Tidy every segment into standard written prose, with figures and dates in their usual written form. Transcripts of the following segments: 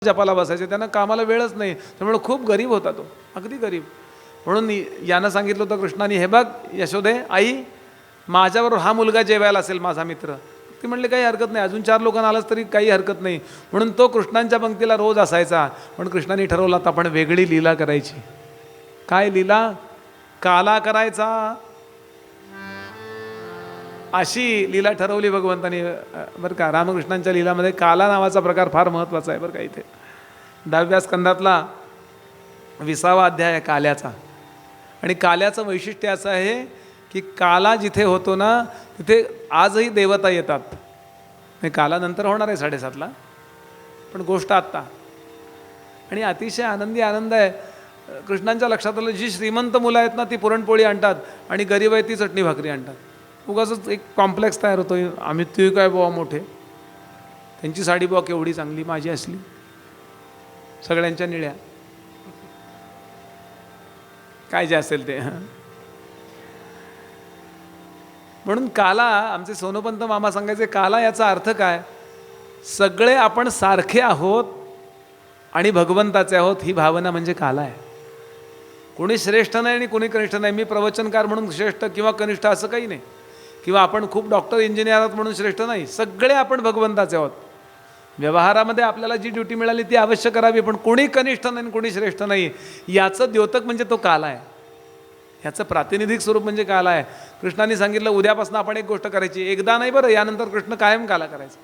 जपाला बसायचे, त्यांना कामाला वेळच नाही, त्यामुळे खूप गरीब होता तो, अगदी गरीब. म्हणून यानं सांगितलं होतं कृष्णाने, हे बघ यशोदे आई, माझ्याबरोबर हा मुलगा जेवायला असेल माझा मित्र. ती म्हणले काही हरकत नाही, अजून 4 लोकांना आलाच तरी काही हरकत नाही. म्हणून तो कृष्णांच्या पंक्तीला रोज असायचा. पण कृष्णाने ठरवलं आता आपण वेगळी लीला करायची. काय लीला? काला करायचा, अशी लीला ठरवली भगवंतानी बरं का. रामकृष्णांच्या लीलामध्ये काला नावाचा प्रकार फार महत्त्वाचा आहे बरं का. इथे 10व्या स्कंदातला 20वा अध्याय आहे काल्याचा. आणि काल्याचं वैशिष्ट्य असं आहे की काला जिथे होतो ना तिथे आजही देवता येतात. नाही, काला नंतर होणार आहे 7:30ला, पण गोष्ट आत्ता. आणि अतिशय आनंदी आनंद आहे. कृष्णांच्या लक्षात आलं, जी श्रीमंत मुलं आहेत ना ती पुरणपोळी आणतात आणि गरीब आहे ती चटणी भाकरी आणतात. उगाच एक कॉम्प्लेक्स तयार होतो, आम्ही ते काय बुवा मोठे, त्यांची साडी बुवा केवढी चांगली, माझी असली सगळ्यांच्या निळ्या, काय जे असेल ते. म्हणून काला, आमचे सोनोपंत मामा सांगायचे, काला याचा अर्थ काय? सगळे आपण सारखे आहोत आणि भगवंताचे आहोत, ही भावना म्हणजे काला आहे. कोणी श्रेष्ठ नाही आणि कोणी कनिष्ठ नाही. मी प्रवचनकार म्हणून श्रेष्ठ किंवा कनिष्ठ असं काही नाही, किंवा आपण खूप डॉक्टर इंजिनियर आहात म्हणून श्रेष्ठ नाही. सगळे आपण भगवंताचे आहोत. व्यवहारामध्ये आपल्याला जी ड्युटी मिळाली ती अवश्य करावी, पण कोणी कनिष्ठ नाही आणि कोणी श्रेष्ठ नाही. याचं द्योतक म्हणजे तो काला आहे. ह्याचं प्रातिनिधिक स्वरूप म्हणजे काला आहे. कृष्णाने सांगितलं उद्यापासून आपण एक गोष्ट करायची, एकदा नाही बरं, यानंतर कृष्ण कायम काला करायचं.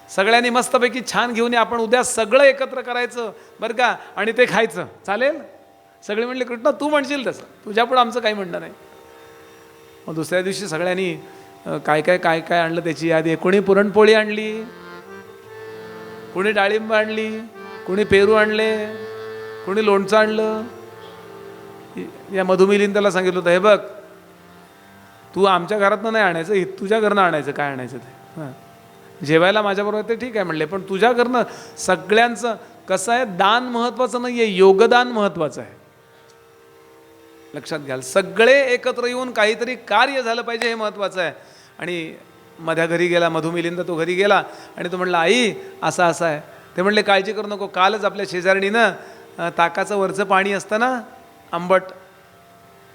सगळ्यांनी मस्तपैकी छान घेऊन आपण उद्या सगळं एकत्र करायचं बरं का, आणि ते खायचं, चालेल? सगळे म्हणले कृष्ण तू म्हणशील तसं, तुझ्यापुढं आमचं काही म्हणणं नाही. मग दुसऱ्या दिवशी सगळ्यांनी काय काय काय काय आणलं त्याची यादी. कोणी पुरणपोळी आणली, कोणी डाळिंब आणली, कोणी पेरू आणले, कोणी लोणचं आणलं. या मधुमिलीने त्याला सांगितलं होतं, हे बघ तू आमच्या घरातनं नाही आणायचं, तुझ्या घरनं आणायचं, काय आणायचं ते. हां, जेवायला माझ्याबरोबर ते ठीक आहे म्हणले, पण तुझ्या घरनं सगळ्यांचं. कसं आहे, दान महत्त्वाचं नाही आहे, योगदान महत्त्वाचं आहे. लक्षात घ्याल, सगळे एकत्र येऊन काहीतरी कार्य झालं पाहिजे, हे महत्त्वाचं आहे. आणि मध्या घरी गेला मधुमिलिंद, तो घरी गेला आणि तो म्हणला आई असं असं आहे. ते म्हणले काळजी करू नको, कालच आपल्या शेजारणीनं ताकाचं वरचं पाणी असतं ना आंबट,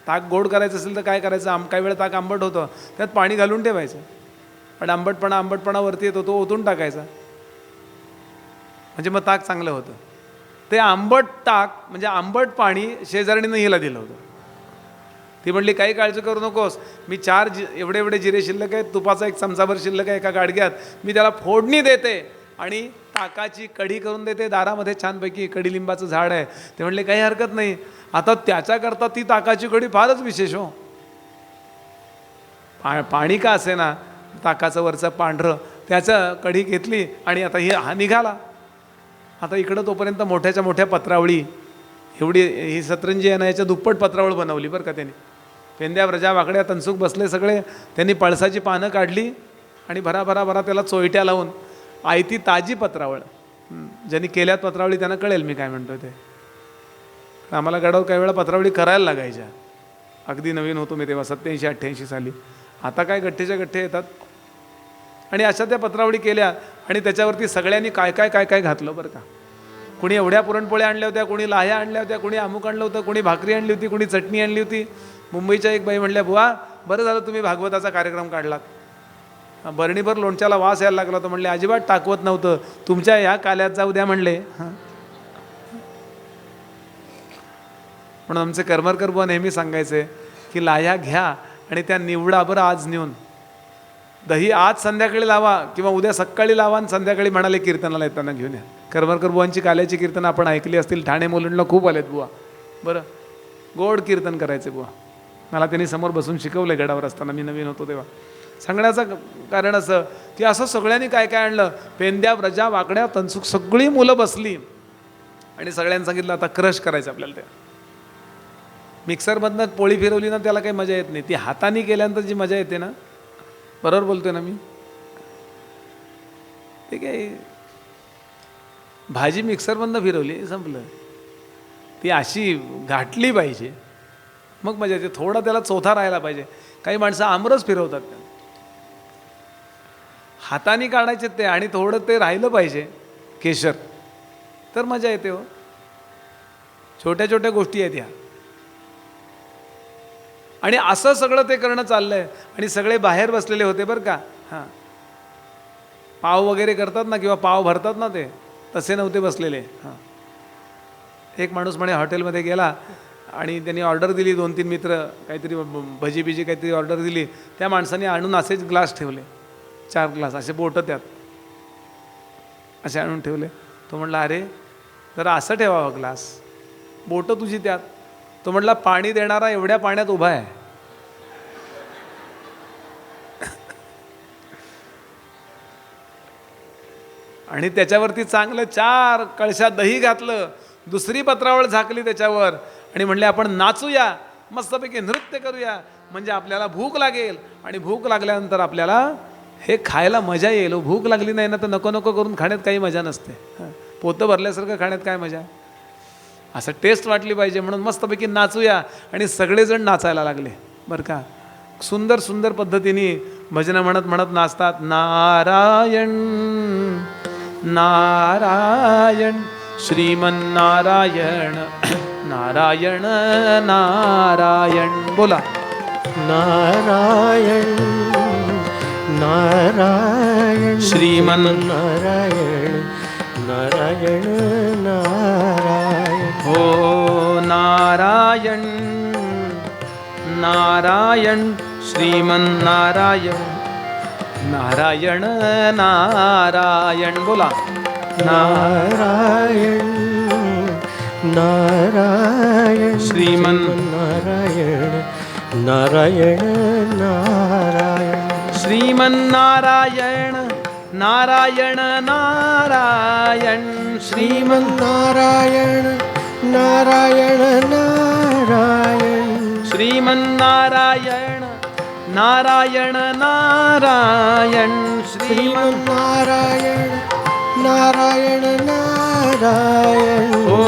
ताक गोड करायचं असेल तर काय करायचं, काही वेळा ताक आंबट होतं, त्यात पाणी घालून ठेवायचं, पण आंबटपणा वरती येतो, तो ओतून टाकायचा, म्हणजे मग ताक चांगलं होतं. ते आंबट ताक म्हणजे आंबट पाणी शेजारणीनं हिला दिलं होतं. ती म्हणली काही काळजी करू नकोस, मी 4 एवढे जिरे शिल्लक आहेत, तुपाचा 1 चमचाभर शिल्लक आहे एका गाडग्यात, मी त्याला फोडणी देते आणि ताकाची कढी करून देते. दारामध्ये छानपैकी कडीलिंबाचं झाड आहे. ते म्हणले काही हरकत नाही. आता त्याच्याकरता ती ताकाची कढी फारच विशेष हो. पाणी का असे ना, ताकाचं वरचं पांढरं, त्याचं कढी घेतली आणि आता हा निघाला. आता इकडं तोपर्यंत मोठ्याच्या मोठ्या पत्रावळी, एवढी ही सतरंजी आहे ना, याच्या दुप्पट पत्रावळ बनवली बरं का त्यांनी. पेंद्या व्रजा वाकड्या तनसुख बसले सगळे. त्यांनी पळसाची पानं काढली आणि भरा त्याला चोयट्या लावून आयती ताजी पत्रावळ. ज्यांनी केल्यात पत्रावळी त्यांना कळेल मी काय म्हणतो ते. आम्हाला गडावर काही वेळा पत्रावळी करायला लागायच्या, अगदी नवीन होतो मी तेव्हा 87-88 साली. आता काय गठ्ठेच्या गठ्ठे येतात. आणि अशा त्या पत्रावळी केल्या आणि त्याच्यावरती सगळ्यांनी काय काय काय काय घातलं बरं का. कुणी एवढ्या पुरणपोळ्या आणल्या होत्या, कुणी लाह्या आणल्या होत्या, कुणी अमुक आणलं होतं, कुणी भाकरी आणली होती, कुणी चटणी आणली होती. मुंबईच्या एक बाई म्हणल्या, बुवा बरं झालं तुम्ही भागवताचा कार्यक्रम काढलात, बरणीभर लोणच्याला वास यायला लागला होता. म्हणले अजिबात टाकवत नव्हतं, तुमच्या ह्या काल्यात जाऊ द्या म्हणले. म्हणून आमचे करमरकर बुवा नेहमी सांगायचे की लाह्या घ्या आणि त्या निवडा बरं आज नेऊन. दही आज संध्याकाळी लावा किंवा उद्या सकाळी लावा आणि संध्याकाळी म्हणाले कीर्तनाला येताना घेऊन या. करमरकर बुवांची काल्याची कीर्तन आपण ऐकली असतील, ठाणे मोलंडला खूप आलेत बुवा. बरं, गोड कीर्तन करायचे बुवा. मला त्यांनी समोर बसून शिकवलं गडावर असताना, मी नवीन होतो तेव्हा. सांगण्याचं कारण असं की असं सगळ्यांनी काय काय आणलं, पेंद्या व्रजा वाकड्या तनसुख सगळी मुलं बसली आणि सगळ्यांनी सांगितलं आता क्रश करायचं आपल्याला. त्या मिक्सरमधनं पोळी फिरवली ना त्याला काही मजा येत नाही, ती हाताने केल्यानंतर जी मजा येते ना. बरोबर बोलतोय ना मी? ठीक आहे, भाजी मिक्सरमधनं फिरवली संपलं. ती अशी घाटली पाहिजे मग मजा येते. थोडा त्याला चोथा राहायला पाहिजे. काही माणसं आमरस फिरवतात, हाताने काढायचे ते आणि थोडं ते राहिलं पाहिजे केशर. तर मजा येते हो. छोट्या छोट्या गोष्टी आहेत ह्या. आणि असं सगळं ते करणं चाललंय. आणि सगळे बाहेर बसलेले होते बरं का. हां, पाव वगैरे करतात ना किंवा पाव भरतात ना, ते तसे नव्हते बसलेले. हां, एक माणूस म्हणे हॉटेलमध्ये गेला आणि त्यांनी ऑर्डर दिली. 2-3 मित्र काहीतरी भजी बिजी काहीतरी ऑर्डर दिली. त्या माणसाने आणून असेच ग्लास ठेवले, 4 ग्लास असे बोटं त्यात असे आणून ठेवले. तो म्हटला अरे जरा असं ठेवावं ग्लास, बोटं तुझी त्यात. तो म्हटला पाणी देणारा एवढ्या पाण्यात उभा आहे. आणि त्याच्यावरती चांगलं 4 कळशा दही घातलं, दुसरी पत्रावळ झाकली त्याच्यावर आणि म्हणले आपण नाचूया, मस्तपैकी नृत्य करूया, म्हणजे आपल्याला भूक लागेल. आणि भूक लागल्यानंतर आपल्याला हे खायला मजा येईल. भूक लागली नाही ना तर नको नको करून खाण्यात काही मजा नसते. पोतं भरल्यासारखं खाण्यात काय मजा. असं टेस्ट वाटली पाहिजे म्हणून मस्तपैकी नाचूया. आणि सगळेजण नाचायला लागले बरं का. सुंदर सुंदर पद्धतीने भजनं म्हणत म्हणत नाचतात. नारायण नारायण श्रीमन्नारायण नारायण नारायण. बोला नारायण नारायण श्रीमन्नारायण नारायण नारायण. हो नारायण नारायण श्रीमन्नारायण नारायण नारायण. बोला नारायण नारायण श्रीमन्नारायण नारायण नारायण. श्रीमन्नारायण नारायण नारायण श्रीमन्नारायण नारायण नारायण. श्रीमन्नारायण नारायण नारायण श्रीमन्नारायण नारायण नारायण. ओ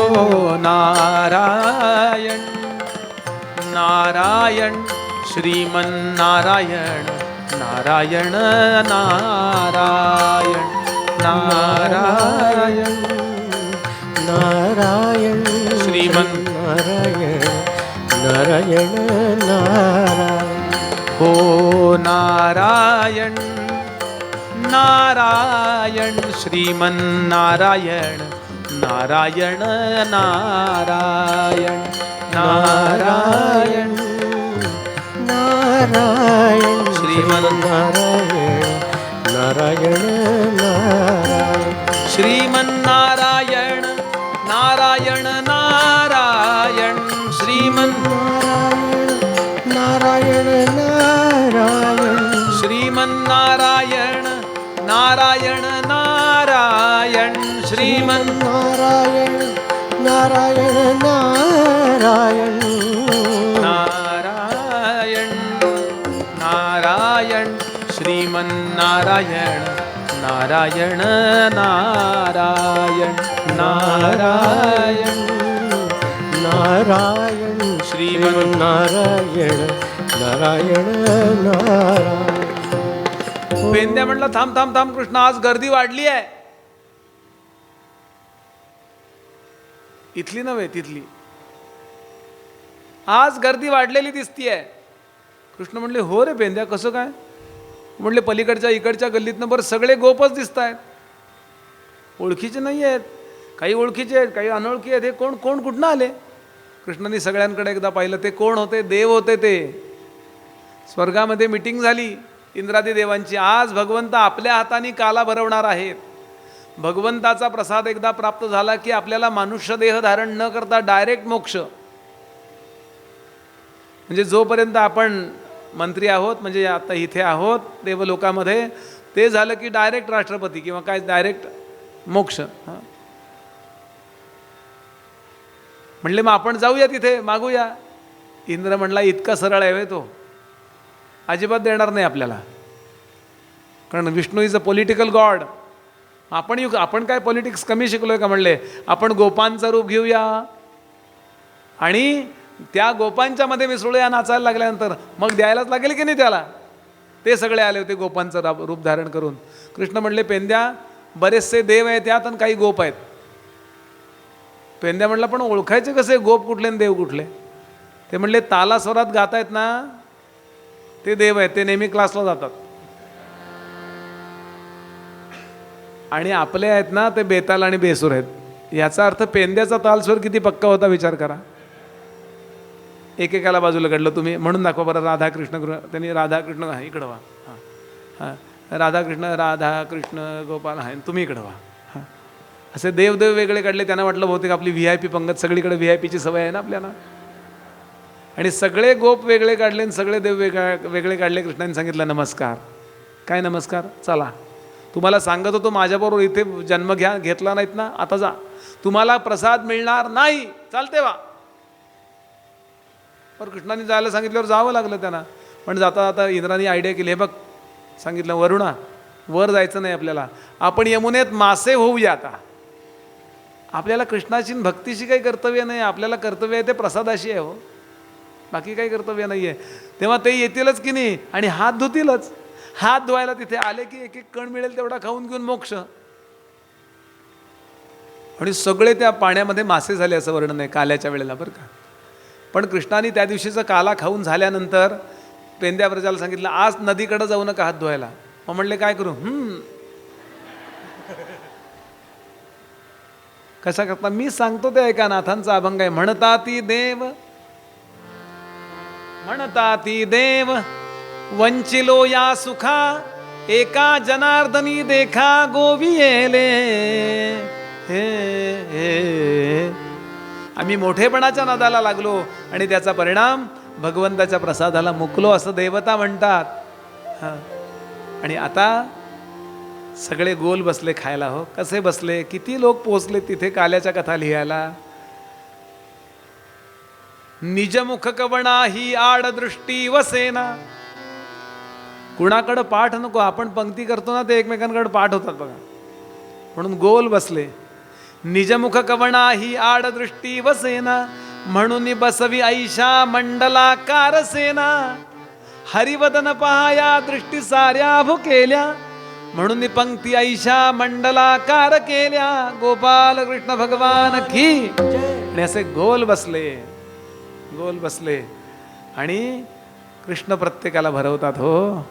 नारायण नारायण श्रीमन्नारायण नारायण नारायण नारायण नारायण श्रीमन्नारायण नारायण नारायण. हो नारायण नारायण श्रीमन्नारायण नारायण नारायण नारायण नारायण श्रीमन्नारायण नारायण नारायण. श्रीमन्नारायण नारायण नारायण श्रीमन्नारायण नारायण नारायण. श्रीमन्नारायण नारायण नारायण श्रीमन्नारायण नारायण नारायण. नारायण नारायण श्रीमन्नारायण नारायण नारायण नारायण नारायण श्रीमन्नारायण नारायण नारायण. पेंद्या म्हटलं थांब थांब थांब कृष्ण, आज गर्दी वाढली आहे. इथली नव्हे तिथली, आज गर्दी वाढलेली दिसतीये. कृष्ण म्हणले हो रे पेंद्या कसं काय. म्हणले पलीकडच्या इकडच्या गल्लीतनं बरं सगळे गोपच दिसत आहेत, ओळखीचे नाही आहेत, काही ओळखीचे आहेत काही अनोळखी आहेत. हे कोण कोण कुठनं आले. कृष्णाने सगळ्यांकडे एकदा पाहिलं. ते कोण होते. देव होते. ते स्वर्गामध्ये मीटिंग झाली इंद्रादी देवांची. आज भगवंत आपल्या हाताने काला भरवणार आहेत. भगवंताचा प्रसाद एकदा प्राप्त झाला की आपल्याला मनुष्य देह धारण न करता डायरेक्ट मोक्ष. म्हणजे जोपर्यंत आपण मंत्री आहोत, म्हणजे आता इथे आहोत देवलोकामध्ये, ते झालं की डायरेक्ट राष्ट्रपती किंवा काय डायरेक्ट मोक्ष. म्हणले मग आपण जाऊया तिथे मागूया. इंद्र म्हणला इतका सरळ आहे तो, अजिबात देणार नाही आपल्याला. कारण Vishnu is a political God. आपण काय पॉलिटिक्स कमी शिकलोय का. म्हणले आपण गोपांचं रूप घेऊया आणि त्या गोपांच्या मध्ये मिसळूया. नाचायला लागल्यानंतर मग द्यायलाच लागेल की नाही त्याला. ते सगळे आले होते गोपांचं रूप धारण करून. कृष्ण म्हणले पेंद्या बरेचसे देव आहेत त्यात आणि काही गोप आहेत. पेंद्या म्हणला पण ओळखायचे कसे गोप कुठले आणि देव कुठले? ते म्हणले ताला स्वरात गातायत ना ते देव आहेत, ते नेहमी क्लासला जातात. आणि आपले आहेत ना ते बेताल आणि बेसूर आहेत. याचा अर्थ पेंद्याचा तालस्वर किती पक्का होता विचार करा. एकेकाला बाजूला काढलं तुम्ही, म्हणून दाखवा बरं राधाकृष्ण. त्यांनी राधाकृष्ण इकडं व्हा, हां हां राधाकृष्ण राधाकृष्ण गोपाल हां तुम्ही इकडं व्हा. हां असे देवदेव वेगळे काढले. त्यांना वाटलं बहुतेक आपली VIP पंगत, सगळीकडे VIP सवय आहे ना आपल्याला. आणि सगळे गोप वेगळे काढले आणि सगळे देव वेगळे काढले. कृष्णाने सांगितलं नमस्कार. काय नमस्कार? चला तुम्हाला सांगत होतो माझ्याबरोबर इथे जन्म घेतला नाहीत ना, आता जा. तुम्हाला प्रसाद मिळणार नाही, चालते वा. पण कृष्णाने जायला सांगितल्यावर जावं लागलं त्यांना. पण जाता जाता इंद्राने आयडिया केली, हे बघ सांगितलं वरुणा वर जायचं नाही आपल्याला, आपण यमुनेत मासे होऊया. आता आपल्याला कृष्णाची भक्तीशी काही कर्तव्य नाही, आपल्याला कर्तव्य आहे ते प्रसादाशी आहे हो, बाकी काही कर्तव्य नाही आहे. तेव्हा ते येतीलच की नाही आणि हात धुतीलच. हात धुवायला तिथे आले की एक एक कण मिळेल तेवढा खाऊन घेऊन मोक्ष. आणि सगळे त्या पाण्यामध्ये मासे झाले असं वर्णन आहे काल्याच्या वेळेला बरं का. पण कृष्णाने त्या दिवशीचा काला खाऊन झाल्यानंतर पेंद्या व्रजाला सांगितलं आज नदीकडे जाऊ नका हात धुवायला. मग म्हणले काय करू? कशा करता मी सांगतो ते ऐका. नाथांचा अभंग आहे. म्हणता ती देव वंचिलो या सुखा, एका जनार्दनी देखा गोवियेले. हे आम्ही मोठेपणाच्या नादाला लागलो आणि त्याचा परिणाम भगवंताच्या प्रसादाला मुकलो असं देवता म्हणतात. आणि आता सगळे गोल बसले खायला हो. कसे बसले? किती लोक पोचले तिथे काल्याच्या कथा लिहायला. निजमुख कवणा ही आड दृष्टी वसेना. कुणाकडं पाठ नको, आपण पंक्ती करतो ना ते एकमेकांकडे पाठ होतात बघा. म्हणून गोल बसले. निजमुख कवणा ही आड दृष्टी वसेना, म्हणून बसवी ऐशा मंडलाकार सेना. हरिवदन पहाया दृष्टी साऱ्या भुकेल्या, म्हणून पंक्ती ऐशा मंडलाकार केल्या. गोपाल कृष्ण भगवान की. आणि असे गोल बसले आणि कृष्ण प्रत्येकाला भरवतात हो.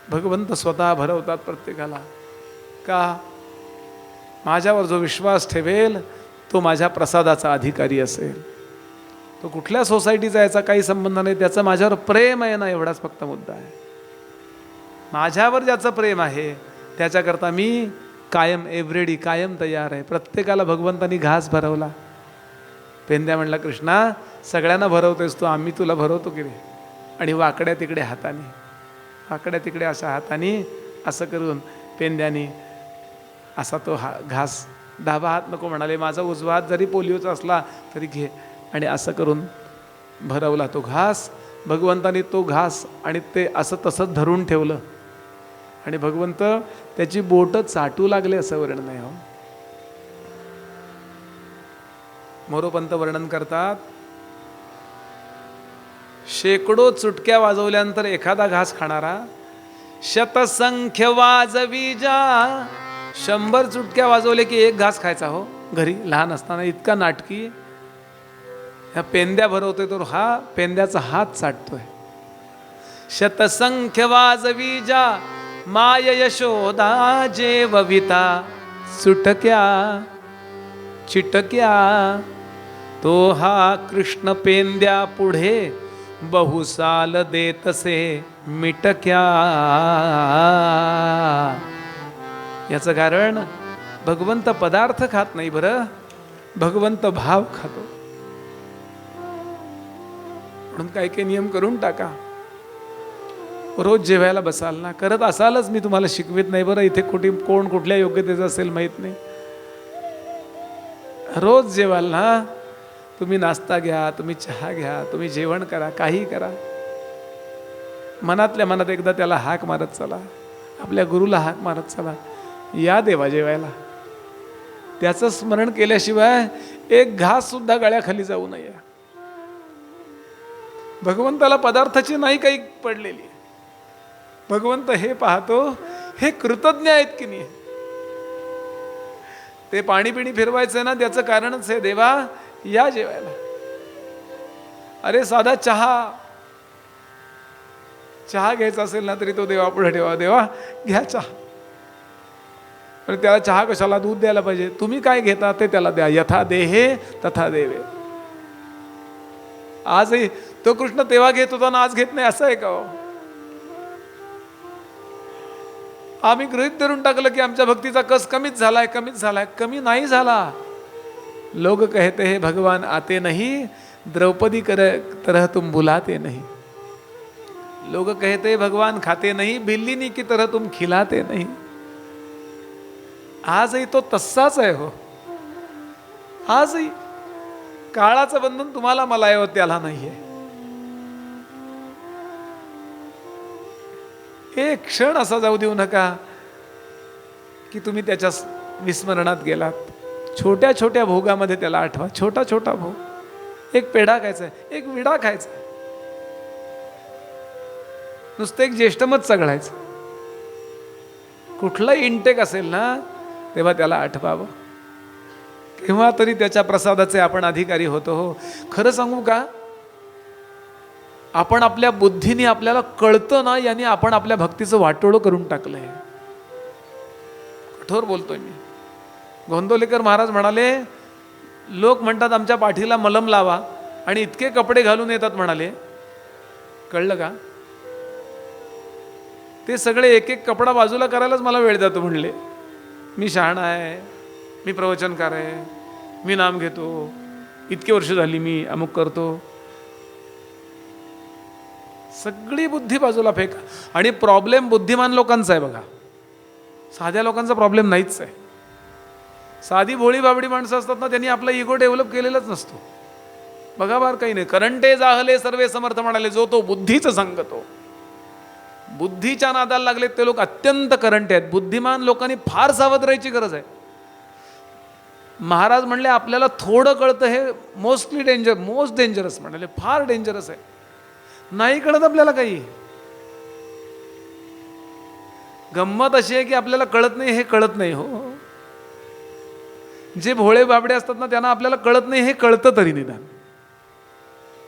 भगवंत स्वतः भरवतात प्रत्येकाला. का? माझ्यावर जो विश्वास ठेवेल तो माझ्या प्रसादाचा अधिकारी असेल. तो कुठल्या सोसायटीचा याचा काही संबंध नाही, त्याचं माझ्यावर प्रेम आहे ना, एवढाच फक्त मुद्दा आहे. माझ्यावर ज्याचं प्रेम आहे त्याच्याकरता मी कायम एव्हरेडी कायम तयार आहे. प्रत्येकाला भगवंतानी घास भरवला. पेंद्या म्हणला कृष्णा सगळ्यांना भरवतोयस तू, आम्ही तुला भरवतो की रे. आणि वाकड्या तिकडे अशा हाताने असं करून पेंद्यानी असा तो घास, डावा हात नको म्हणाले, माझा उजवा हात जरी पोलिओचा असला तरी घे. आणि असं करून भरवला तो घास. भगवंतानी तो घास आणि ते असं तसंच धरून ठेवलं. आणि भगवंत त्याची बोटं चाटू लागले असं वर्णन आहे हो. मोरोपंत वर्णन करतात, शेकडो चुटक्या वाजवल्यानंतर एखादा घास खाणारा शतसंख्य वाजवी जा. 100 चुटक्या वाजवले की एक घास खायचा हो घरी लहान असताना. इतका नाटकी. ह्या पेंद्या भरवतोय तो हा पेंद्याचा हात चाटतोय. शतसंख्य वाजवी जा माय यशोदा जेवविता सुटक्या चिटक्या. तो हा कृष्ण पेंद्या पुढे बहुसाल देतसे मिटक्या. याचं कारण भगवंत पदार्थ खात नाही बरं, भगवंत भाव खातो. म्हणून काही काही नियम करून टाका. रोज जेवायला बसाल ना, करत असालच, मी तुम्हाला शिकवित नाही बरं. इथे कोण कुठल्या योग्यतेचं असेल माहीत नाही. रोज जेवाल ना, तुम्ही नाश्ता घ्या, तुम्ही चहा घ्या, तुम्ही जेवण करा, काही करा. मनातल्या मनात एकदा त्याला हाक मारत चला, आपल्या गुरुला हाक मारत चला, या देवा जेवायला. त्याचं स्मरण केल्याशिवाय एक घास सुद्धा गळ्याखाली जाऊ नये. भगवंताला पदार्थाची नाही काही पडलेली. भगवंत हे पाहतो, हे कृतज्ञ आहेत की नाही. ते पाणी पिणी फिरवायचं ना, त्याचं कारणच आहे, देवा या जेवायला. अरे साधा चहा घ्यायचा असेल ना तरी तो देवा पुढे ठेवा, देवा घ्या चहा. अरे त्याला चहा कशाला, दूध द्यायला पाहिजे. तुम्ही काय घेता ते त्याला द्या. यथा देहे तथा देवे. आजही तो कृष्ण तेव्हा घेत होता ना, आज घेत नाही, असं आहे का हो? आम्ही गृहीत धरून टाकलं की आमच्या भक्तीचा कस कमीच झालाय. कमी नाही झाला. लोग कहते हैं भगवान आते नहीं, द्रौपदी तरह तुम बुलाते नहीं. लोग कहते हैं भगवान खाते नहीं, बिल्लिनी की तरह तुम खिलाते नहीं. आजही तो तसाच आहे हो. आजही काळाचं बंधन तुम्हाला मला आहे, त्याला नाहीये. एक क्षण असा जाऊ देऊ नका की तुम्ही त्याच्या विस्मरणात गेलात. छोट्या छोट्या भोगामध्ये त्याला आठवा. छोटा छोटा भोग, एक पेढा खायचा आहे, एक विडा खायचा आहे, नुसतं एक ज्येष्ठमत चघळायचं. कुठलाही इंटेक असेल ना तेव्हा त्याला आठवावं. केव्हा तरी त्याच्या प्रसादाचे आपण अधिकारी होतो हो. खरं सांगू का, आपण आपल्या बुद्धीने आपल्याला कळतं ना, याने आपण आपल्या भक्तीचं वाटोळं करून टाकलंय. कठोर बोलतोय मी. गोंदवलेकर महाराज म्हणाले, लोक म्हणतात आमच्या पाठीला मलम लावा आणि इतके कपडे घालून येतात म्हणाले. कळलं का? ते सगळे एक एक कपडा बाजूला करायलाच मला वेळ जातो म्हणले. मी शहाणा आहे, मी प्रवचनकार आहे, मी नाम घेतो, इतकी वर्ष झाली मी अमुक करतो. सगळी बुद्धी बाजूला फेका. आणि प्रॉब्लेम बुद्धिमान लोकांचा आहे बघा, साध्या लोकांचा प्रॉब्लेम नाहीच आहे. साधी भोळी बाबडी माणसं असतात ना, त्यांनी आपला इगो डेव्हलप केलेलाच नसतो. बघा बार काही नाही. करंटे जाहले सर्वे समर्थ म्हणाले, जो तो बुद्धीचं सांगतो. बुद्धीच्या नादाला लागलेत ते लोक अत्यंत करंटे आहेत. बुद्धिमान लोकांनी फार सावध राहायची गरज आहे. महाराज म्हणले आपल्याला थोडं कळतं हे मोस्ट डेंजरस म्हणाले, फार डेंजरस आहे. नाही कळत आपल्याला काही. गंमत अशी आहे की आपल्याला कळत नाही हे कळत नाही हो. जे भोळे बाबडे असतात ना, त्यांना आपल्याला कळत नाही हे कळतं तरी निदान.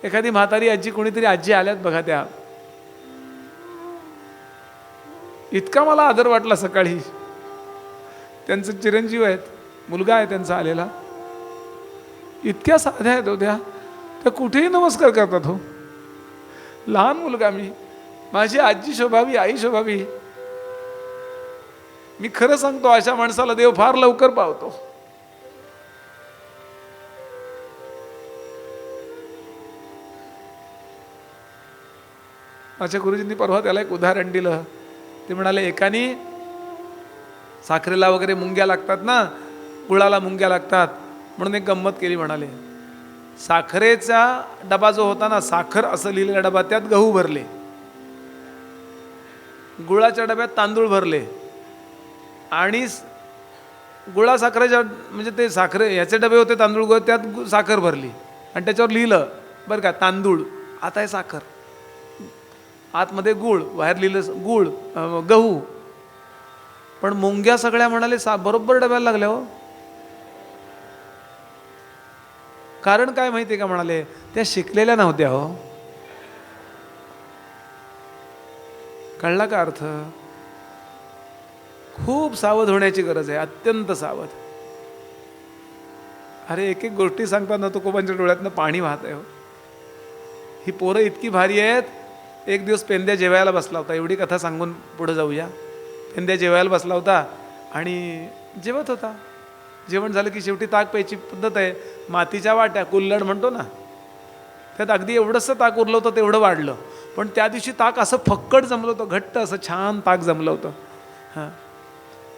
एखादी म्हातारी आजी, कोणीतरी आजी आल्यात बघा, त्या इतका मला आदर वाटला सकाळी. त्यांचं चिरंजीव आहेत, मुलगा आहे त्यांचा आलेला. इतक्या साध्या आहेत होत्या, त्या कुठेही नमस्कार करतात हो. लहान मुलगा मी, माझी आजी शोभावी, आई शोभावी. मी खरं सांगतो, अशा माणसाला देव फार लवकर पावतो. माझ्या गुरुजींनी परवा त्याला एक उदाहरण दिलं. ते म्हणाले, एकाने साखरेला वगैरे मुंग्या लागतात ना, गुळाला मुंग्या लागतात, म्हणून एक गंमत केली. म्हणाले, साखरेचा डबा जो होता ना, साखर असं लिहिलेला डबा, त्यात गहू भरले. गुळाच्या डब्यात तांदूळ भरले. आणि गुळा साखरेच्या, म्हणजे ते साखरे ह्याचे डबे होते तांदूळ गुळ, त्यात साखर भरली आणि त्याच्यावर लिहिलं बरं का, तांदूळ. आता आहे साखर, आतमध्ये गुळ, बाहेर लिहिलं गुळ, गहू. पण मुंग्या सगळ्या म्हणाले बरोबर डब्याला लागल्या हो. कारण काय माहिती का? म्हणाले त्या शिकलेल्या नव्हत्या हो. कळला का अर्थ? खूप सावध होण्याची गरज आहे, अत्यंत सावध. अरे एक एक गोष्टी सांगताना तुकोबांच्या डोळ्यातनं पाणी वाहत आहे हो. ही पोरं इतकी भारी आहेत. एक दिवस पेंद्या जेवायला बसला होता. एवढी कथा सांगून पुढे जाऊया. पेंद्या जेवायला बसला होता आणि जेवत होता. जेवण झालं की शेवटी ताक प्यायची पद्धत आहे. मातीच्या वाट्या, कुल्लड म्हणतो ना, त्यात अगदी एवढंसं ताक उरलं होतं, तेवढं वाढलं. पण त्या दिवशी ताक असं फक्कड जमलं होतं, घट्ट असं छान ताक जमलं होतं. हां,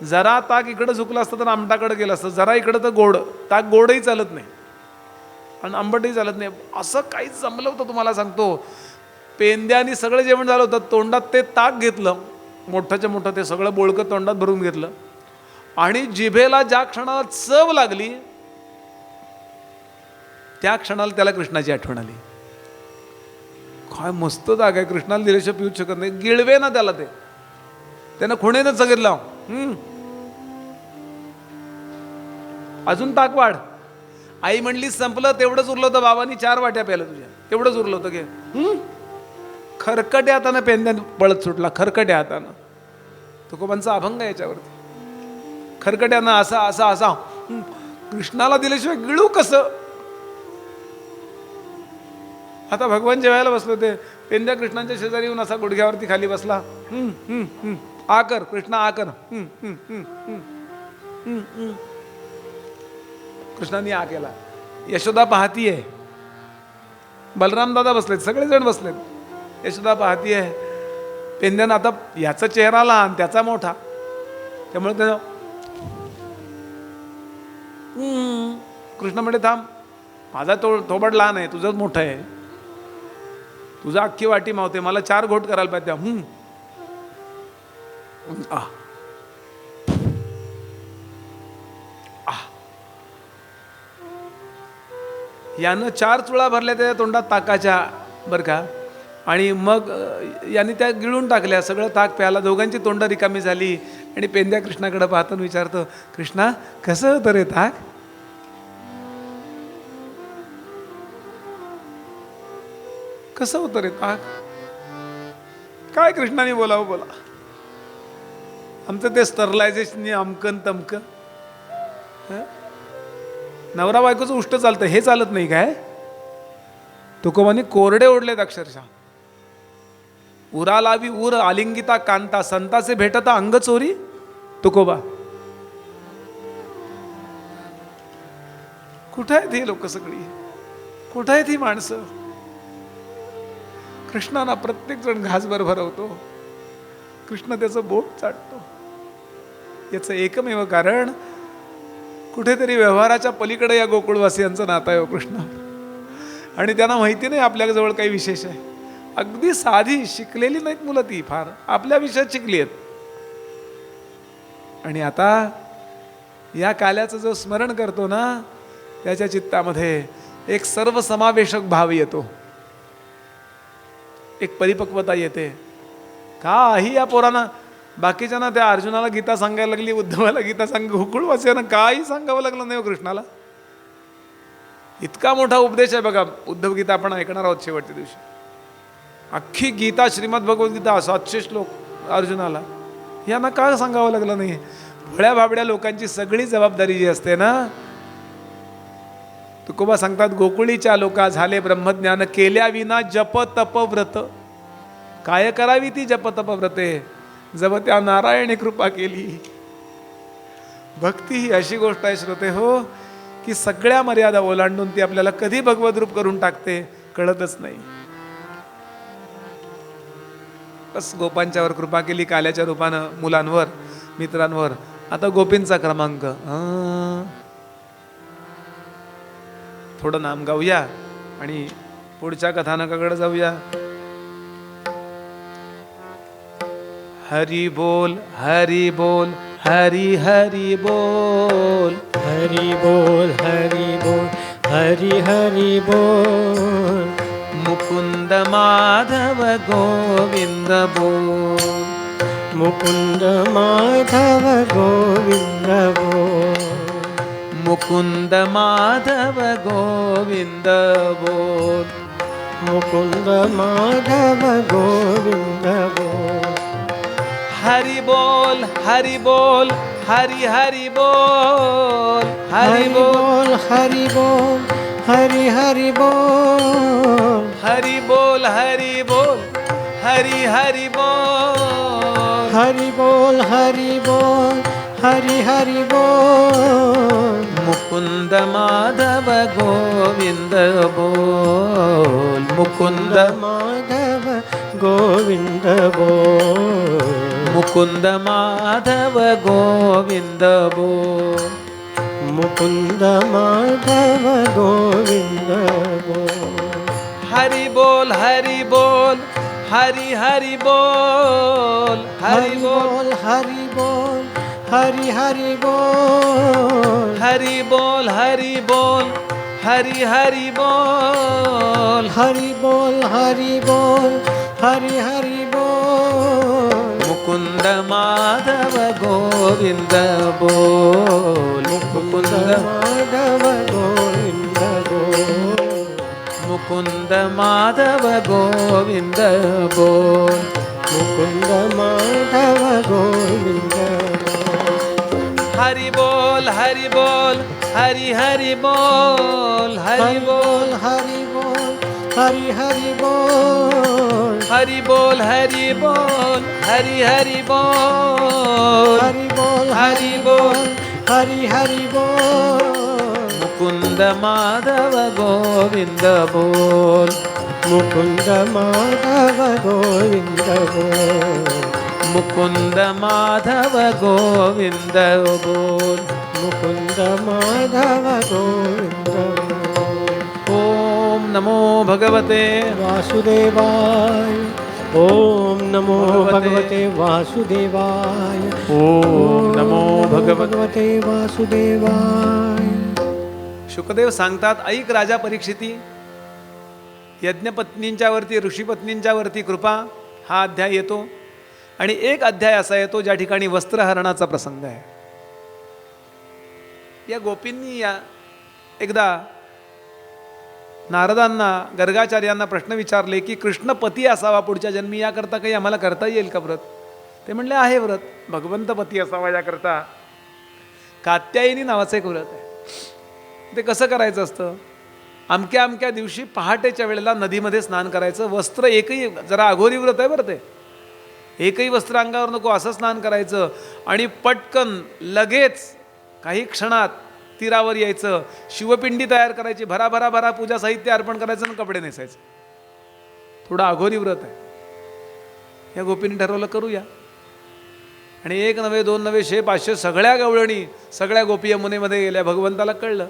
जरा ताक इकडं झुकलं असतं तर आमटाकडं गेलं असतं, जरा इकडं तर गोड. ताक गोडही चालत नाही आणि आंबटही चालत नाही, असं काहीच जमलं होतं. तुम्हाला सांगतो, पेंद्यानी सगळं जेवण झालं होतं. तोंडात ते ताक घेतलं, मोठ्याच्या मोठं ते सगळं बोळकं तोंडात भरून घेतलं आणि जिभेला ज्या क्षणाला चव लागली, त्या क्षणाला त्याला कृष्णाची आठवण आली. काय मस्त ताक आहे, कृष्णाला दिल्याशिवाय पिऊच शकत नाही. गिळवे ना त्याला, ते त्यानं खुणेनंच सांगितलं. अजून ताक वाढ. आई म्हणली संपलं, तेवढंच उरलं होतं. बाबांनी 4 वाट्या प्यायला तुझ्या, तेवढंच उरलं होतं घे. खरकट्या हातानं पेंद्यान पळत सुटला, खरकट्या हातानं. तुकोबांचा अभंग आहे याच्यावरती. खरकट्यानं असा असा असा कृष्णाला दिल्याशिवाय गिळू कसं. आता भगवान जेवायला बसले होते, पेंद्या कृष्णांच्या शेजारी येऊन असा गुडघ्यावरती खाली बसला. आकर कृष्णा आकर. कृष्णांनी आ केला. यशोदा पाहतीये, बलराम दादा बसलेत, सगळेजण बसलेत. यशोदा पाहतीये. पेंद्यानं आता याचा चेहरा लहान त्याचा मोठा, त्यामुळे त्यानं कृष्ण म्हणे थांब, माझा थोबड लहान आहे, तुझंच मोठं आहे. तुझा अख्खी वाटी मावते, मला 4 घोट करायला पाहिजे. यानं 4 चुळा भरल्या त्याच्या तोंडात ताकाच्या, बरं का. आणि मग यांनी त्या गिळून टाकल्या, सगळं ताक प्यायला. दोघांची तोंड रिकामी झाली. आणि पेंद्या कृष्णाकडे पाहतून विचारतो, कृष्णा कसं होतं रे ताक? कसं होतं रे ताक? काय कृष्णाने बोलावं बोला. आमचं ते स्टरलायझेशन अमकन तमकं. नवरा बायकोचं उष्ट चालतं, हे चालत नाही काय? तुकोबांनी कोरडे ओढलेत अक्षरशः. उरा लावी उर आलिंगिता कांता, संताचे भेटता अंग चोरी. तुकोबा कुठं आहेत ही लोक सगळी? कुठं आहेत ही माणसं? कृष्णाला प्रत्येक जण घासभर भरवतो, कृष्ण त्याचं बोट चाटतो. याचं एकमेव कारण, कुठेतरी व्यवहाराच्या पलीकडे या गोकुळवासियांचं नातं आहे कृष्ण. आणि त्यांना माहिती नाही आपल्याजवळ काही विशेष आहे. अगदी साधी शिकलेली नाहीत मुलं ती, फार आपल्या विषयात शिकली आहेत. आणि आता या काल्याचं जो स्मरण करतो ना, त्याच्या चित्तामध्ये एक सर्वसमावेशक भाव येतो, एक परिपक्वता येते. काही या पोरांना, बाकीच्यांना त्या अर्जुनाला गीता सांगायला लागली, उद्धवाला गीता गोकुळवासियांना काही सांगावं लागलं नाही कृष्णाला. इतका मोठा उपदेश आहे बघा. उद्धव गीता आपण ऐकणार आहोत शेवटच्या दिवशी. अख्खी गीता, श्रीमद भगवद्गीता, 700 श्लोक अर्जुनाला. यांना का सांगावं लागलं नाही? भोळ्या भाबड्या लोकांची सगळी जबाबदारी जी असते ना, तुकोबा सांगतात, गोकुळीच्या लोका झाले ब्रह्मज्ञान, केल्या विना जप तप व्रत. काय करावी ती जप तप व्रते, जब त्या नारायणी कृपा केली. भक्ती ही अशी गोष्ट आहे श्रोते हो, की सगळ्या मर्यादा ओलांडून ती आपल्याला कधी भगवत रूप करून टाकते कळतच नाही. बस गोपांच्यावर कृपा केली, काल्याच्या रूपानं मुलांवर, मित्रांवर. आता गोपींचा क्रमांक. थोडं नाम गाऊया आणि पुढच्या कथानकाकडे जाऊया. हरी बोल हरी बोल हरी हरी बोल. हरी बोल हरी बोल हरी हरी बोल. मुकुंद माधव गोविंद बोल. मुकुंद माधव गोविंद बोल. मुकुंद माधव गोविंद बोल. मुकुंद माधव गोविंद बोल. हरि बोल हरि बोल हरि हरि बोल. हरि बोल हरि बोल हरि हरि बोल. हरि बोल हरि बोल हरि हरि बोल. हरि बोल हरि बोल हरि हरि बोल. मुकुंद माधव गोविंद बोल. मुकुंद माधव गोविंद बोल. मुकुंद माधव गोविंद बोल. मुकुंद माधव गोविंद बोल. हरि बोल हरि बोल हरि हरि बोल. हरि बोल हरि बोल हरि हरि बोल. हरि बोल हरि बोल हरि हरि बोल. हरि बोल हरि बोल हरि हरि बोल. मुकुंद माधव गोविंद बोल. मुकुंद माधव गोविंद बोल. मुकुंद माधव गोविंद हरि बोल हरि बोल हरि हरि बोल हरि बोल हरि बोल हरि हरि बोल हरि बोल हरि बोल हरि हरि बोल हरि बोल हरि बोल हरि हरि बोल मुकुंद माधव गोविंद बोल. मुकुंद माधव गोविंद बोल मुकुंद माधव गोविंद बोल. मुकुंद माधव गोविंद बोल. ओम नमो भगवते वासुदेवाय. ओम नमो भगवते वासुदेवाय. ओम नमो भगवते वासुदेवाय. शुकदेव सांगतात, ऐक राजा परीक्षिती, यज्ञपत्नींच्या वरती ऋषीपत्नींच्या वरती कृपा हा अध्याय येतो. आणि एक अध्याय असा येतो ज्या ठिकाणी वस्त्रहरणाचा प्रसंग आहे. या गोपींनी एकदा नारदांना गर्गाचार्यांना प्रश्न विचारले की कृष्ण पती असावा पुढच्या जन्मी, याकरता काही आम्हाला करता येईल का व्रत? ते म्हणले आहे व्रत, भगवंत पती असावा याकरता कात्यायनी नावाचं एक व्रत आहे. ते कसं करायचं असतं? अमक्या अमक्या दिवशी पहाटेच्या वेळेला नदीमध्ये स्नान करायचं. वस्त्र एकही, जरा अघोरी व्रत आहे बरं ते, एकही वस्त्र अंगावर नको असं स्नान करायचं. आणि पटकन लगेच काही क्षणात तीरावर यायचं, शिवपिंडी तयार करायची, भरा भरा भरा पूजा साहित्य अर्पण करायचं आणि कपडे नेसायचे. थोडं अघोरी व्रत आहे. या गोपींनी ठरवलं करूया. आणि 1 नव्हे 2 नव्हे 100 500 सगळ्या गवळणी सगळ्या गोपी यमुनेमध्ये गेल्या. भगवंताला कळलं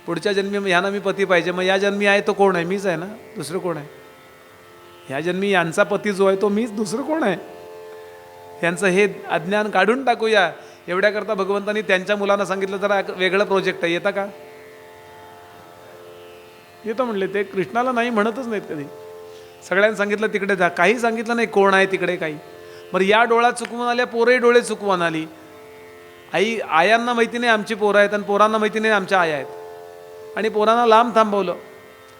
पुढच्या जन्मी ह्यानं मी पती पाहिजे. मग या जन्मी आहे तो कोण आहे? मीच आहे ना, दुसरं कोण आहे? ह्या जन्मी यांचा पती जो आहे तो मीच, दुसरं कोण आहे? यांचं हे अज्ञान काढून टाकूया. एवढ्याकरता भगवंतांनी त्यांच्या मुलांना सांगितलं, जरा वेगळं प्रोजेक्ट आहे, येता का? येतो म्हणले. ते कृष्णाला नाही म्हणतच नाहीत कधी. सगळ्यांनी सांगितलं तिकडे जा, काही सांगितलं नाही कोण आहे तिकडे काही. बरं, या डोळा चुकवून आल्या, पोरही डोळे चुकवून आली. आयांना माहिती नाही आमची पोरं आहेत आणि पोरांना माहिती नाही आमच्या आया आहेत. आणि पोरांना लांब थांबवलं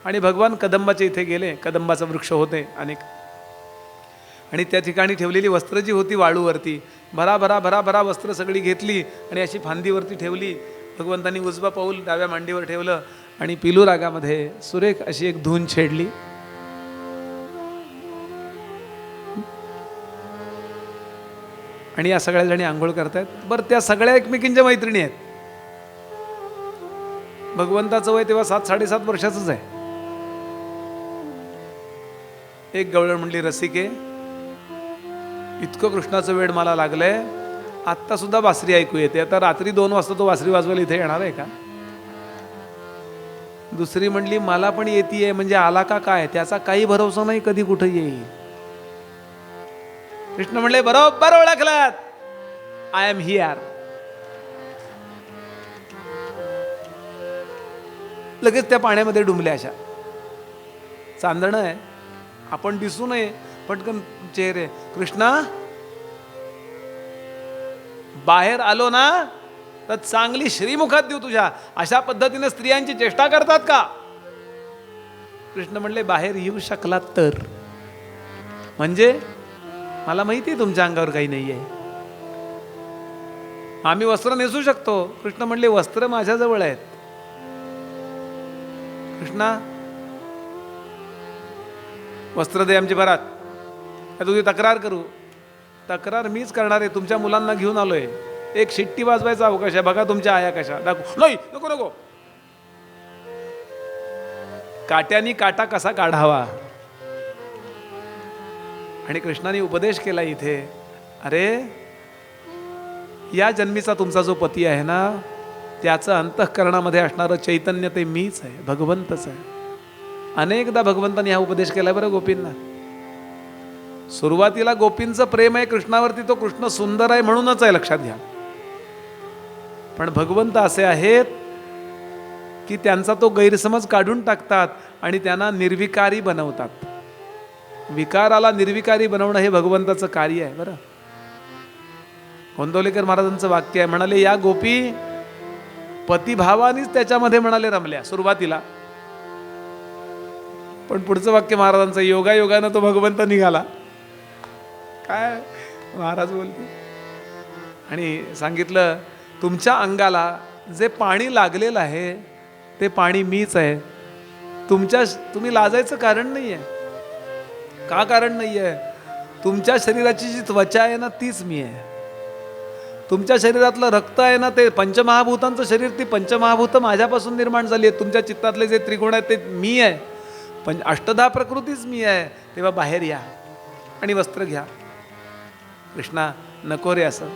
आणि भगवान कदंबाच्या इथे गेले. कदंबाचा वृक्ष होते अनेक, आणि त्या ठिकाणी ठेवलेली वस्त्र जी होती वाळूवरती, भरा भरा भरा भरा वस्त्र सगळी घेतली आणि अशी फांदीवरती ठेवली. भगवंतांनी उजवा पाऊल डाव्या मांडीवर ठेवलं आणि पिलू रागामध्ये सुरेख अशी एक धून छेडली. आणि या सगळ्या जणी आंघोळ करतायत. बरं, त्या सगळ्या एकमेकींच्या मैत्रिणी आहेत. भगवंताचं वय तेव्हा 7-7.5 वर्षाचंच आहे. एक गवळण म्हणली, रसिके, इतकं कृष्णाचं वेड मला लागलंय, आत्ता सुद्धा बासरी ऐकू येते, आता रात्री 2 वाजता तो बासरी वाजवायला इथे येणार आहे का? दुसरी म्हणली, मला पण येतीये, म्हणजे आला का काय, त्याचा काही भरोसा नाही कधी कुठे येईल. कृष्ण म्हणले, बरोबर ओळखलात, आय एम हिअर. लगेच त्या पाण्यामध्ये डुंबल्या. अशा चांदणं आहे, आपण दिसू नये, पटकन चेहरे. कृष्णा, बाहेर आलो ना तर चांगली श्रीमुखात देऊ तुझ्या. अशा पद्धतीने स्त्रियांची चेष्टा करतात का? कृष्ण म्हणले, बाहेर येऊ शकलात तर. म्हणजे मला माहिती आहे तुमच्या अंगावर काही नाही आहे, आम्ही वस्त्र नेसू शकतो. कृष्ण म्हणले, वस्त्र माझ्याजवळ आहेत. कृष्णा, वस्त्र दे आमची भरात. तुझी तक्रार करू? तक्रार मीच करणार आहे. तुमच्या मुलांना घेऊन आलोय, एक शिट्टी वाजवायचा अवकाश आहे. बघा तुमच्या आया कशा. दाखव. नाही, नको नको. काट्यानी काटा कसा काढावा. आणि कृष्णाने उपदेश केला इथे, अरे या जन्मीचा तुमचा जो पती आहे ना, त्याचं अंतःकरणामध्ये असणारं चैतन्य ते मीच आहे, भगवंतच आहे. अनेकदा भगवंतांनी हा उपदेश केला बरं गोपींना. सुरुवातीला गोपींचं प्रेम आहे कृष्णावरती, तो कृष्ण सुंदर आहे म्हणूनच आहे, लक्षात घ्या. पण भगवंत असे आहेत की त्यांचा तो गैरसमज काढून टाकतात आणि त्यांना निर्विकारी बनवतात. विकाराला निर्विकारी बनवणं हे भगवंताचं कार्य आहे बरं. गोंदवलेकर महाराजांचं वाक्य आहे, म्हणाले, या गोपी पतिभावानीच त्याच्यामध्ये म्हणाले रमल्या सुरुवातीला. पण पुढचं वाक्य महाराजांचं, योगायोगानं तो भगवंत निघाला. काय महाराज बोलते. आणि सांगितलं, तुमच्या अंगाला जे पाणी लागलेलं आहे ते पाणी मीच आहे. तुम्ही लाजायचं कारण नाही आहे. का कारण नाही आहे? तुमच्या शरीराची जी त्वचा आहे ना तीच मी आहे. तुमच्या शरीरातलं रक्त आहे ना ते पंचमहाभूतांचं शरीर, ती पंचमहाभूत माझ्यापासून निर्माण झाली आहेत. तुमच्या चित्तातले जे त्रिगुण आहेत ते मी आहे. पण अष्टधा प्रकृतीच मी आहे. तेव्हा बाहेर या आणि वस्त्र घ्या. कृष्णा नको रे, असं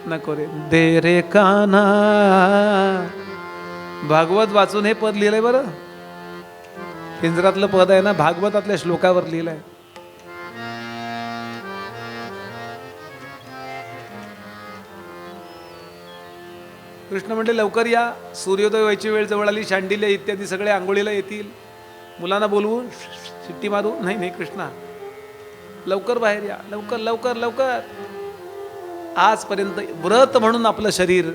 नको रे. दे रे कान्हा. भागवत वाचून हे पद लिहिलंय बरं. पिंजरातलं पद आहे ना, भागवतातल्या श्लोकावर लिहिलंय. कृष्ण म्हणले लवकर या, सूर्योदय व्हायची वेळ जवळ आली. शांडिल्य इत्यादी सगळे आंघोळीला येतील. मुलांना बोलवू, शिट्टी मारू? नाही नाही कृष्णा, लवकर बाहेर या, लवकर लवकर लवकर. आजपर्यंत व्रत म्हणून आपलं शरीर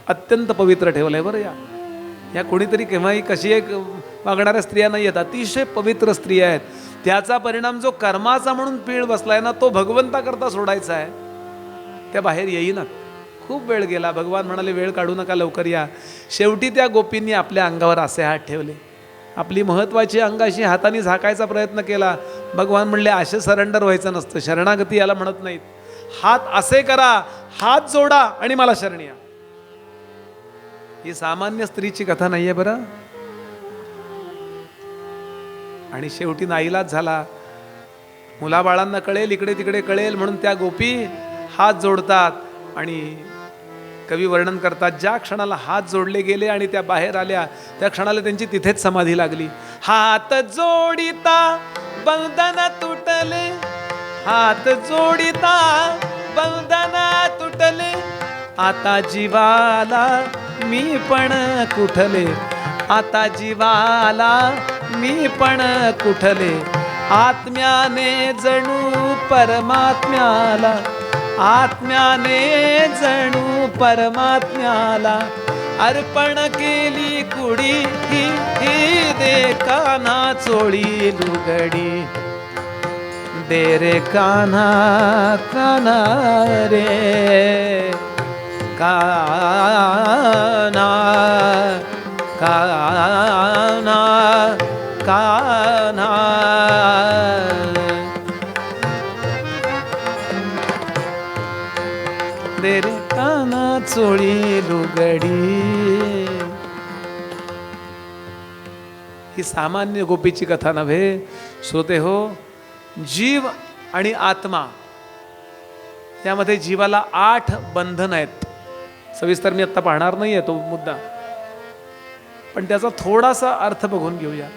अत्यंत पवित्र ठेवलंय बरं. या कोणीतरी केव्हाही कशी एक वागणाऱ्या स्त्रिया नाही आहेत, अतिशय पवित्र स्त्रिया आहेत. त्याचा परिणाम जो कर्माचा म्हणून पीळ बसलाय ना, तो भगवंताकरता सोडायचा आहे. त्या बाहेर येईनात. खूप वेळ गेला. भगवान म्हणाले वेळ काढू नका, लवकर या. शेवटी त्या गोपींनी आपल्या अंगावर असे हात ठेवले. आपली महत्त्वाची अंगाशी हाताने झाकायचा प्रयत्न केला. भगवान म्हणले असे सरेंडर व्हायचं नसतं, शरणागती याला म्हणत नाहीत. हात असे करा, हात जोडा आणि मला शरण या. ही सामान्य स्त्रीची कथा नाहीये बरं. आणि शेवटी नाईलाज झाला. मुलाबाळांना कळेल, इकडे तिकडे कळेल म्हणून त्या गोपी हात जोडतात. आणि कवी वर्णन करतात, ज्या क्षणाला हात जोडले गेले आणि त्या बाहेर आल्या त्या क्षणाला त्यांची तिथेच समाधी लागली. हात जोडिता बंधन तुटले, हात जोडिता बंधन तुटले, आता जीवाला मी पण कुठले, आता जीवाला मी पण कुठले, आत्म्याने जणू परमात्म्याला, आत्म्याने जणू परमात्म्याला अर्पण केली कुडी ही दे कान्हा चोळी लुगडी. दे रे कान्हा कान्हा रे कान्हा कान्हा कान्हा. दे रे कान्हा चोळी लुगडी. ही सामान्य गोपीची कथा नव्हे श्रोते हो. जीव आणि आत्मा यामध्ये जीवाला 8 बंधन आहेत. सविस्तर मी आता पाहणार नाहीये तो मुद्दा, पण त्याचा थोडासा अर्थ बघून घेऊया.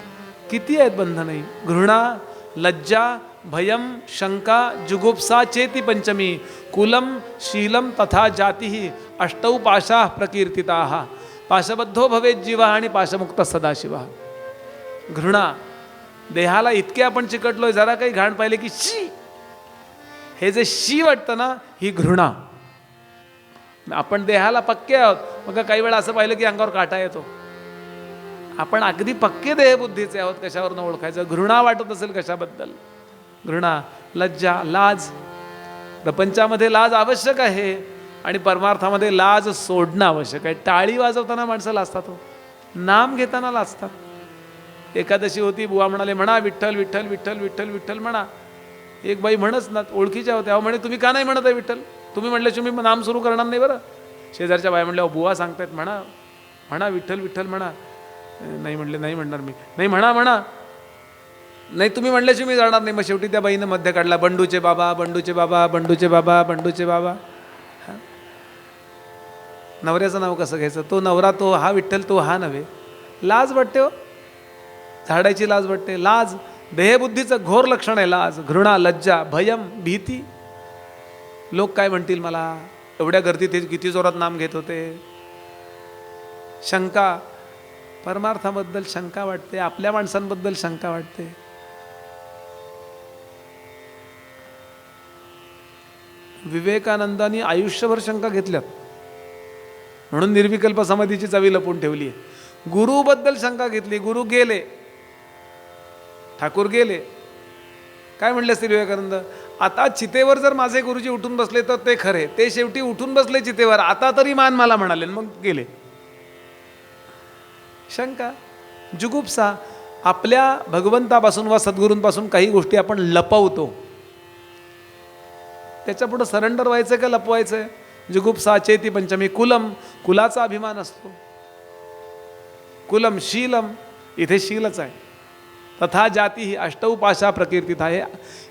किती आहेत बंधनही? घृणा, लज्जा, भयम, शंका, जुगुप्सा चेती पंचमी, कुलम, शीलम तथा जाती, अष्टौ पाशा प्रकीर्तिता, पाशबद्धो भवेत जीवा आणि पाशमुक्त सदाशिवा. घृणा, देहाला इतके आपण चिकटलोय, जरा काही घाण पाहिले की शी, हे जे शी वाटतं ना, ही घृणा. आपण देहाला पक्के आहोत, मग काही वेळा असं पाहिलं की अंगावर काटा येतो. आपण अगदी पक्के देहबुद्धीचे आहोत, कशावरनं ओळखायचं? घृणा वाटत असेल कशाबद्दल? घृणा, लज्जा, लाज. प्रपंचामध्ये लाज आवश्यक आहे आणि परमार्थामध्ये लाज सोडणं आवश्यक आहे. टाळी वाजवताना माणसं लाजतात हो, नाम घेताना लाजतात. एकादशी होती, बुवा म्हणाले म्हणा विठ्ठल विठ्ठल विठ्ठल विठ्ठल विठ्ठल म्हणा. एक बाई म्हणच ना, ओळखीच्या होत्या. अहो म्हणे तुम्ही का नाही म्हणत आहे विठ्ठल? तुम्ही म्हणल्याशिवाय मी नाम सुरू करणार नाही बरं. शेजारच्या बाई म्हणल्या बुवा सांगतायत म्हणा म्हणा विठ्ठल विठ्ठल म्हणा. नाही म्हणले नाही म्हणणार मी. नाही म्हणा म्हणा. नाही तुम्ही म्हणल्याशिवाय मी जाणार नाही. मग शेवटी त्या बाईनं मध्ये काढला, बंडूचे बाबा बंडूचे बाबा बंडूचे बाबा बंडूचे बाबा. नवऱ्याचं नाव कसं घ्यायचं? तो नवरा तो हा विठ्ठल, तो हा नव्हे. लाज वाटते हो, झाडायची लाज वाटते. लाज देहबुद्धीचं घोर लक्षण आहे. लाज, घृणा, लज्जा, भयम, भीती. लोक काय म्हणतील मला, एवढ्या गर्दीत किती जोरात नाम घेत होते. शंका, परमार्थाबद्दल शंका वाटते, आपल्या माणसांबद्दल शंका वाटते. विवेकानंदांनी आयुष्यभर शंका घेतल्यात, म्हणून निर्विकल्प समाधीची चावी लपून ठेवली आहे. गुरुबद्दल शंका घेतली, गुरु गेले. ठाकूर गेले. काय म्हणले असतील विवेकानंद, आता चितेवर जर माझे गुरुजी उठून बसले तर ते खरे, ते शेवटी उठून बसले चितेवर, आता तरी मान मला म्हणाले, मग गेले. शंका, जुगुप्सा. आपल्या भगवंतापासून वा सद्गुरूंपासून काही गोष्टी आपण लपवतो, त्याच्या पुढे सरेंडर व्हायचं का लपवायचंय? जुगुप्सा चेती पंचमी. कुलम, कुलाचा अभिमान असतो. कुलम शीलम, इथे शीलच आहे. तथा जाती ही अष्टौपाशा प्रकीर्तित आहे.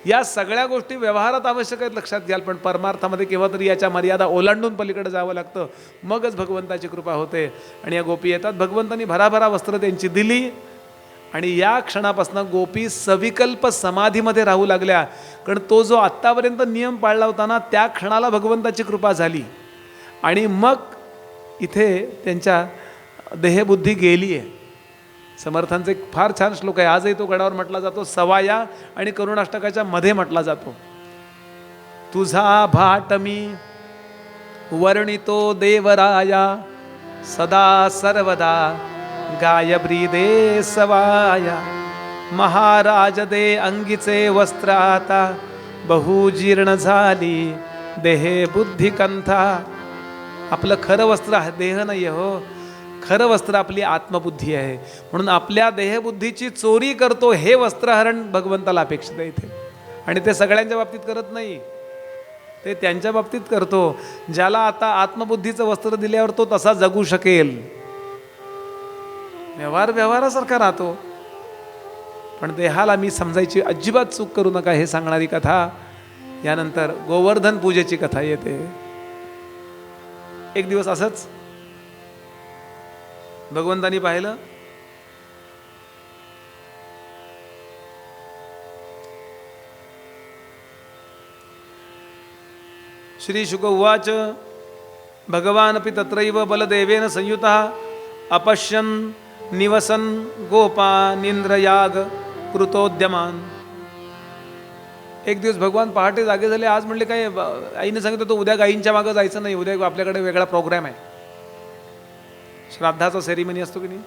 या सगळ्या गोष्टी व्यवहारात आवश्यक आहेत, लक्षात घ्याल, पण परमार्थामध्ये केव्हा तरी याच्या मर्यादा ओलांडून पलीकडे जावं लागतं, मगच भगवंताची कृपा होते. आणि या गोपी येतात, भगवंतांनी भराभरा वस्त्र त्यांची दिली, आणि या क्षणापासून गोपी सविकल्प समाधीमध्ये राहू लागल्या. कारण तो जो आत्तापर्यंत नियम पाळला होता ना, त्या क्षणाला भगवंताची कृपा झाली, आणि मग इथे त्यांच्या देहबुद्धी गेली आहे. समर्थांचा एक फार छान श्लोक आहे, आजही तो गडावर म्हटला जातो, सवाया आणि करुणाष्टकाच्या मध्ये म्हटला जातो. तुझा भाटमी वर्णितो देवराया, सदा सर्वदा गायब्री दे सवाया. महाराज दे अंगीचे वस्त्र आता, बहुजीर्ण झाली देहे बुद्धी कंथा. आपलं खरं वस्त्र देह नाही हो, खरं वस्त्र आपली आत्मबुद्धी आहे. म्हणून आपल्या देहबुद्धीची चोरी करतो, हे वस्त्रहरण भगवंताला अपेक्षित आहे इथे. आणि ते सगळ्यांच्या बाबतीत करत नाही, ते त्यांच्या बाबतीत करतो ज्याला आता आत्मबुद्धीचं वस्त्र दिल्यावर तो तसा जगू शकेल. व्यवहारासारखा राहतो, पण देहाला मी समजायची अजिबात चूक करू नका, हे सांगणारी कथा. यानंतर गोवर्धन पूजेची कथा येते. एक दिवस असंच भगवंतांनी पाहिलं, श्री शुक उवाच, भगवानपि तत्रैव बलदेवेन संयुतः अपश्यन् निवसन गोपानिंद्रयाग कृतोद्यमान. एक दिवस भगवान पहाटे जागे झाले. आज म्हणले काय, आईने सांगितलं तो उद्या गायींच्या मागं जायचं नाही, उद्या आपल्याकडे वेगळा प्रोग्राम आहे, श्राद्धाचा सेरिमनी असतो की नाही,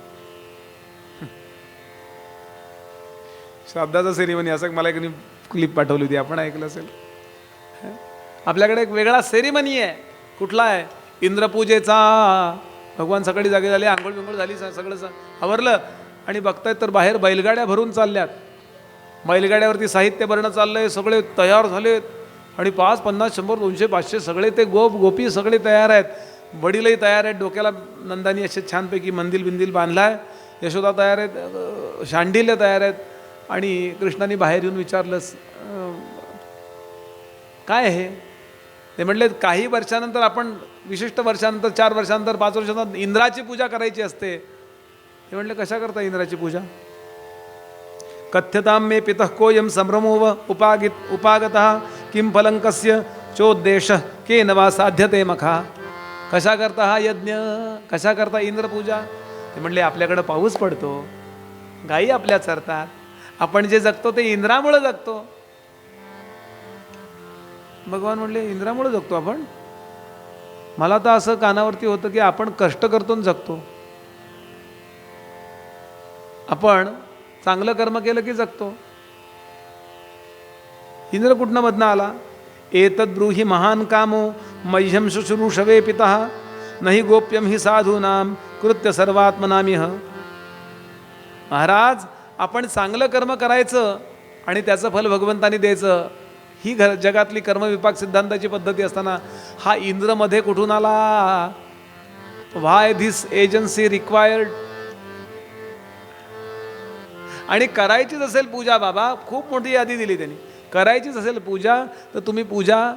श्राद्धाचा सेरिमनी. असं मला एक क्लिप पाठवली होती, आपण ऐकलं असेल. आपल्याकडे एक वेगळा सेरिमनी आहे. कुठला आहे? इंद्रपूजेचा. भगवान सकाळी जागे झाले, आंघोळ बिंघोळ झाली, सगळं आवरलं, आणि बघतायत तर बाहेर बैलगाड्या भरून चालल्यात. बैलगाड्यावरती साहित्य भरणं चाललंय, सगळे तयार झालेत, आणि 5, 50, 100, 200, 500 सगळे ते गोपी सगळे तयार आहेत. वडीलही तयार आहेत, डोक्याला नंदानी असे छानपैकी मंदिल बिंदिल बांधलाय, यशोदा तयार आहेत, शांडिल्य तयार आहेत. आणि कृष्णाने बाहेर येऊन विचारलं, काय आहे? ते म्हटले, काही वर्षानंतर आपण, विशिष्ट वर्षानंतर, 4 वर्षानंतर, 5 वर्षानंतर इंद्राची पूजा करायची असते. ते म्हटले, कशा करता इंद्राची पूजा? कथ्यतां मे पितः कोयम संभ्रमोव उपागतः किं फलं कस्य चोद्देश केन वा साध्यते मखा. कशा करता हा यज्ञ, कशा करता इंद्रपूजा? ते म्हणले, आपल्याकडं पाऊस पडतो, गायी आपल्या चरतात, आपण जे जगतो ते इंद्रामुळे जगतो. भगवान म्हणले, इंद्रामुळे जगतो आपण? मला तर असं कानावरती होतं की आपण कष्ट करतो आणि जगतो. आपण चांगलं कर्म केलं की जगतो. इंद्र कुठनं मधनं आला? एतद् ब्रूहि महान कामो मह्यम शुश्रूषवे पितः नहि गोप्यम हि साधूनाम कृत्य सर्वात्मनामिह. महाराज, आपण चांगलं कर्म करायचं आणि त्याचं फल भगवंतानी द्यायचं, ही जगातली कर्मविपाक सिद्धांताची पद्धती असताना हा इंद्रमध्ये कुठून आला? व्हाय धिस एजन्सी रिक्वायर्ड? आणि करायचीच असेल पूजा, बाबा खूप मोठी यादी दिली त्यांनी, करायचीच असेल पूजा तर तुम्ही पूजा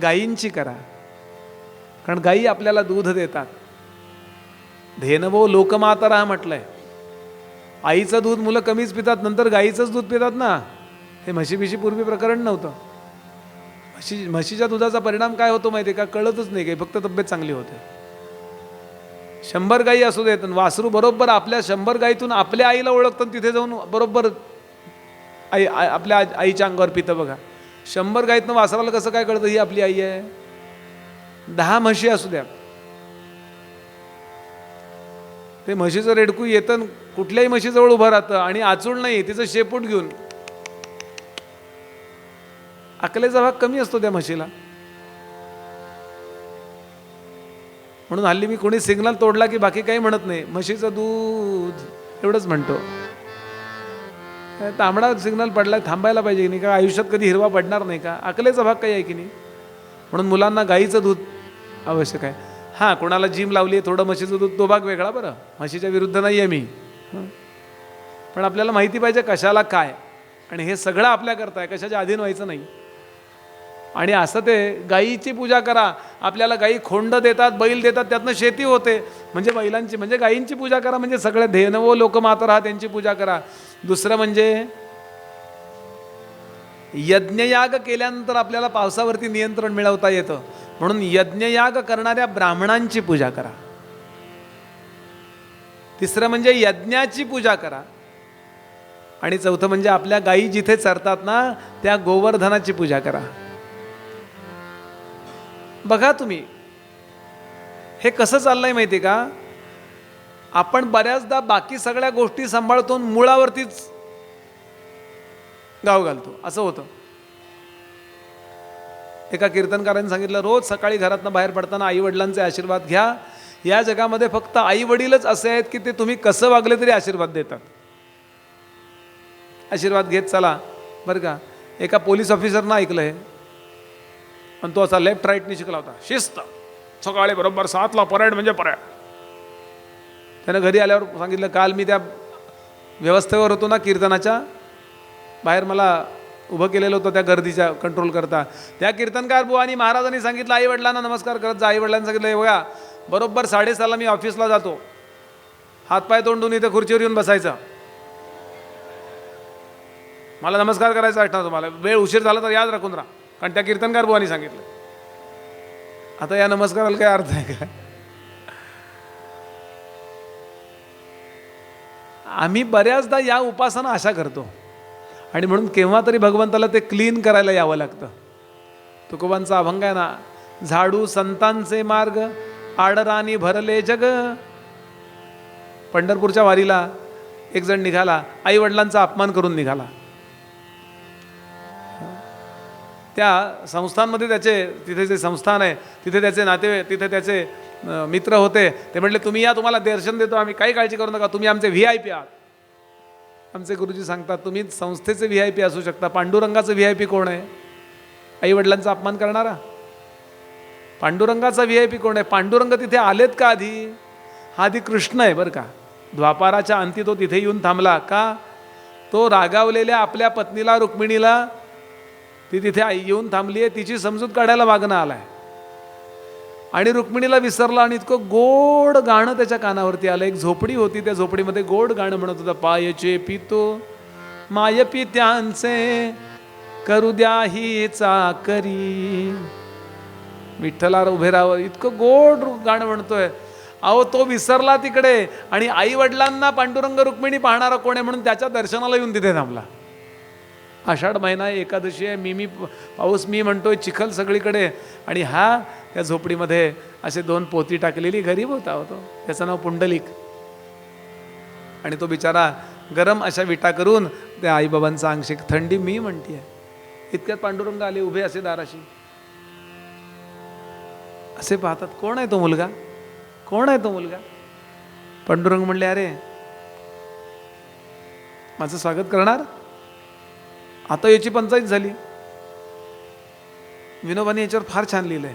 गायींची करा, कारण गायी आपल्याला दूध देतात. धेनवो लोकमातरा म्हटलंय. आईचं दूध मुलं कमीच पितात, नंतर गायीचंच दूध पितात ना. हे म्हशी पूर्वी प्रकरण नव्हतं. म्हशीच्या दुधाचा परिणाम काय होतो माहिती आहे का? कळतच नाही काही, फक्त तब्येत चांगली होते. 100 गायी असू देत, वासरू बरोबर आपल्या 100 गायीतून आपल्या आईला ओळखतं, तिथे जाऊन बरोबर आपल्या आईच्या अंगावर पितं. बघा, 100 गायीतनं वासराला कसं काय कळतं ही आपली आई आहे? 10 म्हशी असू द्या, ते म्हशीचं रेडकू येतं, कुठल्याही म्हशीजवळ उभं राहतं आणि आचूळ नाही, तिचं शेपूट घेऊन. अकलेचा भाग कमी असतो त्या म्हशीला. म्हणून हल्ली मी कोणी सिग्नल तोडला की बाकी काही म्हणत नाही, म्हशीचं दूध एवढंच म्हणतो. तांबडा सिग्नल पडला, थांबायला पाहिजे की नाही, का आयुष्यात कधी हिरवा पडणार नाही का? अकलेचा भाग काही आहे की नाही. म्हणून मुलांना गाईचं दूध आवश्यक आहे. हां, कोणाला जिम लावली आहे थोडं म्हशीचं दूध, तो भाग वेगळा. बरं, म्हशीच्या विरुद्ध नाही आहे मी, पण आपल्याला माहिती पाहिजे कशाला काय, आणि हे सगळं आपल्या करताय, कशाच्या अधीन व्हायचं नाही. आणि असं ते गाईची पूजा करा. आपल्याला गाई खोंड देतात, बैल देतात, त्यातनं शेती होते. म्हणजे बैलांची, म्हणजे गायींची पूजा करा, म्हणजे सगळे धेनवो लोकमातर, त्यांची पूजा करा. दुसरं म्हणजे यज्ञयाग केल्यानंतर आपल्याला पावसावरती नियंत्रण मिळवता येतं, म्हणून यज्ञयाग करणाऱ्या ब्राह्मणांची पूजा करा. तिसरं म्हणजे यज्ञाची पूजा करा. आणि चौथं म्हणजे आपल्या गायी जिथे चरतात ना, त्या गोवर्धनाची पूजा करा. बघा तुम्ही हे कसं चाललंय माहिती का? आपण बऱ्याचदा बाकी सगळ्या गोष्टी सांभाळतो, मुळावरतीच गाव घालतो. असं होतं. एका कीर्तनकाराने सांगितलं, रोज सकाळी घरातनं बाहेर पडताना आई वडिलांचे आशीर्वाद घ्या. या जगामध्ये फक्त आई वडीलच असे आहेत की ते तुम्ही कसं वागले तरी आशीर्वाद देतात. आशीर्वाद घेत चला बरं का. एका पोलीस ऑफिसरनं ऐकलं आहे, आणि तो असा लेफ्ट राईटने शिकला होता. शिस्त, सकाळी बरोबर 7ला परेड म्हणजे परेड. त्यानं घरी आल्यावर सांगितलं, काल मी त्या व्यवस्थेवर होतो ना कीर्तनाच्या बाहेर, मला उभं केलेलं होतं त्या गर्दीच्या कंट्रोल करता. त्या कीर्तनकार बुवानी महाराजांनी सांगितलं, आई वडिलांना नमस्कार करत जा. आई वडिलांनी सांगितलं, हे बघा बरोबर 6:30ला मी ऑफिसला जातो, हातपाय तोंडून इथे खुर्चीवर येऊन बसायचं, मला नमस्कार करायचा असणार. तुम्हाला वेळ उशीर झाला तर याद राखून राहा, कारण त्या कीर्तनकार बुवानी सांगितलं. आता या नमस्काराला काय अर्थ आहे का? आम्ही बऱ्याचदा या उपासना अशा करतो, आणि म्हणून केव्हा तरी भगवंताला ते क्लीन करायला यावं लागतं. तुकोबांचा अभंग आहे ना, झाडू संतांचे मार्ग, आडराणी भरले जग. पंढरपूरच्या वारीला एक जण निघाला, आई वडिलांचा अपमान करून निघाला. त्या संस्थांमध्ये त्याचे, तिथे जे संस्थान आहे तिथे त्याचे नातेवाईक, तिथे त्याचे मित्र होते. ते म्हटले, तुम्ही या, तुम्हाला दर्शन देतो आम्ही, काही काळजी करू नका, तुम्ही आमचे VIP आहात. आमचे गुरुजी सांगतात, तुम्ही संस्थेचे VIP असू शकता, पांडुरंगाचं VIP कोण आहे? आई वडिलांचा अपमान करणारा. पांडुरंगाचा VIP कोण आहे? पांडुरंग तिथे आलेत का आधी? हा आधी कृष्ण आहे बरं का. द्वापाराच्या अंती तो तिथे येऊन थांबला का? तो रागावलेल्या आपल्या पत्नीला रुक्मिणीला, ती तिथे येऊन थांबली आहे, तिची समजूत काढायला मागणं आलाय, आणि रुक्मिणीला विसरला. आणि इतकं गोड गाणं त्याच्या कानावरती आलं. एक झोपडी होती, त्या झोपडीमध्ये गोड गाणं म्हणत होता, पायचे पितो माय पित्यांचे, करू द्या ही चाकरी, विठ्ठला उभे राहावं. इतकं गोड गाणं म्हणतोय. अहो, तो विसरला तिकडे, आणि आई वडिलांना पांडुरंग रुक्मिणी पाहणारा कोण आहे म्हणून त्याच्या दर्शनाला येऊन तिथे थांबला. आषाढ महिना, एकादशी आहे, मी पाऊस मी म्हणतोय, चिखल सगळीकडे, आणि हा त्या झोपडीमध्ये असे 2 पोती टाकलेली गरीब होता होतो. त्याचं नाव पुंडलिक. आणि तो बिचारा गरम अशा विटा करून त्या आईबाबांचा अंगशिक, थंडी मी म्हणतीये. इतक्यात पांडुरंग आले उभे असे दाराशी, असे पाहतात, कोण आहे तो मुलगा, कोण आहे तो मुलगा? पांडुरंग म्हणले, अरे माझं स्वागत करणार? आता याची पंचायत झाली. विनोबाने याच्यावर फार छान लिहिलंय.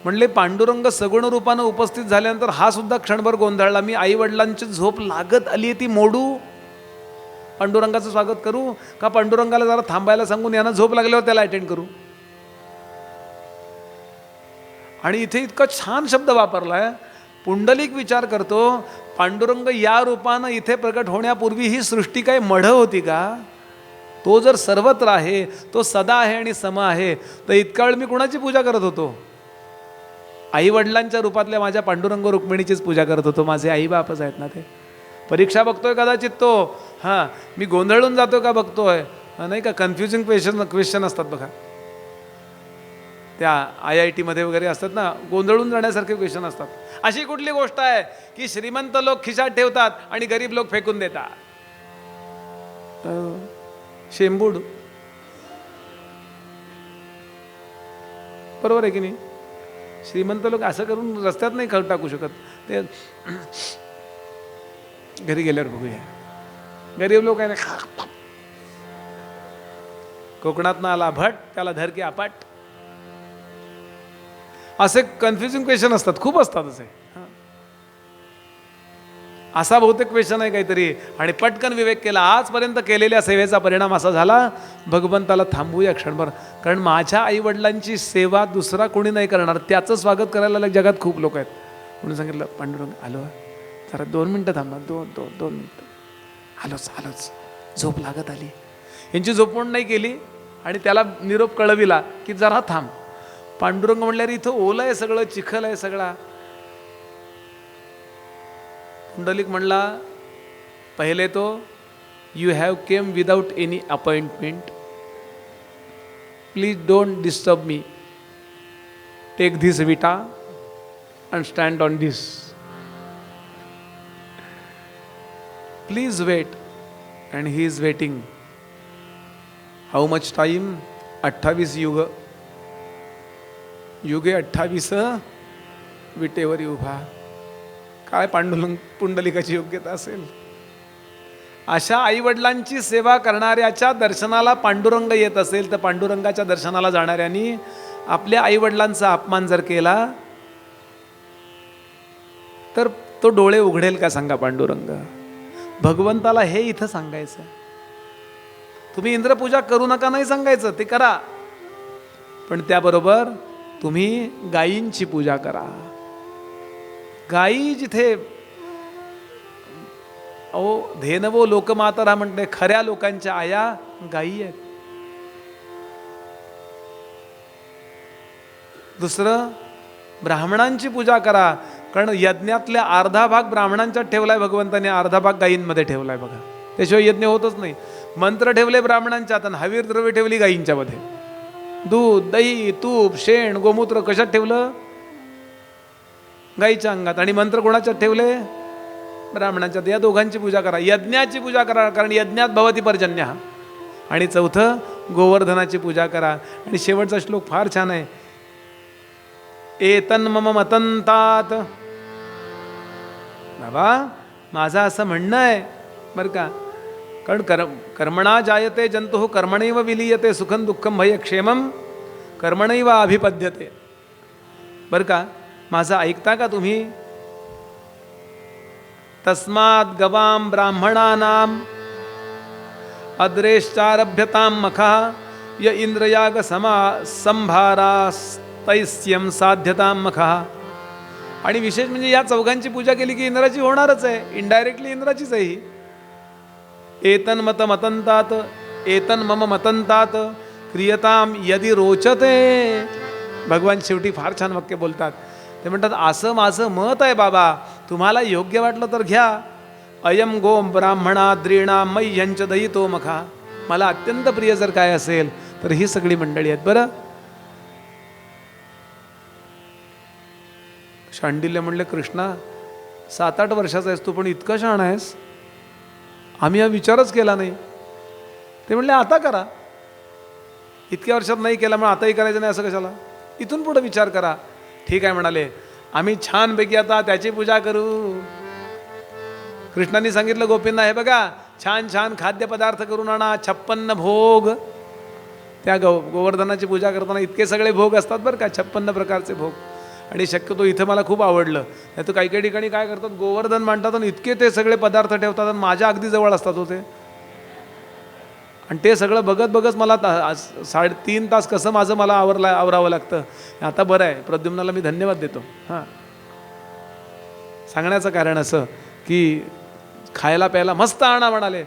म्हणले, पांडुरंग सगुण रूपानं उपस्थित झाल्यानंतर हा सुद्धा क्षणभर गोंधळला. मी आई वडिलांची झोप लागत आली ती मोडू, पांडुरंगाचं स्वागत करू का पांडुरंगाला जरा थांबायला सांगून यांना झोप लागल्यावर त्याला अटेंड करू? आणि इथे इतका छान शब्द वापरलाय. पुंडलिक विचार करतो, पांडुरंग या रूपानं इथे प्रकट होण्यापूर्वी ही सृष्टी काय मढ होती का? तो जर सर्वत्र आहे, तो सदा आहे आणि सम आहे, तर इतका वेळ मी कुणाची पूजा करत होतो? आई वडिलांच्या रूपातल्या माझ्या पांडुरंग रुक्मिणीचीच पूजा करत होतो. माझे आई बापच आहेत ना ते. परीक्षा बघतोय कदाचित तो, हां, मी गोंधळून जातो का बघतोय, नाही का? कन्फ्युजिंग क्वेश्चन असतात बघा. त्या IIT मध्ये वगैरे असतात ना, गोंधळून जाण्यासारखे क्वेश्चन असतात. अशी कुठली गोष्ट आहे की श्रीमंत लोक खिशात ठेवतात आणि गरीब लोक फेकून देतात? शेंबूड, बरोबर आहे की नाही? श्रीमंत लोक असं करून रस्त्यात नाही खत टाकू शकत. ते घरी गेल्यावर बघूया. गरीब लोक आहे ना, कोकणात ना आला भट त्याला धर की अपाट. असे कन्फ्युजिंग क्वेश्चन असतात, खूप असतात असे. असा बहुतेक क्वेश्चन आहे काहीतरी, आणि पटकन विवेक केला. आजपर्यंत केलेल्या सेवेचा परिणाम असा झाला, भगवंताला थांबूया क्षणभर, कारण माझ्या आईवडिलांची सेवा दुसरा कोणी नाही करणार, त्याचं स्वागत करायला जगात खूप लोक आहेत. म्हणून सांगितलं, पांडुरंग आलो, जरा 2 मिनटं थांबा, 2 मिनटं. आलोच. झोप लागत आली. यांची झोपवण नाही केली आणि त्याला निरोप कळविला की जरा थांब. पांडुरंग म्हणल्यावर इथं ओलं आहे सगळं, चिखल आहे सगळा. पुंडलिक म्हणला, पहिले तो you have came without any appointment, please don't disturb me, take this विटा and stand on this, please wait. And he is waiting. How much time? 28 युग. युगे 28 विटेवरी उभा. काय पुंडलिकाची योग्यता असेल? अशा आईवडिलांची सेवा करणाऱ्याच्या दर्शनाला पांडुरंग येत असेल तर पांडुरंगाच्या दर्शनाला जाणाऱ्यांनी आपल्या आईवडिलांचा अपमान जर केला तर तो डोळे उघडेल का सांगा पांडुरंग? भगवंताला हे इथं सांगायचं. तुम्ही इंद्रपूजा करू नका नाही सांगायचं, ते करा, पण त्याबरोबर तुम्ही गायींची पूजा करा. गायी जिथे धेनवो लोकमातरा म्हणते, खऱ्या लोकांच्या आया गायी आहेत. दुसरं, ब्राह्मणांची पूजा करा, कारण यज्ञातल्या अर्धा भाग ब्राह्मणांच्यात ठेवलाय भगवंताने, अर्धा भाग गायींमध्ये ठेवलाय बघा. त्याशिवाय यज्ञ होतच नाही. मंत्र ठेवले ब्राह्मणांच्यात आणि हवीर द्रव्य ठेवली गायींच्या मध्ये. दूध, दही, तूप, शेण, गोमूत्र कशात ठेवलं? गायीच्या अंगात. आणि मंत्र कोणाच्यात ठेवले? ब्राह्मणांच्यात. या दोघांची पूजा करा, यज्ञाची पूजा करा, कारण यज्ञात भवती पर्जन्य. आणि चौथं, गोवर्धनाची पूजा करा. आणि शेवटचा श्लोक फार छान आहे, एतन मम मतंतात. बाबा माझं असं म्हणणं आहे बरं का, कारण कर्मणा जायते जंतु कर्मणैव विलीयते, सुखं दुःखं भय क्षेमं कर्मणैव अभिपद्यते. बरं का, माझं ऐकता का तुम्ही? तस्मात् गवाम ब्राह्मणानाम अद्रेश्चारभ्यतां मखा य इंद्रयाग संभारास्तैस्यं साध्यतां मखा. आणि विशेष म्हणजे या चौघांची पूजा केली की इंद्राची होणारच आहे, इनडायरेक्टली इंद्राचीच आहे ही. एतन मत मतंतात, एतन मम मतंतात क्रियताम यदि रोचते. भगवान शेवटी फार छान वाक्य बोलतात. ते म्हणतात, असं माझं मत आहे बाबा, तुम्हाला योग्य वाटलं तर घ्या. अयम गोम ब्राह्मणा द्रीणा मय्यंच दयितो मखा. मला अत्यंत प्रिय जर काय असेल तर ही सगळी मंडळी आहेत. बरं, शांडिल्य म्हणले, कृष्णा 7-8 वर्षाचा आहेस तू, पण इतका शहाणा आहेस, आम्ही हा विचारच केला नाही. ते म्हणले, आता करा. इतक्या वर्षात नाही केला, मग आताही करायचं नाही असं कशाला? इथून पुढे विचार करा. ठीक आहे म्हणाले, आम्ही छानपैकी आता त्याची पूजा करू. कृष्णांनी सांगितलं गोपींना, हे बघा छान छान खाद्यपदार्थ करून आणा, 56 भोग. त्या गोवर्धनाची पूजा करताना इतके सगळे भोग असतात बरं का, 56 प्रकारचे भोग. आणि शक्यतो इथं मला खूप आवडलं, नाही तर काही काही ठिकाणी काय करतात, गोवर्धन मांडतात आणि इतके ते सगळे पदार्थ ठेवतात आणि माझ्या अगदी जवळ असतात होते. आणि ते सगळं बघत बघत मला 3.5 तास कसं मला आवरावं लागतं. आता बरं आहे, प्रद्युम्नाला मी धन्यवाद देतो. हां, सांगण्याचं कारण असं की खायला प्यायला मस्त आणा म्हणाले.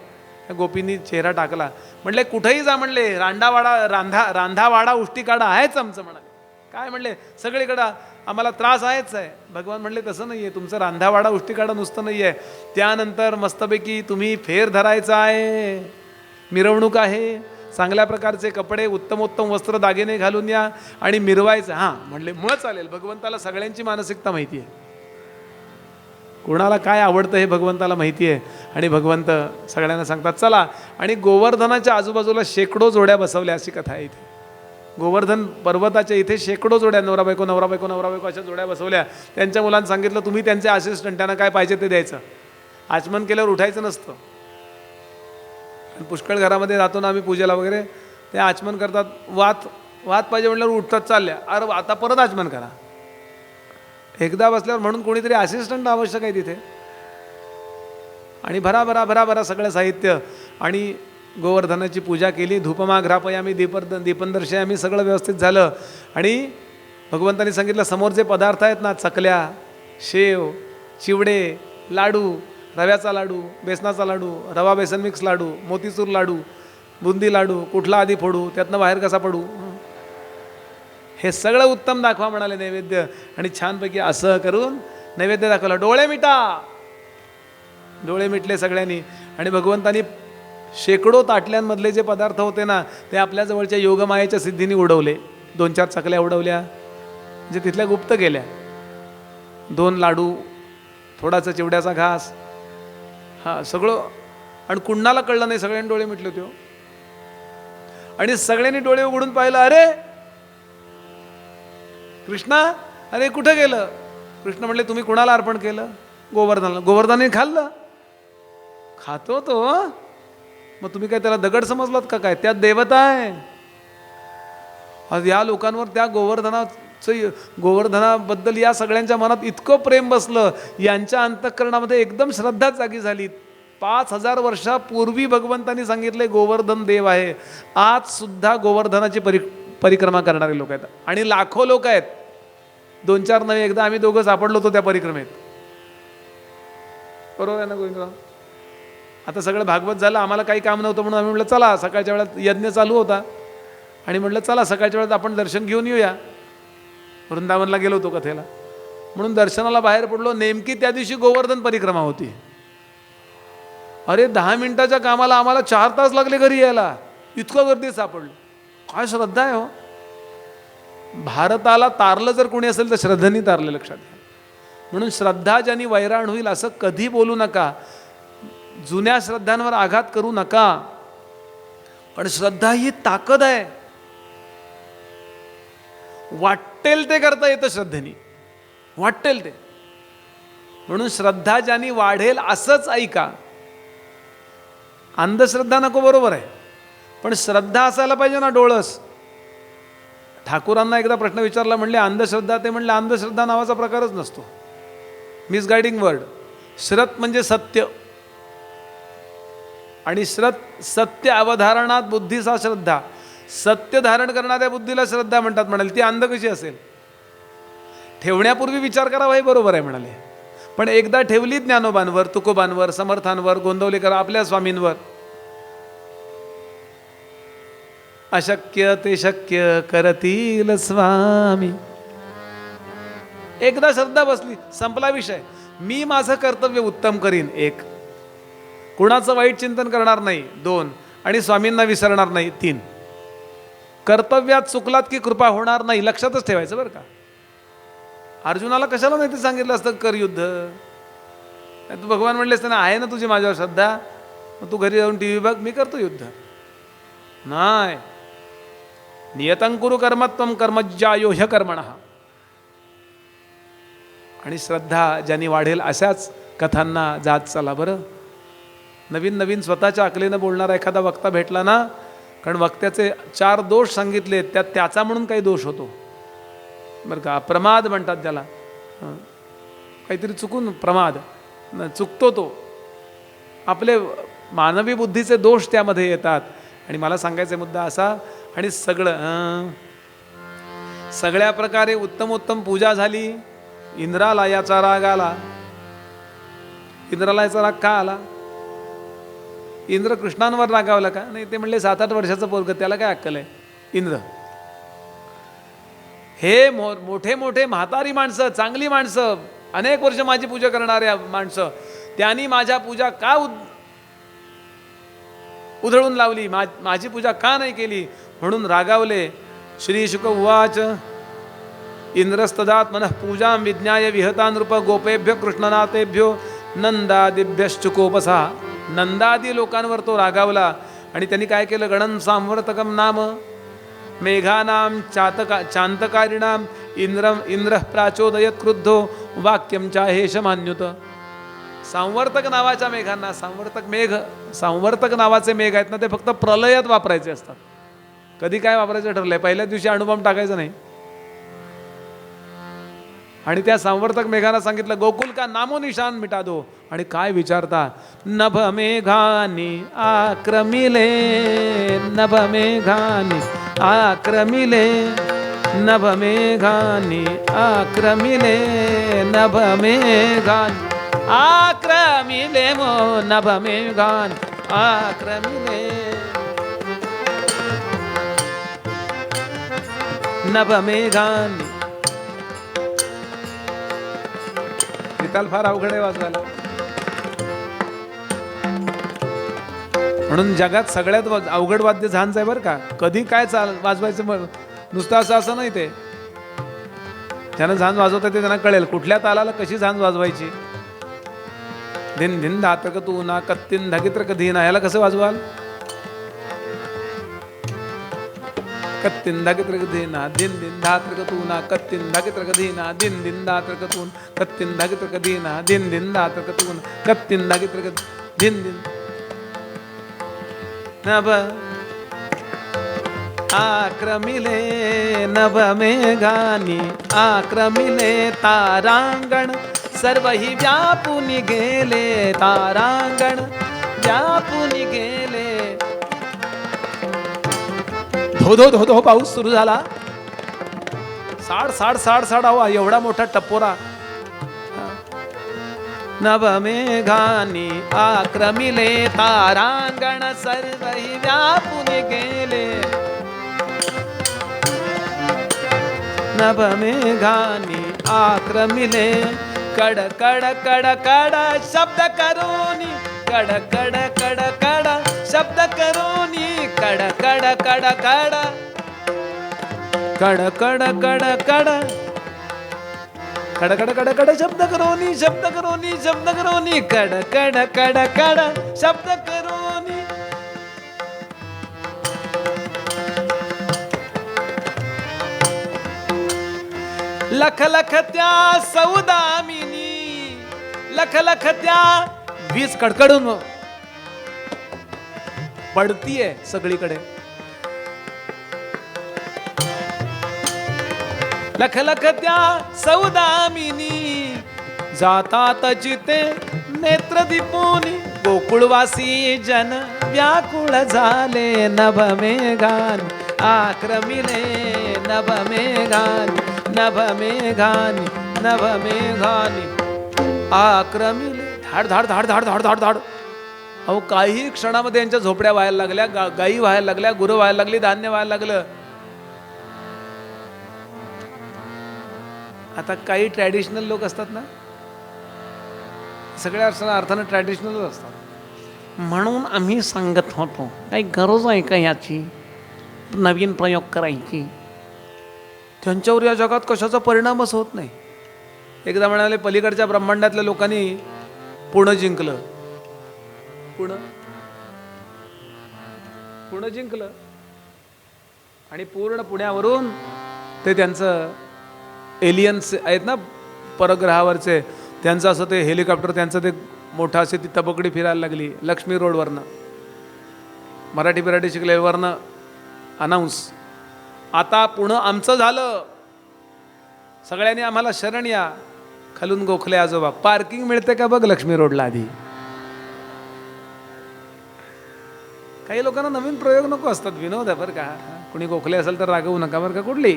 गोपींनी चेहरा टाकला, म्हणले कुठेही जा म्हणले, रांधावाडा उष्टी काढा आहेच आमचं म्हणाले. काय म्हणले, सगळीकडं आम्हाला त्रास आहेच आहे. भगवान म्हणले, तसं नाही आहे, तुमचं रांधावाडा उष्टी काढा नुसतं नाही आहे, त्यानंतर मस्तपैकी तुम्ही फेर धरायचा आहे, मिरवणूक आहे, चांगल्या प्रकारचे कपडे, उत्तमोत्तम वस्त्र, दागिने घालून या आणि मिरवायचं. हां म्हणले मग चालेल. भगवंताला सगळ्यांची मानसिकता माहिती आहे, कोणाला काय आवडतं हे भगवंताला माहिती आहे. आणि भगवंत सगळ्यांना सांगतात चला. आणि गोवर्धनाच्या आजूबाजूला शेकडो जोड्या बसवल्या, अशी कथा आहे इथे. गोवर्धन पर्वताच्या इथे शेकडो जोड्या, नवरा बायको नवरा बायको नवरा बायको अशा जोड्या बसवल्या. त्यांच्या मुलांना सांगितलं तुम्ही त्यांचे असिस्टंट, त्यांना काय पाहिजे ते द्यायचं, आचमन केल्यावर उठायचं नसतं. आणि पुष्कळ घरामध्ये जातो ना आम्ही पूजेला वगैरे, ते आचमन करतात, वात पाहिजे म्हटल्यावर उठतात, चालल्या, अरे आता परत आचमन करा. एकदा बसल्यावर म्हणून कोणीतरी असिस्टंट आवश्यक आहे तिथे. आणि भरा सगळं साहित्य. आणि गोवर्धनाची पूजा केली. धूपमाघ्रापयामी दीपंदर्शयामी, सगळं व्यवस्थित झालं. आणि भगवंतांनी सांगितलं समोर जे पदार्थ आहेत ना, चकल्या, शेव, चिवडे, लाडू, रव्याचा लाडू, बेसनाचा लाडू, रवा बेसन मिक्स लाडू, मोतीचूर लाडू, बुंदी लाडू, कुठला आधी फोडू, त्यातनं बाहेर कसा पडू, हे सगळं उत्तम दाखवा म्हणाले नैवेद्य. आणि छानपैकी असं करून नैवेद्य दाखवला. डोळे मिटा, डोळे मिटले सगळ्यांनी. आणि भगवंतांनी शेकडो ताटल्यांमधले जे पदार्थ होते ना, ते आपल्या जवळच्या योगमायेच्या सिद्धीने उडवले. 2-4 चकल्या उडवल्या, म्हणजे तिथल्या गुप्त गेल्या. 2 लाडू, थोडासा चिवड्याचा घास, हां सगळं. आणि कुणाला कळलं नाही, सगळ्यांनी डोळे मिटले होते. आणि सगळ्यांनी डोळे उघडून पाहिलं, अरे कृष्णा, अरे कुठं गेलं? कृष्ण म्हणले तुम्ही कुणाला अर्पण केलं? गोवर्धनाला. गोवर्धनाने खाल्लं. खातो तो, मग तुम्ही काय त्याला दगड समजलात का काय? त्यात देवता आहे. आज या लोकांवर त्या गोवर्धनाबद्दल या सगळ्यांच्या मनात इतकं प्रेम बसलं, यांच्या अंतःकरणामध्ये एकदम श्रद्धा जागी झाली. 5000 वर्षापूर्वी भगवंतांनी सांगितले गोवर्धन देव आहे. आज सुद्धा गोवर्धनाची परिक्रमा करणारे लोक आहेत आणि लाखो लोक आहेत. 2-4 नव्हे, एकदा आम्ही दोघं सापडलो होतो त्या परिक्रमेत. बरोबर आहे ना गोविंदराव? आता सगळं भागवत झालं, आम्हाला काही काम नव्हतं म्हणून आम्ही म्हटलं चला, सकाळच्या वेळात यज्ञ चालू होता आणि म्हटलं चला सकाळच्या वेळात आपण दर्शन घेऊन येऊया. वृंदावनला गेलो होतो कथेला, म्हणून दर्शनाला बाहेर पडलो. नेमकी त्या दिवशी गोवर्धन परिक्रमा होती. अरे 10 मिनिटाच्या कामाला आम्हाला 4 तास लागले घरी यायला, इतकं गर्दी सापडलं. काय श्रद्धा आहे हो. भारताला तारलं जर कोणी असेल तर श्रद्धेने तारलं, लक्षात घ्या. म्हणून श्रद्धा ज्यांनी वैराण होईल असं कधी बोलू नका. जुन्या श्रद्धांवर आघात करू नका. पण श्रद्धा ही ताकद आहे. वाटेल ते करता येतं श्रद्धेने, वाटेल ते. म्हणून श्रद्धा ज्यांनी वाढेल असंच ऐका. अंधश्रद्धा नको, बरोबर आहे, पण श्रद्धा असायला पाहिजे ना, डोळस. ठाकूरांना एकदा प्रश्न विचारला, म्हणले अंधश्रद्धा? ते म्हणले अंधश्रद्धा नावाचा प्रकारच नसतो. मिसगायडिंग वर्ड. श्रत म्हणजे सत्य, आणि सत्य अवधारणात बुद्धीचा श्रद्धा. सत्य धारण करणाऱ्या बुद्धीला श्रद्धा म्हणतात. म्हणाले ती अंध कशी असेल? ठेवण्यापूर्वी विचार करावा हे बरोबर आहे म्हणाले, पण एकदा ठेवली ज्ञानोबांवर, तुकोबांवर, समर्थांवर, गोंदवलेकर आपल्या स्वामींवर, अशक्य ते शक्य करतील स्वामी. एकदा श्रद्धा बसली, संपला विषय. मी माझं कर्तव्य उत्तम करीन, 1. कुणाचं वाईट चिंतन करणार नाही, 2. आणि स्वामींना विसरणार नाही, 3. कर्तव्यात चुकलात की कृपा होणार नाही, लक्षातच ठेवायचं बरं का. अर्जुनाला कशाला नाही ते सांगितलं असतं कर युद्ध? तू भगवान म्हणले असते ना, आहे ना तुझी माझ्यावर श्रद्धा, मग तू घरी जाऊन TV बघ, मी करतो युद्ध. नाही. नियतं कुरु कर्मत्वं कर्मज्यायो ह्यकर्मणः. आणि श्रद्धा ज्यांनी वाढेल अशाच कथांना जात चला बरं. नवीन नवीन स्वतःच्या अकलेनं बोलणारा एखादा वक्ता भेटला ना, कारण वक्त्याचे 4 दोष सांगितले, त्यात त्याचा म्हणून काही दोष होतो बरं का. प्रमाद म्हणतात त्याला, काहीतरी चुकून प्रमाद चुकतो तो. आपले मानवी बुद्धीचे दोष त्यामध्ये येतात. आणि मला सांगायचा मुद्दा असा, आणि सगळ्या प्रकारे उत्तमोत्तम पूजा झाली. इंद्राला याचा राग आला. इंद्राला याचा राग का आला? इंद्र कृष्णांवर रागावला का? नाही, ते म्हणले 7-8 वर्षाचं पोरगं, त्याला काय अक्कल आहे? इंद्र हे मोठे मोठे म्हातारी माणसं, चांगली माणसं, अनेक वर्ष माझी पूजा करणाऱ्या माणसं, त्यांनी माझ्या पूजा का उधळून लावली, माझी पूजा का नाही केली म्हणून रागावले. श्री शुक उवाच इंद्रस्तदात्मनः पूजां विज्ञाय विहता नृप गोपेभ्य कृष्णनाथेभ्यो नंदादिभ्यश्चुकोपसा. नंदादी लोकांवर तो रागावला आणि त्यांनी काय केलं, गणन सांवर्तकम नाम मेघानाम चांतकारिणाम इंद्र प्राचोदयत क्रुद्धो वाक्यम चाहेश मान्युत. सांवर्तक नावाच्या मेघांना, सांवर्तक नावाचे मेघ आहेत ना, ते फक्त प्रलयात वापरायचे असतात. कधी काय वापरायचं ठरलंय, पहिल्या दिवशी अणुबॉम्ब टाकायचं नाही. आणि त्या सांवर्तक मेघांना सांगितलं गोकुल का नामो निशान मिटा दो. आणि काय विचारता, नभ मेघानी आक्रमिले, नभ मेघानी आक्रमिले, नभ मेघानी आक्रमिले, नभ मेघानी आक्रमिले मो, नभ मेघान आक्रमिले, नभ मेघानी. निकाल फार अवघड आहे वाजवायला. म्हणून जगात सगळ्यात अवघड वाद्य झांज आहे बरं का. कधी काय वाजवायचं नुसतं असं नाही. ते ज्यानं झांज वाजवतं ते त्यांना कळेल कुठल्या तालाला कशी झांज वाजवायची. धिन धिन धात्रक तू ना कत्तीन धगित्रक धीना, याला कसं वाजवाल, कत्तीन धागित्रक धीना धिन धिन धात्रक तू ना कत्तीन धागित्रक धीना धिन धिन धात्रक तू कत्तीन धागित्रक धीना धिन धिन धात्रक तू कत्तीन धागित्रक धिन धिन. नभ आक्रमिले, नभ मेघानी आक्रमिले, तारांगण सर्व ही व्यापून गेले, तारांगण व्यापून गेले. धो धो धो धो पाऊस सुरू झाला. साड साड साड साड अहो एवढा मोठा टपोरा. नभ मेघानी आक्रमिले, तारांगण सर्व ही व्यापून गेले, नभ मेघानी आक्रमिले. कड कड कड कड शब्द करोनी, कड कड कड कड शब्द करोनी, कड कड कड कड कड कड कड कड कड कड कड कड शब्द करोनी, शब्द करोनी, शब्द करोनी, कड कड कड कड शब्द करोनी. लख लख त्या सौदामिनी, लख लख त्या. वीज कडकडून पडतीये सगळीकडे. लख लख त्या सौदामिनी, जातात चिते नेत्र दीपोनी, गोकुळवासी जन व्याकुळ झाले. नभ मेघान आक्रमिले, नभ मेघान, नभ मेघानी, नभ मेघानी आक्रमिले. धाड धाड धाड धाड धाड धाड धाड. अहो काही क्षणामध्ये यांच्या झोपड्या व्हायला लागल्या, गायी व्हायला लागल्या, गुरं व्हायला लागली, धान्य व्हायला लागलं. आता काही ट्रॅडिशनल लोक असतात ना, सगळ्या अर्थानं ट्रॅडिशनलच असतात. म्हणून आम्ही सांगत होतो काही गरज आहे का याची नवीन प्रयोग करायची. त्यांच्यावर या जगात कशाचा परिणामच होत नाही. एकदा म्हणाले पलीकडच्या ब्रह्मांडातल्या लोकांनी पुणे जिंकलं, पुणे जिंकलं आणि पूर्ण पुण्यावरून ते त्यांचं एलियन्स आहेत ना परग्रहावरचे, त्यांचं असं ते हेलिकॉप्टर, त्यांचं ते मोठं असे ती तबकडी फिरायला लागली लक्ष्मी रोडवरनं. मराठी शिकलेवरनं अनाऊन्स, आता पुणे आमचं झालं, सगळ्यांनी आम्हाला शरण या. खालून गोखले आजोबा, पार्किंग मिळते का बघ लक्ष्मी रोडला आधी. काही लोकांना नवीन प्रयोग नको असतात, विनोद आहे बरं का. कुणी गोखले असेल तर रागवू नका बरं का कुठली.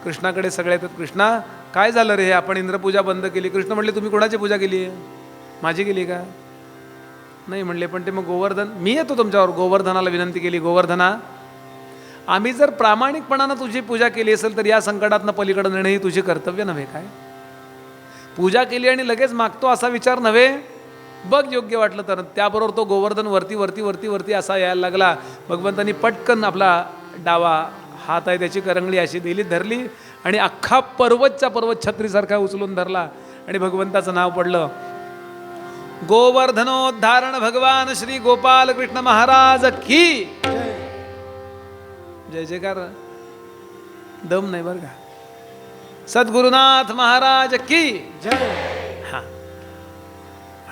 कृष्णाकडे सगळे येतात, कृष्णा काय झालं रे, आपण इंद्रपूजा बंद केली. कृष्ण म्हणले तुम्ही कोणाची पूजा केली, माझी केली का. नाही म्हणले, पण ते मग गोवर्धन, मी येतो तुमच्यावर. गोवर्धनाला विनंती केली, गोवर्धना आम्ही जर प्रामाणिकपणानं तुझी पूजा केली असेल तर या संकटातनं पलीकडे नेणं ही तुझी कर्तव्य नव्हे काय? पूजा केली आणि लगेच मागतो असा विचार नव्हे. बघ योग्य वाटलं तर. त्याबरोबर तो गोवर्धन वरती वरती वरती वरती असा यायला लागला. भगवंतांनी पटकन आपला डावा हात आहे त्याची करंगळी अशी दिली, धरली आणि अख्खा पर्वतच्या पर्वत छत्रीसारखा उचलून धरला आणि भगवंताचं नाव पडलं. गोवर्धनोद्धारण भगवान श्री गोपाल कृष्ण महाराज की जय जयकार. दम नाही बरं का. सद्गुरुनाथ महाराज की जय. हा.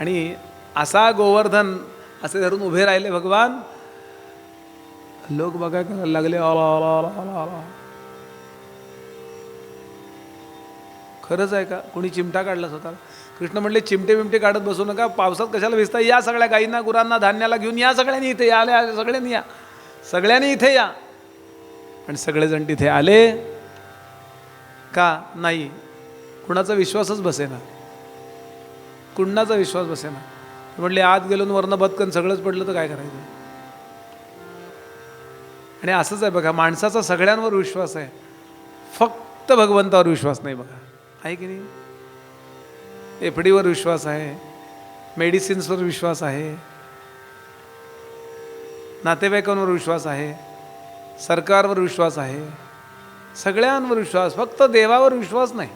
आणि असा गोवर्धन असे धरून उभे राहिले भगवान. लोक बघा करायला लागले. आला आला आला आला आला. खरंच आहे का? कोणी चिमटा काढला स्वतः? कृष्ण म्हणले चिमटे बिमटे काढत बसू नका, पावसात कशाला भिजता, या सगळ्या गाईंना गुरांना धान्याला घेऊन या, सगळ्यांनी इथे या, सगळ्यांनी या, सगळ्यांनी इथे या. आणि सगळेजण तिथे आले का? नाही. कुणाचा विश्वासच बसेना, कुणाचा विश्वास बसेना. म्हटले आत गेलो वरनं बदकन सगळंच पडलं तर काय करायचं? आणि असंच आहे बघा, माणसाचा सगळ्यांवर विश्वास आहे, फक्त भगवंतावर विश्वास नाही बघा. आहे की नाही? एफडीवर विश्वास आहे, मेडिसिन्सवर विश्वास आहे, नातेवाईकांवर विश्वास आहे, सरकारवर विश्वास आहे, सगळ्यांवर विश्वास, फक्त देवावर विश्वास नाही.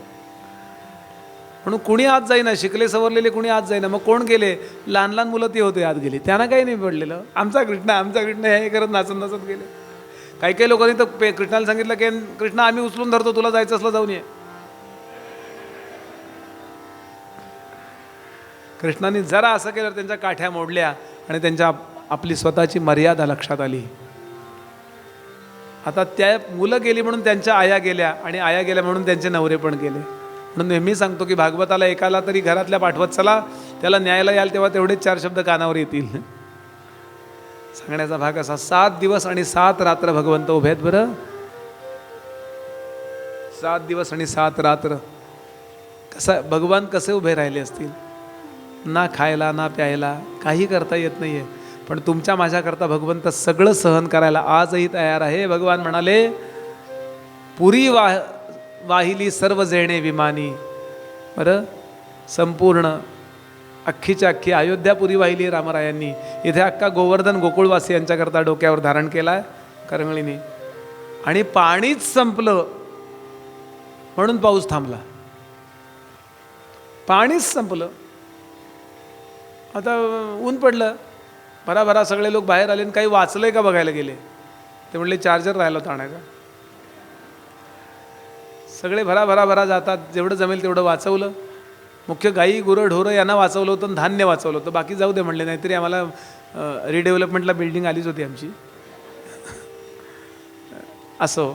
म्हणून कुणी आत जाईना, शिकले सवरलेले कुणी आत जाईना. मग कोण गेले? लहान लहान मुलं ती होते आत गेली, त्यांना काही नाही पडलेलं. आमचा कृष्ण हे करत नाचत नाचत गेले. काही काही लोकांनी तर कृष्णाला सांगितलं की कृष्णा आम्ही उचलून धरतो, तुला जायचं असलं जाऊन ये. कृष्णाने जरा असं केलं त्यांच्या काठ्या मोडल्या आणि त्यांच्या आपली स्वतःची मर्यादा लक्षात आली. आता त्या मुलं गेली म्हणून त्यांच्या आया गेल्या आणि आया गेल्या म्हणून त्यांचे नवरे पण गेले. म्हणून नेहमी सांगतो की भागवताला एकाला तरी घरातल्या पाठवत चला, त्याला न्यायला याल तेव्हा तेवढेच 4 शब्द कानावर येतील. सांगण्याचा भाग असा. 7 दिवस आणि 7 रात्र भगवंत उभे आहेत बरं. 7 दिवस आणि 7 रात्र भगवान कसे उभे राहिले असतील? ना खायला ना प्यायला काही करता येत नाहीये, पण तुमच्या माझ्याकरता भगवंत सगळं सहन करायला आजही तयार आहे. भगवान म्हणाले पुरी वाहिली सर्व जेणे विमानी. बरं, संपूर्ण अख्खीच्या अख्खी अयोध्यापुरी वाहिली रामरायांनी. इथे अख्खा गोवर्धन गोकुळवासी यांच्याकरता डोक्यावर धारण केला करंगळीने. आणि पाणीच संपलं म्हणून पाऊस थांबला. पाणीच संपलं. आता ऊन पडलं, भराभरा सगळे लोक बाहेर आले आणि काही वाचलंय का बघायला गेले. ते म्हणले चार्जर राहिला होता आणायचा. सगळे भरा जातात, जेवढं जमेल तेवढं वाचवलं. मुख्य गाई गुरं ढोरं यांना वाचवलं होतं, धान्य वाचवलं होतं, बाकी जाऊ दे म्हणले. नाहीतरी आम्हाला रिडेव्हलपमेंटला बिल्डिंग आलीच होती आमची. असो,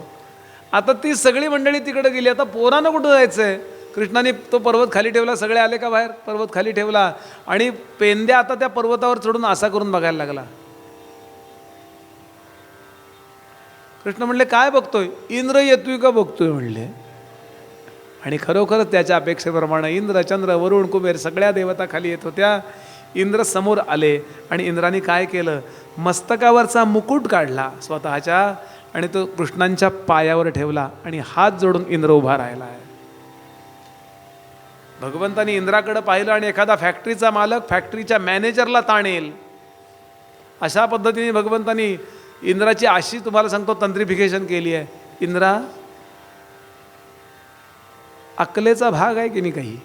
आता ती सगळी मंडळी तिकडे गेली. आता पोरानं कुठं जायचं आहे? कृष्णाने तो पर्वत खाली ठेवला, सगळे आले का बाहेर? पर्वत खाली ठेवला आणि पेंद्या आता त्या पर्वतावर चढून असा करून बघायला लागला. कृष्ण म्हणले काय बघतोय? इंद्र येतोय का बघतोय म्हणले. आणि खरोखरच त्याच्या अपेक्षेप्रमाणे इंद्र चंद्र वरुण कुबेर सगळ्या देवता खाली येत होत्या. इंद्र समोर आले आणि इंद्राने काय केलं? मस्तकावरचा मुकुट काढला स्वतःच्या आणि तो कृष्णांच्या पायावर ठेवला आणि हात जोडून इंद्र उभा राहिला आहे. भगवंतानी इंद्राकडे पाहिलं आणि एखादा फॅक्टरीचा मालक फॅक्टरीच्या मॅनेजरला ताणेल अशा पद्धतीने भगवंतानी इंद्राची अशी तुम्हाला सांगतो तंत्रिफिकेशन केली आहे. इंद्रा, अक्कलेचा भाग आहे की नाही काही?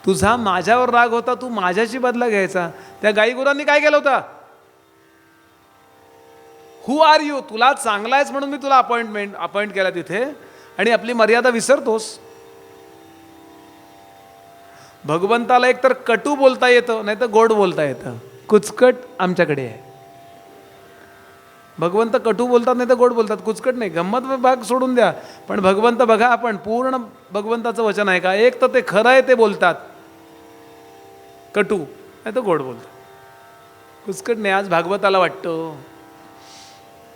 तुझा माझ्यावर राग होता, तू माझ्याशी बदला घ्यायचा. त्या गाईगुरांनी काय केलं होतं? हु आर यू? तुला चांगला आहेस म्हणून मी तुला अपॉइंट केला तिथे आणि आपली मर्यादा विसरतोस. भगवंताला एकतर कटू बोलता येतं, नाही तर गोड बोलता येतं. कुचकट आमच्याकडे आहे. भगवंत कटू बोलतात, नाही तर गोड बोलतात. कुचकट नाही. गंमत भाग सोडून द्या, पण भगवंत बघा, आपण पूर्ण भगवंताचं वचन आहे का? एक तर ते खरं आहे ते बोलतात कटू, नाही तर गोड बोलतात. कुचकट नाही. आज भागवताला वाटतं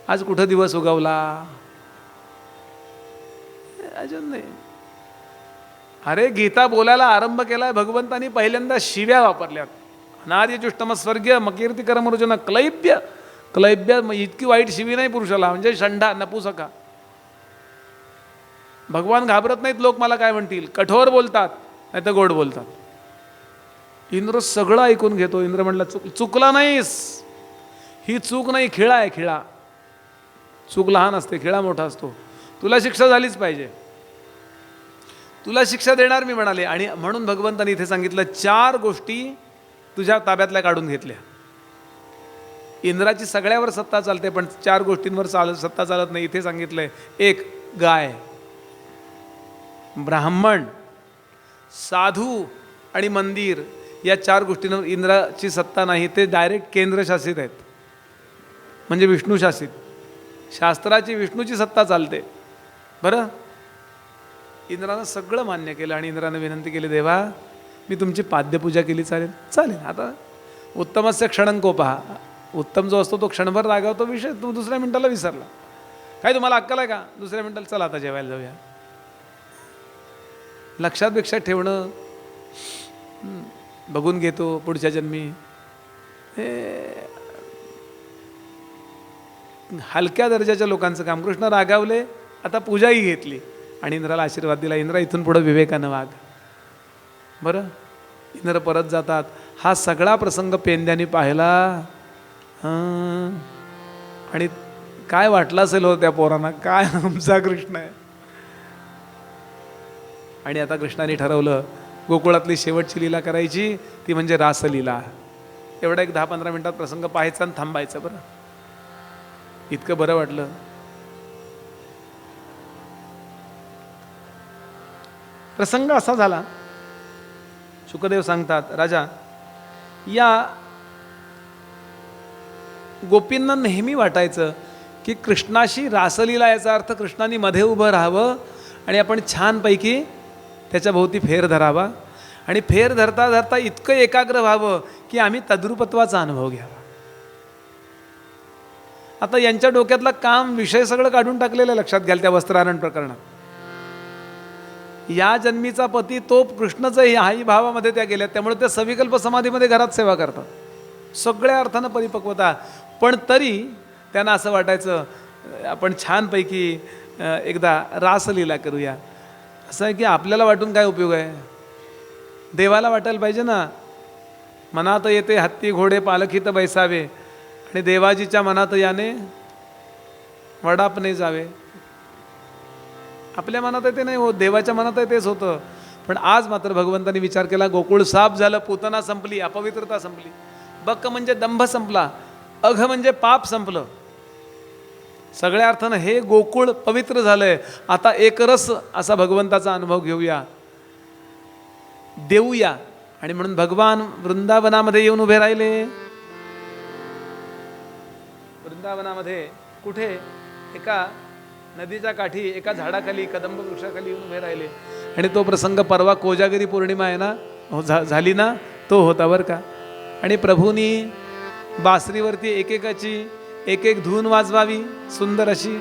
आज कुठं दिवस उगवला, अजून नाही. अरे गीता बोलायला आरंभ केलाय भगवंतानी, पहिल्यांदा शिव्या वापरल्यात. अनार्यजुष्टम स्वर्गीय मकीर्तिकरम अर्जुन क्लैब्य क्लैब्य इतकी वाईट शिवी नाही पुरुषाला, म्हणजे षंडा नपुसका. भगवान घाबरत नाहीत, लोक मला काय म्हणतील, कठोर बोलतात नाही तर गोड बोलतात. इंद्र सगळं ऐकून घेतो. इंद्र म्हणला चुकला नाहीस, ही चूक नाही, खिळा आहे खिळा. चूक लहान असते, खिळा मोठा असतो. तुला शिक्षा झालीच पाहिजे, तुला शिक्षा देणार मी म्हणाले. आणि म्हणून भगवंतांनी इथे सांगितलं 4 गोष्टी तुझ्या ताब्यातल्या काढून घेतल्या. इंद्राची सगळ्यावर सत्ता चालते, पण 4 गोष्टींवर सत्ता चालत नाही. इथे सांगितलंय 1 गाय, ब्राह्मण, साधू आणि मंदिर, या 4 गोष्टींवर इंद्राची सत्ता नाही. ते डायरेक्ट केंद्रशासित आहेत, म्हणजे विष्णूशासित. शास्त्राची विष्णूची सत्ता चालते. बरं, इंद्रानं सगळं मान्य केलं आणि इंद्रानं विनंती केली, देवा मी तुमची पाद्यपूजा केली चालेल? चालेल. आता उत्तमस्य क्षणंकोपहा, उत्तम जो असतो तो क्षणभर रागावतो, विषय तू दुसऱ्या मिनिटाला विसरला. काय तुम्हाला अक्कल आहे का? दुसऱ्या मिनिटाला चला आता जेवायला जाऊया. लक्षात बिक्षात ठेवणं, बघून घेतो पुढच्या जन्मी, हे हलक्या दर्जाच्या लोकांचं काम. कृष्ण रागावले, आता पूजाही घेतली आणि इंद्राला आशीर्वाद दिला, इंद्रा इथून पुढं विवेकानं वाग. बरं, इंद्र परत जातात. हा सगळा प्रसंग पेंद्याने पाहिला. आणि काय वाटलं असेल हो त्या पोरांना, काय आमचा कृष्ण आहे. आणि आता कृष्णाने ठरवलं गोकुळातली शेवटची लीला करायची, ती म्हणजे रासलीला. एवढा एक 10-15 मिनिटात प्रसंग पाहायचा आणि थांबायचं. बरं, इतकं बरं वाटलं. प्रसंग असा झाला, शुकदेव सांगतात, राजा, या गोपींना नेहमी वाटायचं की कृष्णाशी रासलीला, याचा अर्थ कृष्णाने मध्ये उभं राहावं आणि आपण छानपैकी त्याच्या भोवती फेर धरावा. आणि फेर धरता धरता इतकं एकाग्र व्हावं की आम्ही तद्रूपत्वाचा अनुभव घ्यावा. आता यांच्या डोक्यातला काम विषय सगळं काढून टाकलेलं लक्षात घ्याल त्या वस्त्राहरण प्रकरणात. या जन्मीचा पती तो कृष्णच हाही भावामध्ये त्या गेल्या, त्यामुळे त्या सविकल्प समाधीमध्ये घरात सेवा करतात, सगळ्या अर्थानं परिपक्वता. पण तरी त्यांना असं वाटायचं आपण छानपैकी एकदा रासलीला करूया. असं आहे की आपल्याला वाटून काय उपयोग आहे, देवाला वाटायला पाहिजे ना. मनात येते हत्ती घोडे पालखीत बैसावे, आणि देवाजीच्या मनात याने वडापणे जावे. आपल्या मनात आहे ते नाही होत, देवाच्या मनात आहे तेच होतं. पण आज मात्र भगवंतांनी विचार केला, गोकुळ साफ झालं, पूतना संपली, अपवित्रता संपली, बक्क म्हणजे दंभ संपला, अघ म्हणजे पाप संपलं. सगळ्या अर्थानं हे गोकुळ पवित्र झालंय. आता एकरस असा भगवंताचा अनुभव घेऊया, देऊया. आणि म्हणून भगवान वृंदावनामध्ये येऊन उभे राहिले. वृंदावनामध्ये कुठे, एका नदीच्या काठी एका झाडाखाली, कदंब वृक्षाखाली येऊन उभे राहिले. आणि तो प्रसंग परवा कोजागिरी पौर्णिमा आहे ना, झाली ना, तो होता बरं का. आणि प्रभूंनी बासरीवरती एकेकाची एक एक धून वाजवावी सुंदर अशी.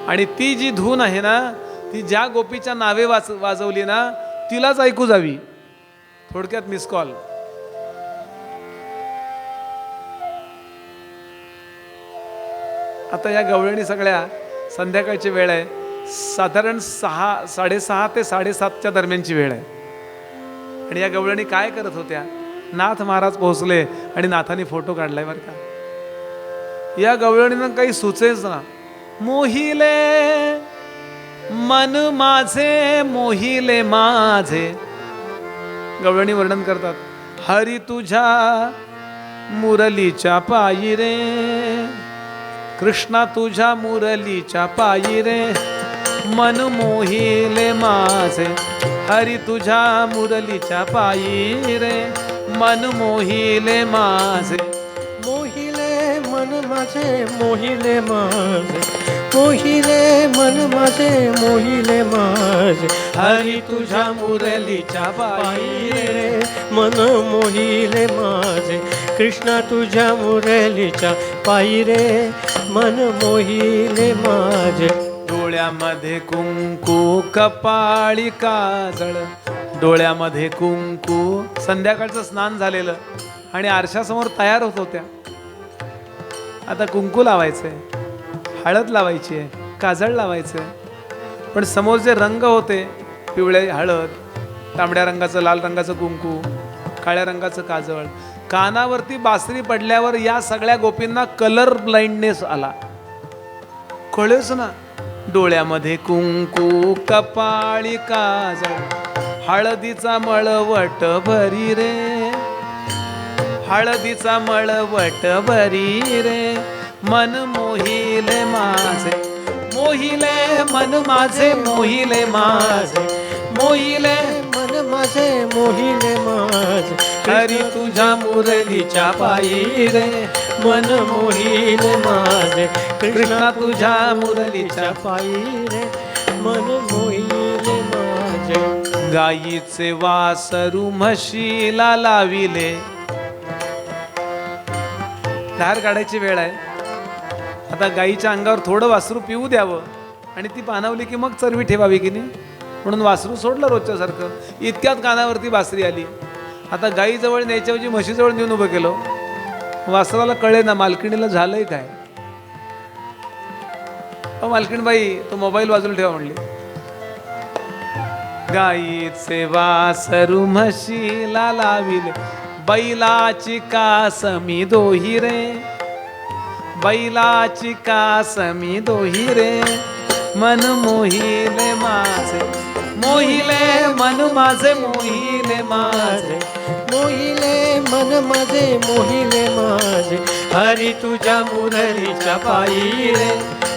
आणि ती जी धून आहे ना, ती ज्या गोपीच्या नावे वाजवली ना, तिलाच ऐकू जावी. थोडक्यात मिस कॉल. आता या गवळणी सगळ्या, संध्याकाळची वेळ आहे, साधारण 6:30 ते 7:30च्या दरम्यानची वेळ आहे. आणि या गवळणी काय करत होत्या, नाथ महाराज पोहोचले आणि नाथाने फोटो काढलाय बरं का. या गवळणीनं काही सुचेच ना. मोहिले मन माझे, मोहिले माझे, गवळणी वर्णन करतात. हरी तुझ्या मुरलीच्या पायी रे, कृष्णा तुझ्या मुरलीच्या पायी रे, मन मोहिले माझे, हरी तुझ्या मुरलीच्या पायी रे, मन मोहिले माझे. मोहिले मन माझे, मोहिले माझे, मोहिले मन माझे, मोहिले माझे, हरी तुझ्या मुरलीच्या पायी रे, मन मोहिले माझे, कृष्णा तुझ्या मुरलीच्या पायी रे, मन मोहिले माझे. डोळ्यामध्ये कुंकू, कपाळी काजळ, डोळ्यामध्ये कुंकू. संध्याकाळचं स्नान झालेलं आणि आरशासमोर तयार होत होत्या. आता कुंकू लावायचंय, हळद लावायची आहे, काजळ लावायचंय, पण समोर जे रंग होते, पिवळे हळद, तांबड्या रंगाचं, लाल रंगाचं कुंकू, काळ्या रंगाचं काजळ, कानावरती बासरी पडल्यावर या सगळ्या गोपींना कलर ब्लाइंडनेस आला. कळेच ना. डोळ्यामध्ये कुंकू, कपाळी काजळ, हळदीचा मळवट भरी रे, हळदीचा मळवट भरी रे, मन मोहिले माझे, मोहिले मन माझे, मोहिले माझे, मोहिले मन माझे, मोहिले माझे, हरी तुझ्या मुरलीच्या पायी रे, मन मोहिले माझे, कृष्णा तुझ्या मुरलीच्या पायी रे, मन मोहिले माझे. गायीचे वासरू म्हशीला लाविले. धार काढायची वेळ आहे. आता गायीच्या अंगावर थोडं वासरू पिऊ द्यावं आणि ती पाणावली की मग चरवी ठेवावी की नाही, म्हणून वासरू सोडलं रोजच्या सारखं. इतक्यात कानावरती बासरी आली. आता गायीजवळ न्यायच्याऐवजी म्हशीजवळ नेऊन उभं केलं. वासराला कळे ना मालकिणीला झालंय काय. मालकीणबाई तो मोबाईल बाजूला ठेवा म्हणली. गायीचे वासरू म्हशीला लाविले, बैलाची कासमी दोही रे, बैलाची कासमी दोही रे, मन मोहिले माझे, मोहिले मन माझे, मोहिले माझे, मोहिले मन माझे, मोहिले माझे, हरी तुझ्या मुरलीच्या पायी रे,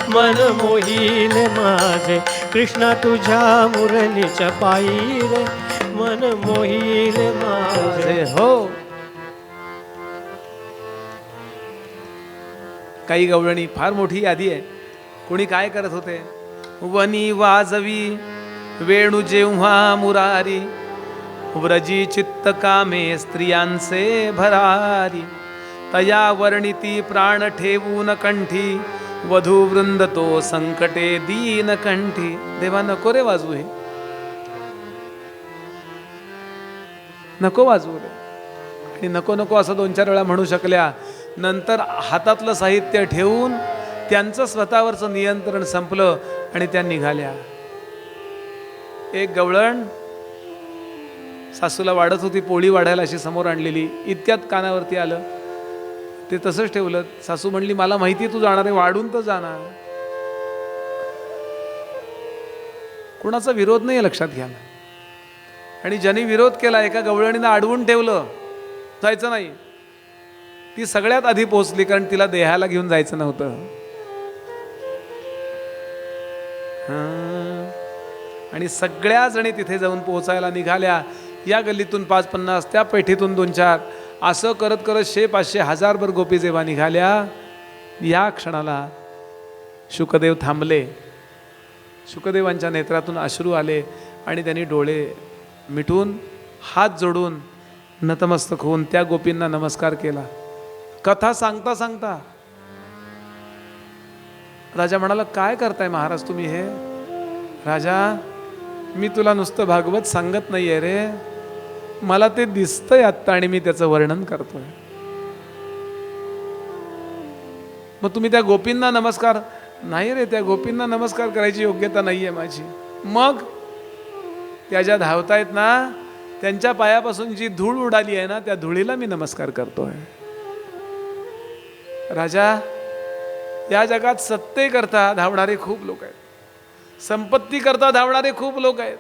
मन मोहिले माझे, कृष्णा तुझ्या मुरलीच्या पायी रे, मन मोहिले माझे. हो. काही गवळणी, फार मोठी यादी आहे. कोणी काय करत होते. वनी वाजवी वेणू जेव्हा मुरारी, व्रजी चित्त कामे स्त्रियांचे भरारी, तया वर्णिती प्राण ठेवून कंठी, वधू वृंद तो संकटे दीन कंठी. देवा नको रे वाजवू, हे नको वाजवू रे. आणि नको नको असं 2-4 वेळा म्हणू शकल्या. नंतर हातातलं साहित्य ठेवून त्यांचं स्वतःवरचं नियंत्रण संपलं आणि त्या निघाल्या. एक गवळण सासूला वाढत होती, पोळी वाढायला अशी समोर आणलेली. इतक्यात कानावरती आलं. ते तसंच ठेवलं. सासू म्हणली, मला माहिती तू जाणार आहे, वाढून तर जाणार. कुणाचा विरोध नाही लक्षात घ्या. आणि ज्यांनी विरोध केला, एका गवळणीनं अडवून ठेवलं, जायचं नाही. ती सगळ्यात आधी पोहोचली, कारण तिला देहाला घेऊन जायचं नव्हतं. आणि सगळ्या जणी तिथे जाऊन पोहोचायला निघाल्या. या गल्लीतून 5-50, त्या पेठीतून 2-4, असं करत करत 100-500-1000 भर गोपी जेव्हा निघाल्या. या क्षणाला शुकदेव थांबले. शुकदेवांच्या नेत्रातून अश्रू आले आणि त्यांनी डोळे मिटून, हात जोडून, नतमस्तक होऊन त्या गोपींना नमस्कार केला. कथा सांगता सांगता राजा म्हणाला, काय करताय महाराज तुम्ही हे. राजा, मी तुला नुसतं भागवत सांगत नाहीये रे, मला ते दिसतंय आत्ता आणि मी त्याचं वर्णन करतोय. मग तुम्ही त्या गोपींना नमस्कार. नाही रे, त्या गोपींना नमस्कार करायची योग्यता नाहीये माझी. मग त्या ज्या धावतायत ना, त्यांच्या पायापासून जी धूळ उडाली आहे ना, त्या धुळीला मी नमस्कार करतोय. राजा, या जगात सत्ते करता धावणारे खूप लोक आहेत, संपत्ती करता धावणारे खूप लोक आहेत,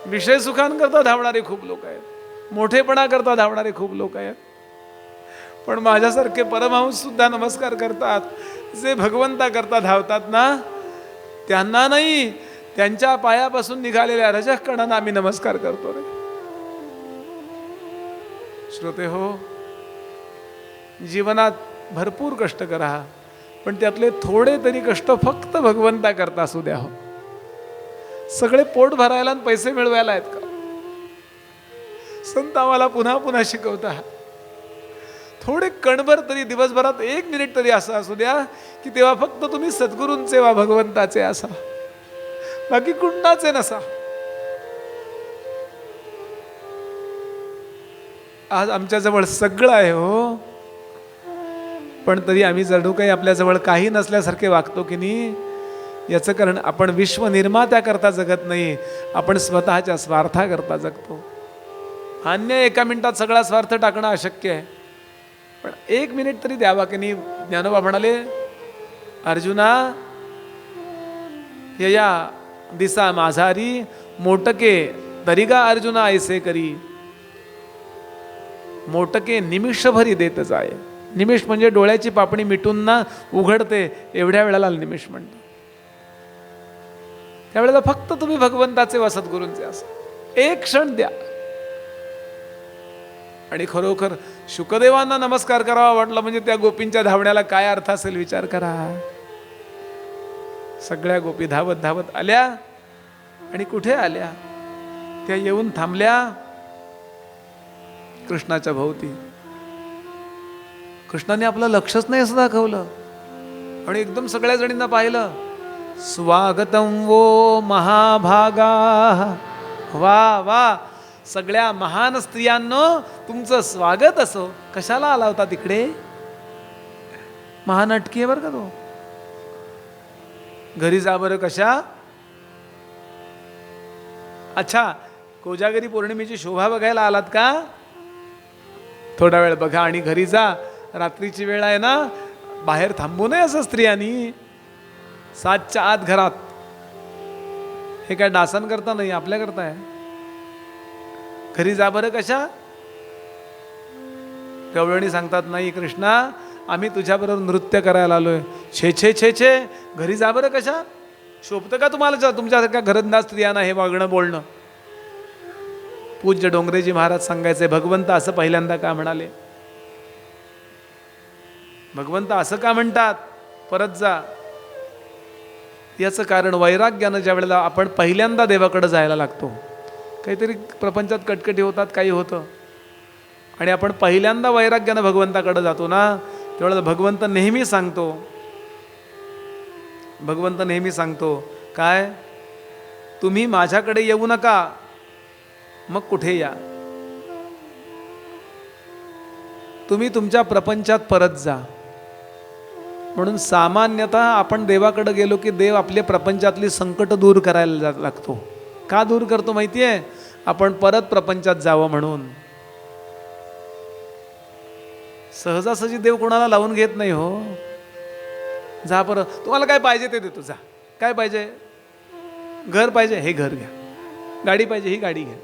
विषय सुखांकरता धावणारे खूप लोक आहेत, मोठेपणा करता धावणारे खूप लोक आहेत. पण माझ्यासारखे परमहंस सुद्धा नमस्कार करतात. जे भगवंता करता धावतात ना, त्यांना नाही, त्यांच्या पायापासून निघालेल्या रजःकणांना आम्ही नमस्कार करतो रे. श्रोते हो, जीवनात भरपूर कष्ट करा, पण त्यातले थोडे तरी कष्ट फक्त भगवंता करता असू द्या. हो, सगळे पोट भरायला आणि पैसे मिळवायला आहेत का. संत आम्हाला पुन्हा पुन्हा शिकवता, थोडे कणभर तरी दिवसभरात 1 मिनिट तरी असं असू द्या की तेव्हा फक्त तुम्ही सद्गुरूंचे वा भगवंताचे असा, बाकी कुणाचे नसा. आज आमच्याजवळ सगळं आहे हो, पण तरी आम्ही जणू काही आपल्याजवळ काही नसल्यासारखे वागतो की नाही. याचं कारण आपण विश्वनिर्मात्याकरता जगत नाही, आपण स्वतःच्या स्वार्थाकरता जगतो. अन्य एका मिनिटात सगळा स्वार्थ टाकणं अशक्य आहे, पण 1 मिनिट तरी द्यावा की नाही. ज्ञानोबा म्हणाले, अर्जुना यया दिसा माझारी मोटके तरी का अर्जुना ऐसे करी. मोटके निमिषभरी देत जाय. निमिष म्हणजे डोळ्याची पापणी मिटून ना उघडते एवढ्या वेळेला निमिष म्हणतो. त्यावेळेला फक्त तुम्ही भगवंताचे व सद्गुरूंचे असं 1 क्षण द्या. आणि खरोखर शुकदेवांना नमस्कार करावा वाटलं म्हणजे त्या गोपींच्या धावण्याला काय अर्थ असेल विचार करा. सगळ्या गोपी धावत धावत आल्या आणि कुठे आल्या, त्या येऊन थांबल्या कृष्णाच्या भोवती. कृष्णाने आपलं लक्षच नाही असं दाखवलं आणि एकदम सगळ्या जणींना पाहिलं. स्वागतम वो महाभागा. वा वा, सगळ्या महान स्त्रियांनो तुमचं स्वागत असो. कशाला आला होता तिकडे? महान अटकी आहे बरं का तो. घरी जा बरं. कशा? अच्छा, कोजागरी पौर्णिमेची शोभा बघायला आलात का? थोडा वेळ बघा आणि घरी जा. रात्रीची वेळ आहे ना, बाहेर थांबू नये असं स्त्रियांनी. 7च्या आत घरात. हे काय डासांकरता नाही, आपल्याकरता आहे. घरी जा बरं. कशा? गवळणी सांगतात, नाही कृष्णा, आम्ही तुझ्याबरोबर नृत्य करायला आलोय. छे छे छे छे, घरी जा बरं. कशा? शोभतं का तुम्हाला तुमच्यासारख्या घरंदाज स्त्रियांना हे वागणं बोलणं? पूज्य डोंगरेजी महाराज सांगायचे, भगवंत असं पहिल्यांदा का म्हणाले? भगवंत असं का म्हणतात परत जा? याचं कारण वैराग्यानं ज्या वेळेला आपण पहिल्यांदा देवाकडे जायला लागतो, काहीतरी प्रपंचात कटकटी होतात, काही होतं, आणि आपण पहिल्यांदा वैराग्यानं भगवंताकडे जातो ना, त्यावेळेला भगवंत नेहमी सांगतो काय? तुम्ही माझ्याकडे येऊ नका, मग कुठे या? तुम्ही तुमच्या प्रपंचात परत जा. म्हणून सामान्यतः आपण देवाकडे गेलो की देव आपले प्रपंचातली संकट दूर करायला लागतो. का दूर करतो माहिती आहे? आपण परत प्रपंचात जावं म्हणून. सहजासहजी देव कोणाला लावून घेत नाही हो. जा परत, तुम्हाला काय पाहिजे ते देतो, जा. काय पाहिजे? घर पाहिजे, हे घर घ्या. गाडी पाहिजे, ही गाडी घ्या.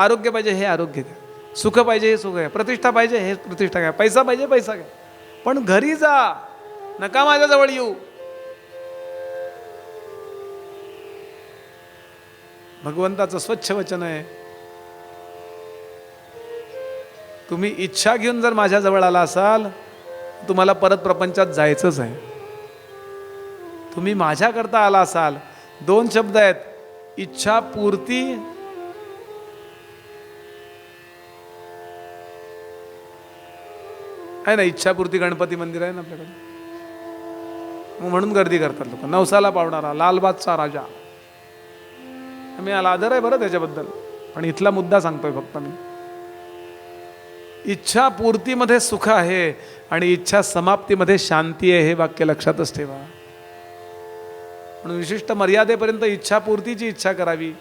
आरोग्य पाहिजे, हे आरोग्य घ्या. सुख पाहिजे, हे सुख घ्या. प्रतिष्ठा पाहिजे, हे प्रतिष्ठा घ्या. पैसा पाहिजे, पैसा घ्या. पण घरी जा, नका माझ्याजवळ येऊ. भगवंताचं स्वच्छ वचन आहे. तुम्ही इच्छा घेऊन जर माझ्याजवळ आला असाल, तुम्हाला परत प्रपंचात जायचंच आहे. तुम्ही माझ्याकरता आला असाल, 2 शब्द आहेत, इच्छा पूर्ती आहे ना. इच्छापूर्ती गणपती मंदिर आहे ना आपल्याकडे, म्हणून गर्दी करतात लोक. नवसाला पावणारा लालबागचा राजा. मी याला आदर आहे बरं त्याच्याबद्दल, पण इथला मुद्दा सांगतोय फक्त मी. इच्छा पूर्तीमध्ये सुख आहे आणि इच्छा समाप्तीमध्ये शांती आहे, हे वाक्य लक्षातच ठेवा. म्हणून विशिष्ट मर्यादेपर्यंत इच्छापूर्तीची इच्छा करावी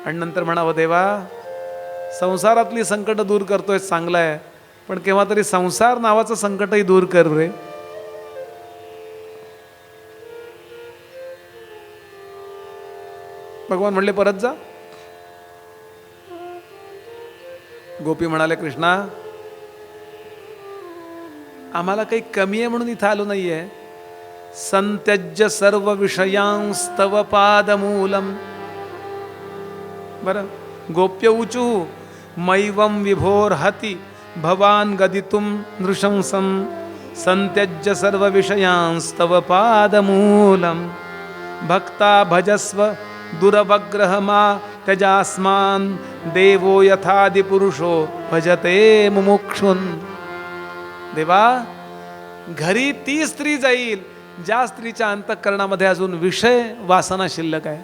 आणि नंतर म्हणावं, देवा संसारातली संकट दूर करतोय, चांगलं आहे, पण केव्हा तरी संसार नावाचं संकटही दूर कर रे. भगवान म्हणले परत जा. गोपी म्हणाले, कृष्णा आम्हाला काही कमी आहे म्हणून इथं आलो नाहीये. संत्यज्य सर्व विषयांस्तव पादमूलम. बरं, गोप्य ऊचू मैवम विभोर्हति भवान गदितुम नृशंसम संत्यज्य सर्व विषयांस्तव पादमूलम भक्ता भजस्व दुरवग्रहमा त्यजास्मान देवो यथादि पुरुषो भजते मुमुक्षुन. देवा, घरी ती स्त्री जाईल ज्या स्त्रीच्या अंतःकरणामध्ये अजून विषय वासना शिल्लक आहे.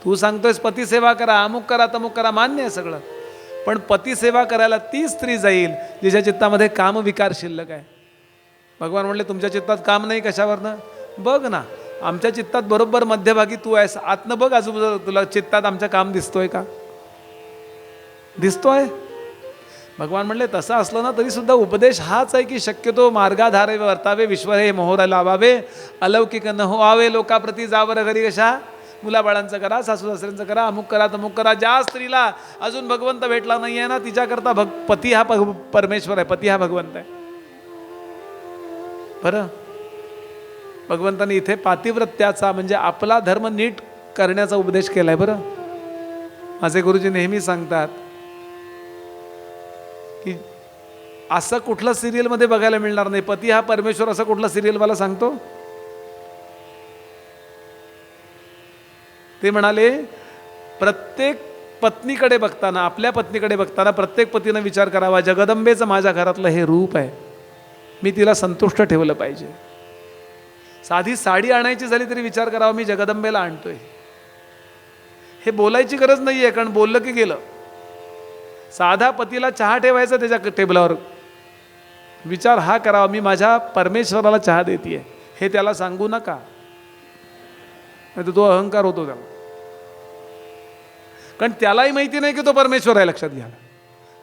तू सांगतोयस पतिसेवा करा, अमुक करा, तमुक करा, मान्य आहे सगळं, पण पतिसेवा करायला ती स्त्री जाईल जिच्या चित्तामध्ये कामविकार शिल्लक आहे. भगवान म्हणले तुमच्या चित्तात काम नाही कशावरनं? बघ ना, आमच्या चित्तात बरोबर मध्यभागी तू आहेस, आतनं बघ आजूबाजूला तुला चित्तात आमचं काम दिसतोय का? दिसतोय? भगवान म्हणले तसं असलं ना तरी सुद्धा उपदेश हाच आहे की शक्यतो मार्गाधारे वर्तावे, विश्व हे मोहर लावावे, अलौकिक न व्हावे, लोकाप्रती जावर घरी कशा मुलाबाळांचं करा, सासू सासऱ्यांचं करा, अमुक करा तमुक करा. ज्या स्त्रीला अजून भगवंत भेटला नाही आहे ना तिच्याकरता पती हा परमेश्वर आहे, पती हा भगवंत आहे. बरं, भगवंतांनी इथे पातिव्रत्याचा म्हणजे आपला धर्म नीट करण्याचा उपदेश केलाय. बरं, माझे गुरुजी नेहमी सांगतात की असं कुठलं सिरियलमध्ये बघायला मिळणार नाही, पती हा परमेश्वर असं कुठलं सिरियल मला सांगतो? ते म्हणाले प्रत्येक पत्नीकडे बघताना, आपल्या पत्नीकडे बघताना प्रत्येक पतीनं विचार करावा, जगदंबेचं माझ्या घरातलं हे रूप आहे, मी तिला संतुष्ट ठेवलं पाहिजे. साधी साडी आणायची झाली तरी विचार करावा, मी जगदंबेला आणतोय. हे बोलायची गरज नाही आहे, कारण बोललं की गेलं. साधा पतीला चहा ठेवायचा त्याच्या टेबलावर, विचार हा करावा, मी माझ्या परमेश्वराला चहा देते हे त्याला सांगू नका, नाही तर तो अहंकार होतो त्याला. कारण त्यालाही माहिती नाही की तो परमेश्वर आहे, लक्षात घ्या.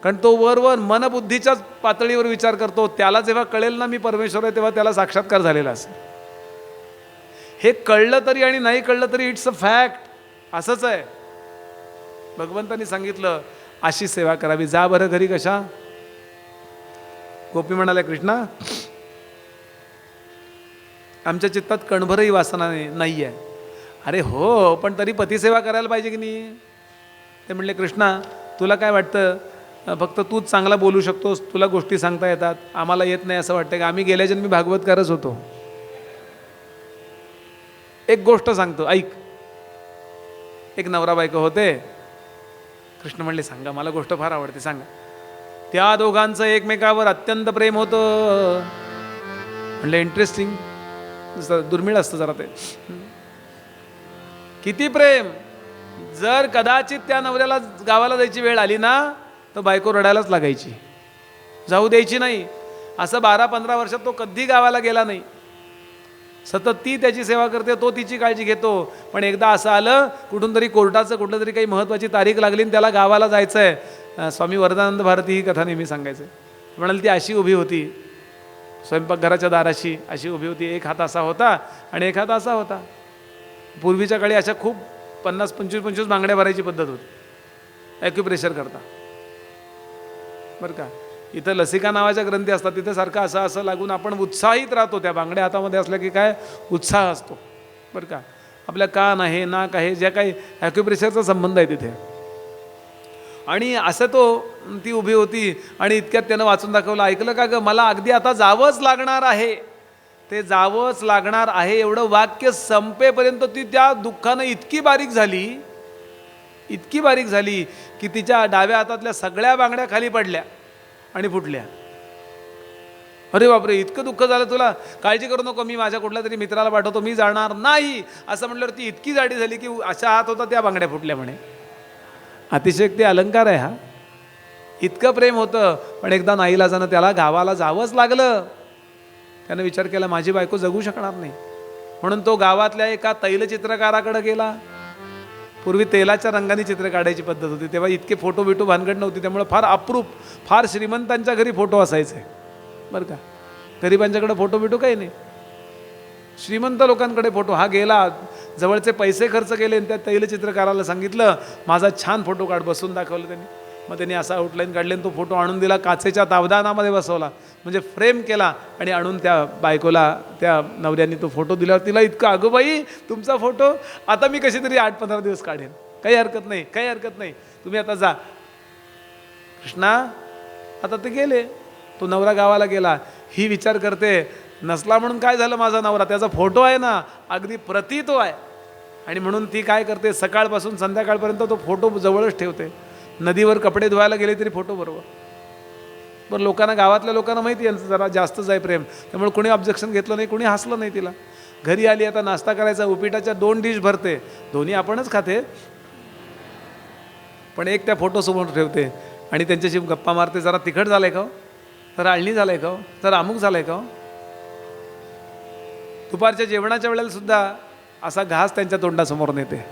कारण तो वर मनबुद्धीच्याच पातळीवर विचार करतो. त्याला जेव्हा कळेल ना मी परमेश्वर आहे तेव्हा त्याला साक्षात्कार झालेला असेल. हे कळलं तरी आणि नाही कळलं तरी इट्स अ फॅक्ट, असंच आहे. भगवंतांनी सांगितलं अशी सेवा करावी. जा बरं घरी. कशा? गोपी म्हणाल्या कृष्णा आमच्या चित्तात कणभरही वासना नाही आहे. अरे हो, पण तरी पतिसेवा करायला पाहिजे की नाही? ते म्हणले कृष्णा तुला काय वाटतं फक्त तूच चांगला बोलू शकतोस, तुला गोष्टी सांगता येतात, आम्हाला येत नाही असं वाटतं का? आम्ही गेल्या जन्मी भागवतकारच होतो. एक गोष्ट सांगतो ऐक. एक नवरा बायको होते. कृष्ण म्हणले सांगा, मला गोष्ट फार आवडते, सांगा. त्या दोघांचं एकमेकावर अत्यंत प्रेम होतं. म्हणले इंटरेस्टिंग, दुर्मिळ असतं जरा ते. किती प्रेम! जर कदाचित त्या नवऱ्याला गावाला जायची वेळ आली ना तर बायको रडायलाच लागायची, जाऊ द्यायची नाही. असं 12-15 वर्षात तो कधी गावाला गेला नाही. सतत ती त्याची सेवा करते, तो तिची काळजी घेतो. पण एकदा असं आलं कुठून तरी कोर्टाचं कुठलं तरी काही महत्त्वाची तारीख लागली आणि त्याला गावाला जायचं आहे. स्वामी वरदानंद भारती ही कथा नेहमी सांगायचे. म्हणाल ती अशी उभी होती स्वयंपाकघराच्या दाराशी, अशी उभी होती. एक हात असा होता आणि एक हात असा होता. पूर्वीच्या काळी अशा खूप 50-25 बांगड्या भरायची पद्धत होती ॲक्युप्रेशर करता, बरं का. इथं लसिका नावाच्या ग्रंथी असतात, तिथे सारखं असं असं लागून आपण उत्साहित राहतो. त्या बांगड्या हातामध्ये असल्या की काय उत्साह असतो, बरं का. आपल्या कान आहे, नाक आहे, ज्या काही ॲक्युप्रेशरचा संबंध आहे तिथे. आणि असं ती उभी होती आणि इतक्यात त्यानं वाचून दाखवलं, ऐकलं का ग, मला अगदी आता जावंच लागणार आहे. ते जावंच लागणार आहे एवढं वाक्य संपेपर्यंत ती त्या दुःखानं इतकी बारीक झाली की तिच्या डाव्या हातातल्या सगळ्या बांगड्या खाली पडल्या आणि फुटल्या. अरे बापरे, इतकं दुःख झालं तुला? काळजी करू नको, मी माझ्या कुठल्या तरी मित्राला पाठवतो, मी जाणार नाही. असं म्हटल्यावर ती इतकी जाडी झाली की अशा हात होता त्या बांगड्या फुटल्या म्हणे. अतिशयोक्ती अलंकार आहे हा. इतकं प्रेम होतं, पण एकदा नाईलाजानं त्याला गावाला जावंच लागलं. त्यानं विचार केला माझी बायको जगू शकणार नाही, म्हणून तो गावातल्या एका तैलचित्रकाराकडे गेला. पूर्वी तेलाच्या रंगाने चित्र काढायची पद्धत होती, तेव्हा इतके फोटो बिटो भानगड नव्हती, त्यामुळे फार अप्रूप, फार श्रीमंतांच्या घरी फोटो असायचे, बरं का. गरिबांच्याकडे फोटो बिटो काही नाही, श्रीमंत लोकांकडे फोटो. हा गेला, जवळचे पैसे खर्च केले आणि त्या तैलचित्रकाराला सांगितलं माझा छान फोटो काढ. बसून दाखवलं त्यांनी. मग त्यांनी असा आउटलाईन काढले आणि तो फोटो आणून दिला, काचेच्या तावदानामध्ये बसवला, म्हणजे फ्रेम केला आणि आणून त्या बायकोला, त्या नवऱ्यांनी तो फोटो दिल्यावर तिला इतकं, अगं बाई तुमचा फोटो, आता मी कशी तरी 8-15 दिवस काढेन, काही हरकत नाही, तुम्ही आता जा. कृष्णा आता ते गेले, तो नवरा गावाला गेला. ही विचार करते नसला म्हणून काय झालं, माझा नवरा, त्याचा फोटो आहे ना अगदी प्रतितो आहे. आणि म्हणून ती काय करते, सकाळपासून संध्याकाळपर्यंत तो फोटो जवळच ठेवते. नदीवर कपडे धुवायला गेले तरी फोटो बरोबर. बरं, लोकांना, गावातल्या लोकांना माहिती आहे जरा जास्तच आहे प्रेम, त्यामुळे कोणी ऑब्जेक्शन घेतलं नाही, कोणी हसलं नाही तिला. घरी आली, आता नाश्ता करायचा, उपीटाच्या 2 डिश भरते, दोन्ही आपणच खाते, पण एक त्या फोटोसमोर ठेवते आणि त्यांच्याशी गप्पा मारते. जरा तिखट झालंय का, जरा आळणी झालंय का, जरा अमुक झालंय का. दुपारच्या जेवणाच्या वेळेला सुद्धा असा घास त्यांच्या तोंडासमोर नेते.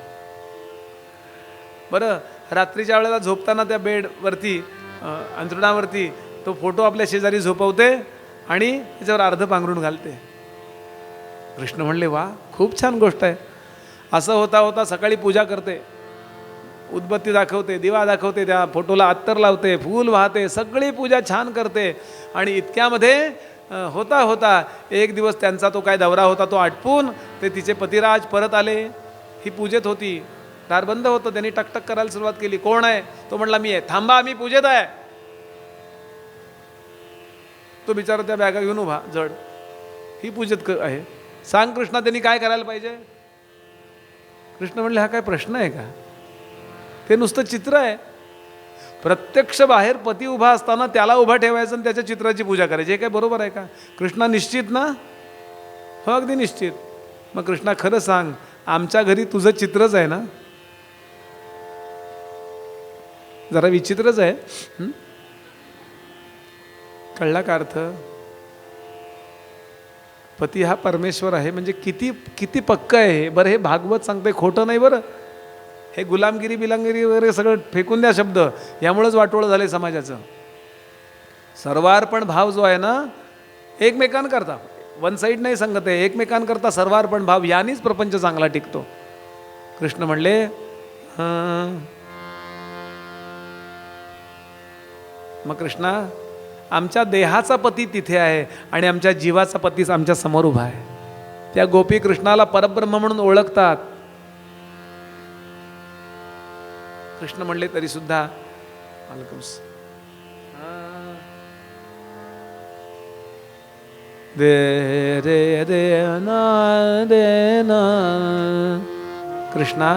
बरं, रात्रीच्या वेळेला झोपताना त्या बेडवरती अंथरुणावरती तो फोटो आपल्या शेजारी झोपवते आणि त्याच्यावर अर्ध पांघरून घालते. कृष्ण म्हणले, वा, खूप छान गोष्ट आहे. असं होता होता सकाळी पूजा करते, उदबत्ती दाखवते, दिवा दाखवते, त्या फोटोला अत्तर लावते, फूल वाहते, सगळी पूजा छान करते. आणि इतक्यामध्ये होता होता एक दिवस त्यांचा तो काय दौरा होता तो आटपून ते तिचे पतिराज परत आले. ही पूजेत होती, दार बंद होतं. त्यांनी टकटक करायला सुरुवात केली. कोण आहे? तो म्हणला, मी आहे. थांबा, मी पूजेत आहे. तो बिचारा त्या बॅगा घेऊन उभा, जड. ही पूजेत आहे. सांग कृष्णा, त्यांनी काय करायला पाहिजे? कृष्ण म्हणले, हा काय प्रश्न आहे का? ते नुसतं चित्र आहे. प्रत्यक्ष बाहेर पती उभा असताना त्याला उभा ठेवायचं आणि त्याच्या चित्राची पूजा करायची. हे काय बरोबर आहे का? कृष्णा निश्चित ना? हो, अगदी निश्चित. मग कृष्णा, खरं सांग, आमच्या घरी तुझं चित्रच आहे ना? जरा विचित्रच आहे. कळला का अर्थ? पती हा परमेश्वर आहे म्हणजे किती किती पक्क आहे हे. बरं, हे भागवत सांगते, खोटं नाही बरं. हे गुलामगिरी बिलामगिरी वगैरे सगळं फेकून द्या शब्द. यामुळंच वाटोळं झालं समाजाचं. सर्वार्पण भाव जो आहे ना, एकमेकांकरता, वन साईड नाही सांगत आहे, एकमेकांकरता सर्वार्पण भाव, यानेच प्रपंच चांगला टिकतो. कृष्ण म्हणले, मग कृष्णा, आमच्या देहाचा पती तिथे आहे आणि आमच्या जीवाचा पतीच आमच्या समोर उभा आहे. त्या गोपी कृष्णाला परब्रह्म म्हणून ओळखतात. कृष्ण म्हणले तरी सुद्धा दे रे दे ना दे ना. कृष्णा,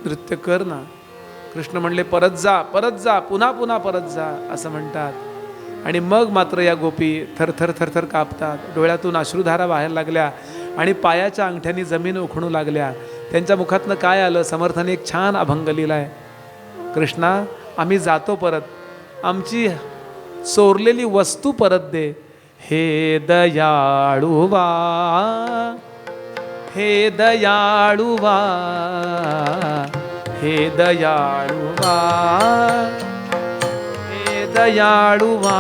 नृत्य कर ना. कृष्ण म्हणले, परत जा, परत जा, पुन्हा पुन्हा परत जा, असं म्हणतात. आणि मग मात्र या गोपी थरथर थरथर कापतात. डोळ्यातून अश्रुधारा व्हायला लागल्या आणि पायाच्या अंगठ्यानी जमीन उखणू लागल्या. त्यांच्या मुखातनं काय आलं? समर्थाने एक छान अभंग लिहिलाय. कृष्णा, आम्ही जातो परत, आमची चोरलेली वस्तू परत दे. हे दयाळुवा, हे दयाळुवा, हे दयाळुवा, हे दयाळुवा.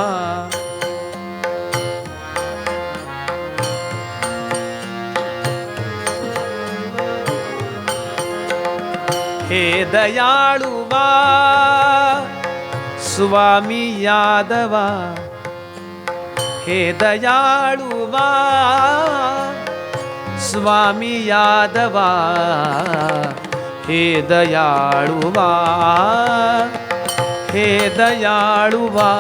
हे दयाळुवा, स्वामी यादवा. हे दयाळुवा, स्वामी यादवा. हे दयाळुवा, हे दयाळुवा.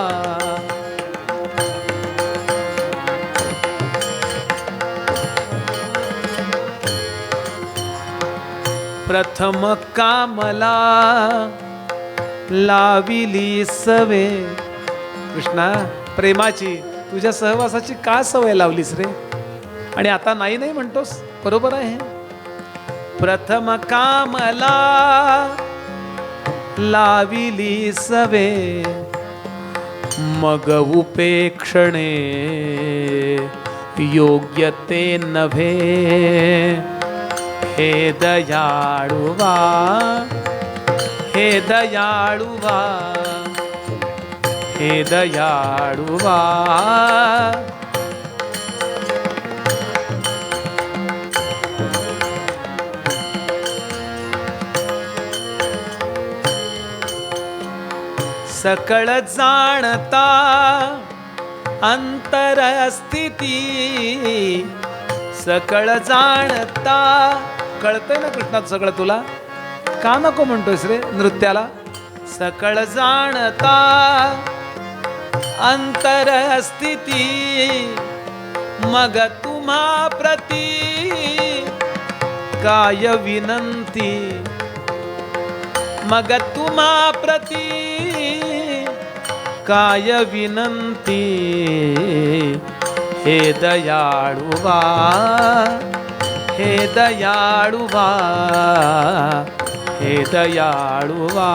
प्रथम कामला लाविली सवे. कृष्णा, प्रेमाची, तुझ्या सहवासाची का सवय लावलीस रे? आणि आता नाही नाही म्हणतोस, बरोबर आहे. प्रथम कामला लाविली सवे, मग उपेक्षणे योग्य ते नव्हे. हे दयाळुवा, हे दयाळुवा, हे दयाळुवा. सकळ जाणता अंतरस्थिती. सकळ जाणता, कळतंय ना कृष्णात सगळं तुला? का नको म्हणतोयस रे नृत्याला? सकळ जाणता अंतरस्थिती, मग तुम्हा प्रती काय विनंती. मग तुम्हा प्रती काय विनंती. हे दयाळुवा, हे दयाळू वा, हे दयाळू वा.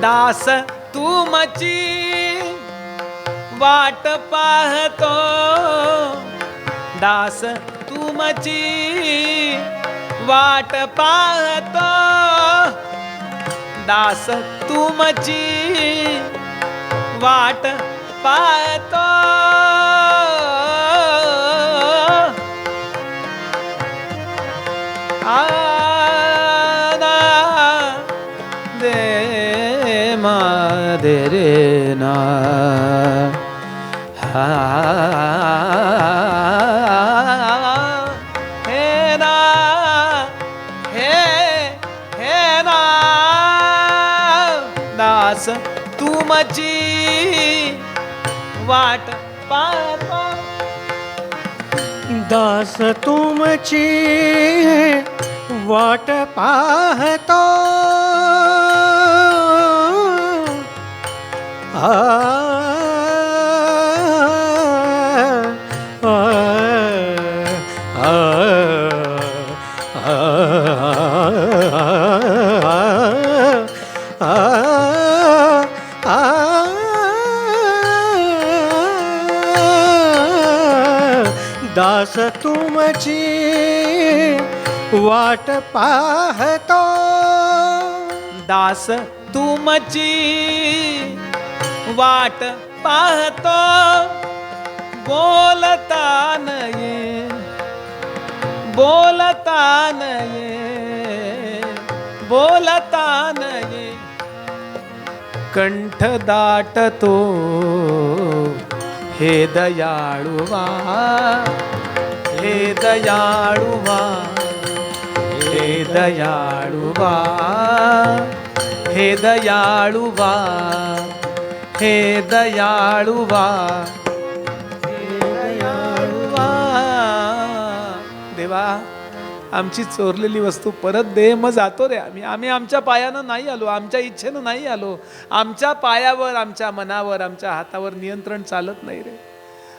दास तुमची वाट पाहतो, दास तुमची वाट पाहतो, दास तुमची वाट पाहतो. आना दे मा दे रे ना, हा हे ना, हे ना. दास तुमची वाट पाहतो, दास तुमची वाट पाहतो. आ, आ, आ, आ, आ, दास तुमची वाट पाहतो. दास तुमची वाट पाहतो. बोलता नये, बोलता नये, बोलता नये. कंठ दाटतो हे दयाळू वा, हे दयाळू वा, हे दयाळू वा, हे दयाळू वा, हे दयाळू वा, हे दयाळू वा. देवा, आमची चोरलेली वस्तू परत दे, मग जातो रे आम्ही. आम्ही आमच्या पायानं नाही आलो, आमच्या इच्छेनं नाही आलो. आमच्या पायावर, आमच्या मनावर, आमच्या हातावर नियंत्रण चालत नाही रे.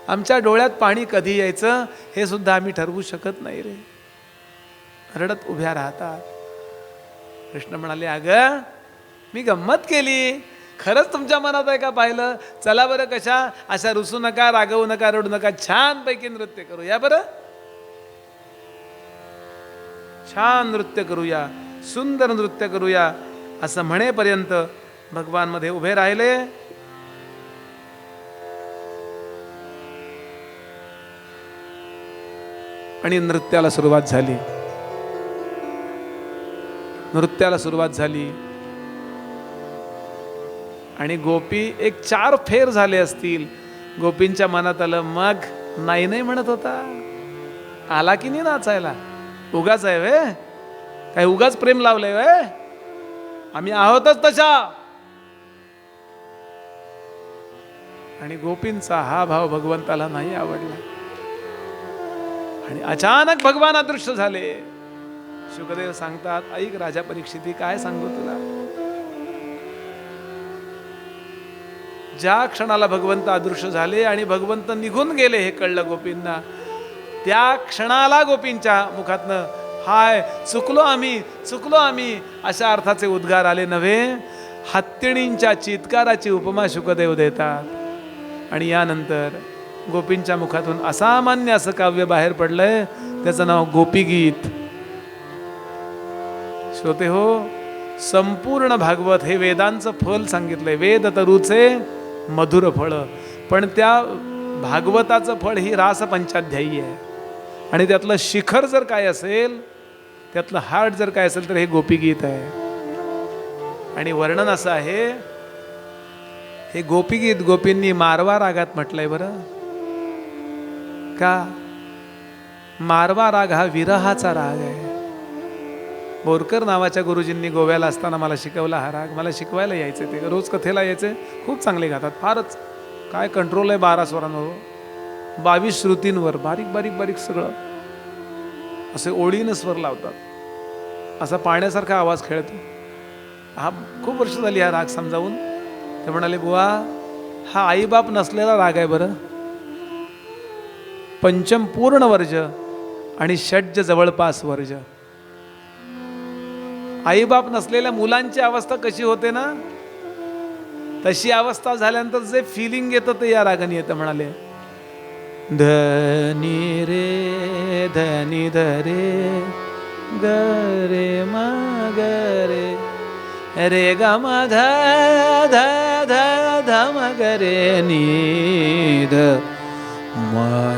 आमच्या डोळ्यात पाणी कधी यायचं हे सुद्धा आम्ही ठरवू शकत नाही रे. रडत उभ्या राहतात. कृष्ण म्हणाले, अगं मी गंमत केली, खरंच तुमच्या मनात आहे का पाहिलं? चला बरं, कशा अशा रुसू नका, रागवू नका, रडू नका, छानपैकी नृत्य करूया बरं, छान नृत्य करूया, सुंदर नृत्य करूया. असं म्हणेपर्यंत भगवान मध्ये उभे राहिले. आणि नृत्याला सुरुवात झाली. नृत्याला सुरुवात झाली आणि गोपी एक 4 फेर झाले असतील. गोपींच्या मनात आलं, मग नाही नाही म्हणत होता, आला की नाही नाचायला? उगाच आहे वे, काही उगाच प्रेम लावलंय वे, आम्ही आहोतच तशा. आणि गोपींचा हा भाव भगवंताला नाही आवडला आणि अचानक भगवान अदृश्य झाले. शुकदेव सांगतात, ऐक राजा परीक्षिती, काय सांगू तुला. ज्या क्षणाला भगवंत अदृश्य झाले आणि भगवंत निघून गेले हे कळलं गोपींना, त्या क्षणाला गोपींच्या मुखातनं हाय चुकलो आम्ही, चुकलो आम्ही अशा अर्थाचे उद्गार आले नव्हे, हत्तीणींच्या चित्काराची उपमा शुकदेव देतात. आणि यानंतर गोपींच्या मुखातून असामान्य असं काव्य बाहेर पडलंय, त्याचं नाव गोपीगीत. श्रोते हो, संपूर्ण भागवत हे वेदांचं फल सांगितलंय, वेद तरुचे मधुर फळ. पण त्या भागवताचं फळ ही रास पंचाध्यायी आहे. आणि त्यातलं शिखर जर काय असेल, त्यातलं हार्ट जर काय असेल तर हे गोपीगीत आहे. आणि वर्णन असं आहे, हे गोपीगीत गोपींनी मारवा रागात म्हटलंय बरं का. मारवा राग हा विरहाचा राग आहे. बोरकर नावाच्या गुरुजींनी गोव्याला असताना मला शिकवला हा राग. मला शिकवायला यायचे, ते रोज कथेला यायचे, खूप चांगले गातात. फारच काय कंट्रोल आहे 12 स्वरांवर, 22 श्रुतींवर, बारीक बारीक बारीक सगळं असे ओळीनं स्वर लावतात. असा पाण्यासारखा आवाज खेळतो. हा खूप वर्ष झाली हा राग समजावून. ते म्हणाले, बुवा हा आईबाप नसलेला राग आहे बरं. पंचम पूर्ण वर्ज आणि षड्ज जवळपास वर्ज. आईबाप नसलेल्या मुलांची अवस्था कशी होते ना, तशी अवस्था झाल्यानंतर जे फिलिंग येतं ते या रागाने येतं. म्हणाले, धनी रे धनी धरे गरे म गरे रे ग म ध ध ध ध म गरे नी ध म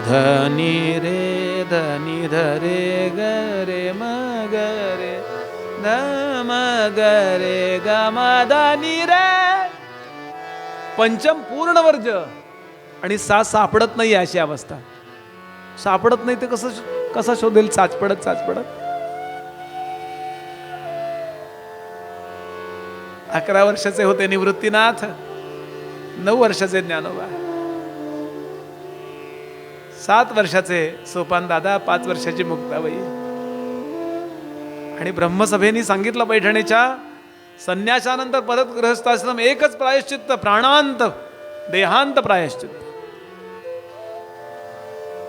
धनी रे धनी धरे गरे म गरे ध म गरे ग म धनी रे. पंचम पूर्ण वर्ज आणि सा सापडत नाही अशी अवस्था. सापडत नाही ते कसा शोधेल? चाचपडत. 11 वर्षाचे होते निवृत्तीनाथ, 9 वर्षाचे ज्ञानोबा, 7 वर्षाचे सोपान दादा, 5 वर्षाची मुक्ताबाई. आणि ब्रह्मसभेनी सांगितलं पैठणीच्या, संन्यासानंतर परत गृहस्थाश्रम एकच प्रायश्चित्त, प्राणांत देहांत प्रायश्चित्त.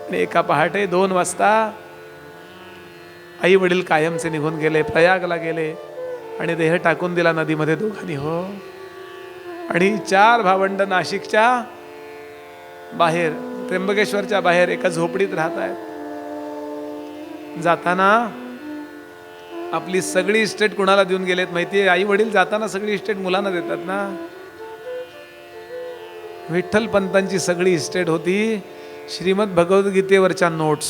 आणि एका पहाटे 2 वाजता आई वडील कायमचे निघून गेले, प्रयागला गेले आणि देह टाकून दिला नदीमध्ये दोघांनी. हो. आणि 4 भावंड नाशिकच्या बाहेर, त्र्यंबकेश्वरच्या बाहेर एका झोपडीत राहत आहेत. जाताना आपली सगळी इस्टेट कुणाला देऊन गेलेत माहितीये? आई वडील जाताना सगळी इस्टेट मुलांना देतात ना. विठ्ठल पंतांची सगळी इस्टेट होती श्रीमद भगवद्गीतेवरच्या नोट्स,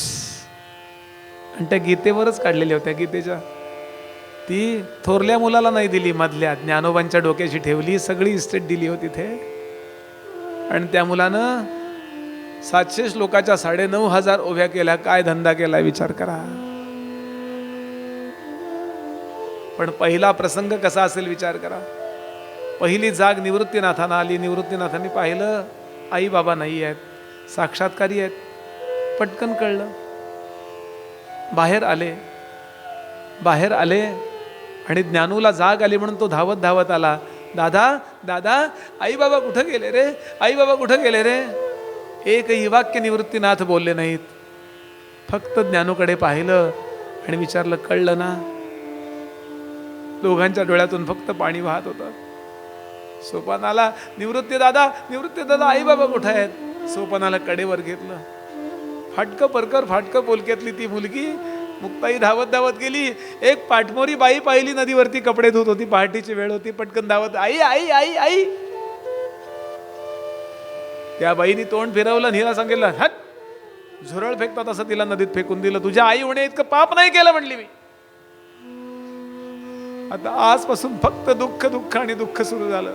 आणि त्या गीतेवरच काढलेल्या होत्या. गीतेच्या ती थोरल्या मुलाला नाही दिली, मधल्या ज्ञानोबांच्या डोक्याशी ठेवली. सगळी इस्टेट दिली होती तिथे. आणि त्या मुलानं 700 श्लोकाच्या 9,500 ओव्या केल्या. काय धंदा केला विचार करा. पण पहिला प्रसंग कसा असेल विचार करा. पहिली जाग निवृत्तीनाथांना आली. निवृत्तीनाथांनी पाहिलं आई बाबा नाही आहेत, साक्षात्कारी आहेत. पटकन कळलं. बाहेर आले आणि ज्ञानूला जाग आली म्हणून तो धावत आला. दादा दादा, आई बाबा कुठं गेले रे? आई बाबा कुठं गेले रे? एकही वाक्य निवृत्तीनाथ बोलले नाहीत. फक्त ज्ञानूकडे पाहिलं आणि विचारलं, कळलं ना? दोघांच्या डोळ्यातून फक्त पाणी वाहत होतं. सोपानाला, निवृत्ती दादा आई बाबा कुठे आहेत? सोपानाला कडेवर घेतलं. फाटकं पोलक्यातली ती मुलगी मुक्ताई धावत गेली. एक पाठमोरी बाई पाहिली नदीवरती कपडे धुत होती. पहाटेची वेळ होती. पटकन धावत, आई आई आई आई. त्या बाईनी तोंड फिरवलं, हिला सांगितलं, हट, झुरळ फेकतात असं तिला नदीत फेकून दिलं. तुझ्या आई होणे इतकं पाप नाही केलं म्हणली मी. आता आजपासून फक्त दुःख आणि दुःख सुरू झालं.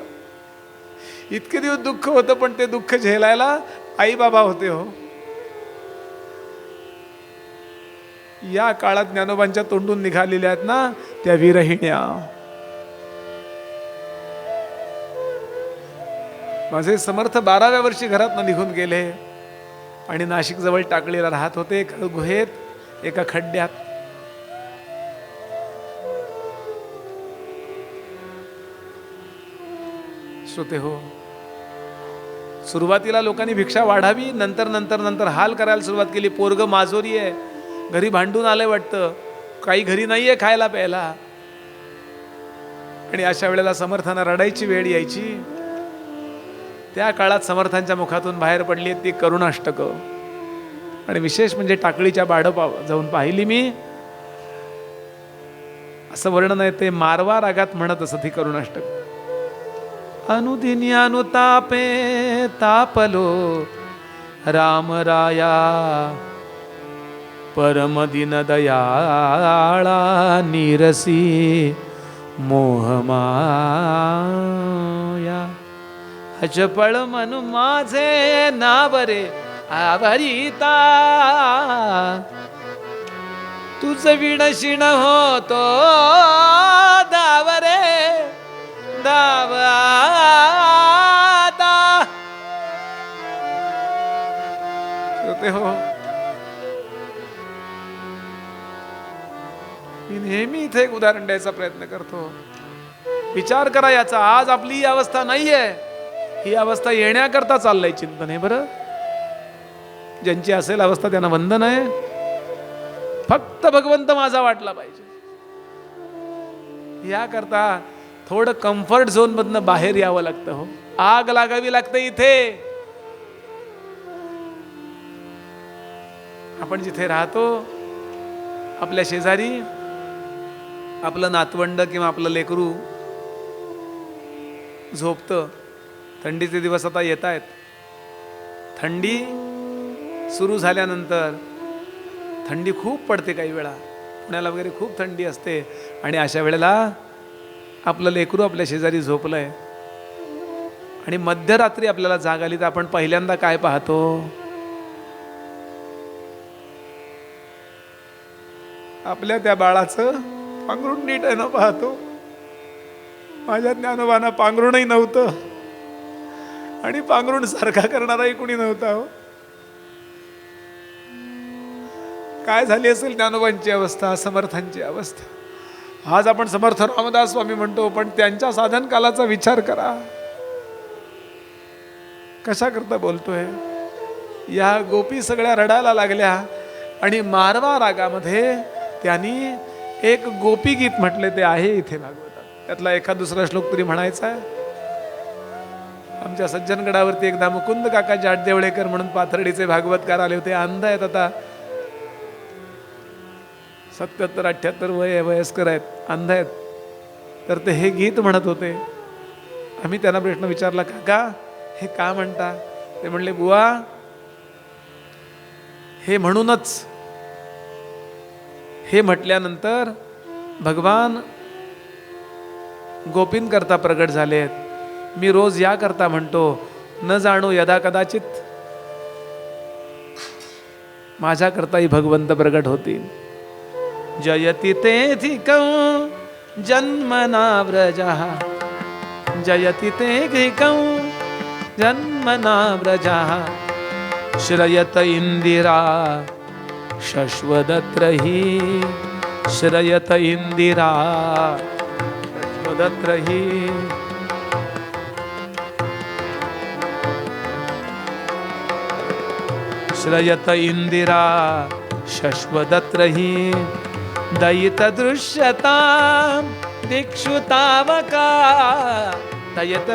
इतके दिवस दुःख होतं, पण ते दुःख झेलायला आई बाबा होते. हो. या काळात ज्ञानोबांच्या तोंडून निघालेल्या आहेत ना त्या विरहिण्या. माझे समर्थ 12व्या वर्षी घरात निघून गेले आणि नाशिक जवळ टाकळीला राहत होते, गुहेत, एका खड्ड्यात. श्रोते हो, सुरुवातीला लोकांनी भिक्षा वाढावी, नंतर हाल करायला सुरुवात केली. पोरग माजोरी आहे, घरी भांडून आलंय वाटतं, काही घरी नाहीये खायला प्यायला. आणि अशा वेळेला समर्थांना रडायची वेळ यायची. त्या काळात समर्थांच्या मुखातून बाहेर पडली ती करुणाष्टकं. आणि विशेष म्हणजे टाकळीच्या बाडं जाऊन पाहिली मी. असं वर्णन आहे ते मारवा रागात म्हणत असत ही करुणाष्टक. अनुदिनी अनुतापे तापलो रामराया, परम दिन दयाळा निरसी मोहमाया. अचपळ मनु माझे नावरे आवरिता, तुझ विणशिण होतो दावरे दावाता. होते हो. मी नेहमी इथे एक उदाहरण द्यायचा प्रयत्न करतो. विचार करा याचा. आज आपली ही अवस्था नाहीये, ही अवस्था येण्याकरता चाललंय चिंतन. हे बरं, ज्यांची असेल अवस्था त्यांना वंदन आहे. फक्त भगवंत माझा वाटला पाहिजे याकरता थोडं कम्फर्ट झोन मधनं बाहेर यावं लागतं. हो, आग लागावी लागते इथे. आपण जिथे राहतो, आपल्या शेजारी आपलं नातवंड किंवा आपलं लेकरू झोपतं. थंडीचे दिवस आता येत आहेत. थंडी सुरू झाल्यानंतर थंडी खूप पडते. काही वेळा पुण्याला वगैरे खूप थंडी असते. आणि अशा वेळेला आपलं लेकरू आपल्या शेजारी झोपलंय आणि मध्यरात्री आपल्याला जाग आली तर आपण पहिल्यांदा काय पाहतो? आपल्या त्या बाळाचं पांघरूण नीट आहे ना पाहतो. माझ्या ज्ञानोबांना पांघरूणही नव्हतं आणि पांघरूण सारखा करणाराही कुणी नव्हता. हो, काय झाली असेल ज्ञानोबांची अवस्था, समर्थांची अवस्था. आज आपण समर्थ रामदास स्वामी म्हणतो, पण त्यांच्या साधन कालाचा विचार करा. कशा करता बोलतोय? या गोपी सगळ्या रडायला लागल्या आणि मारवा रागामध्ये त्यांनी एक गोपी गीत म्हटले. ते आहे इथे भागवतात. त्यातला एखाद दुसरा श्लोक तरी म्हणायचा आहे. आमच्या सज्जनगडावरती एकदा मुकुंद काका जाटदेवळेकर म्हणून पाथर्डीचे भागवतकार आले होते. अंध आहेत, आता 77-78 वयस्कर आहेत, अंध आहेत. तर ते हे गीत म्हणत होते. आम्ही त्यांना प्रश्न विचारला, काका हे का म्हणता? ते म्हणले, बुवा हे म्हणूनच, हे म्हटल्यानंतर भगवान गोपीन करता प्रगट झालेत. मी रोज या करता म्हणतो, न जाणू यदा कदाचित माझ्या करताही भगवंत प्रगट होतील. जयति तेधिकं जन्मना व्रजः, जयति तेधिकं जन्मना व्रजः, श्रयत इंदिरा शश्वदत्रहि, श्रयत इंदिरा शश्वदत्रहि. श्रयत इंदिरा शश्वदत्रहि, दयित दृश्यता दिक्षुतावका, दयित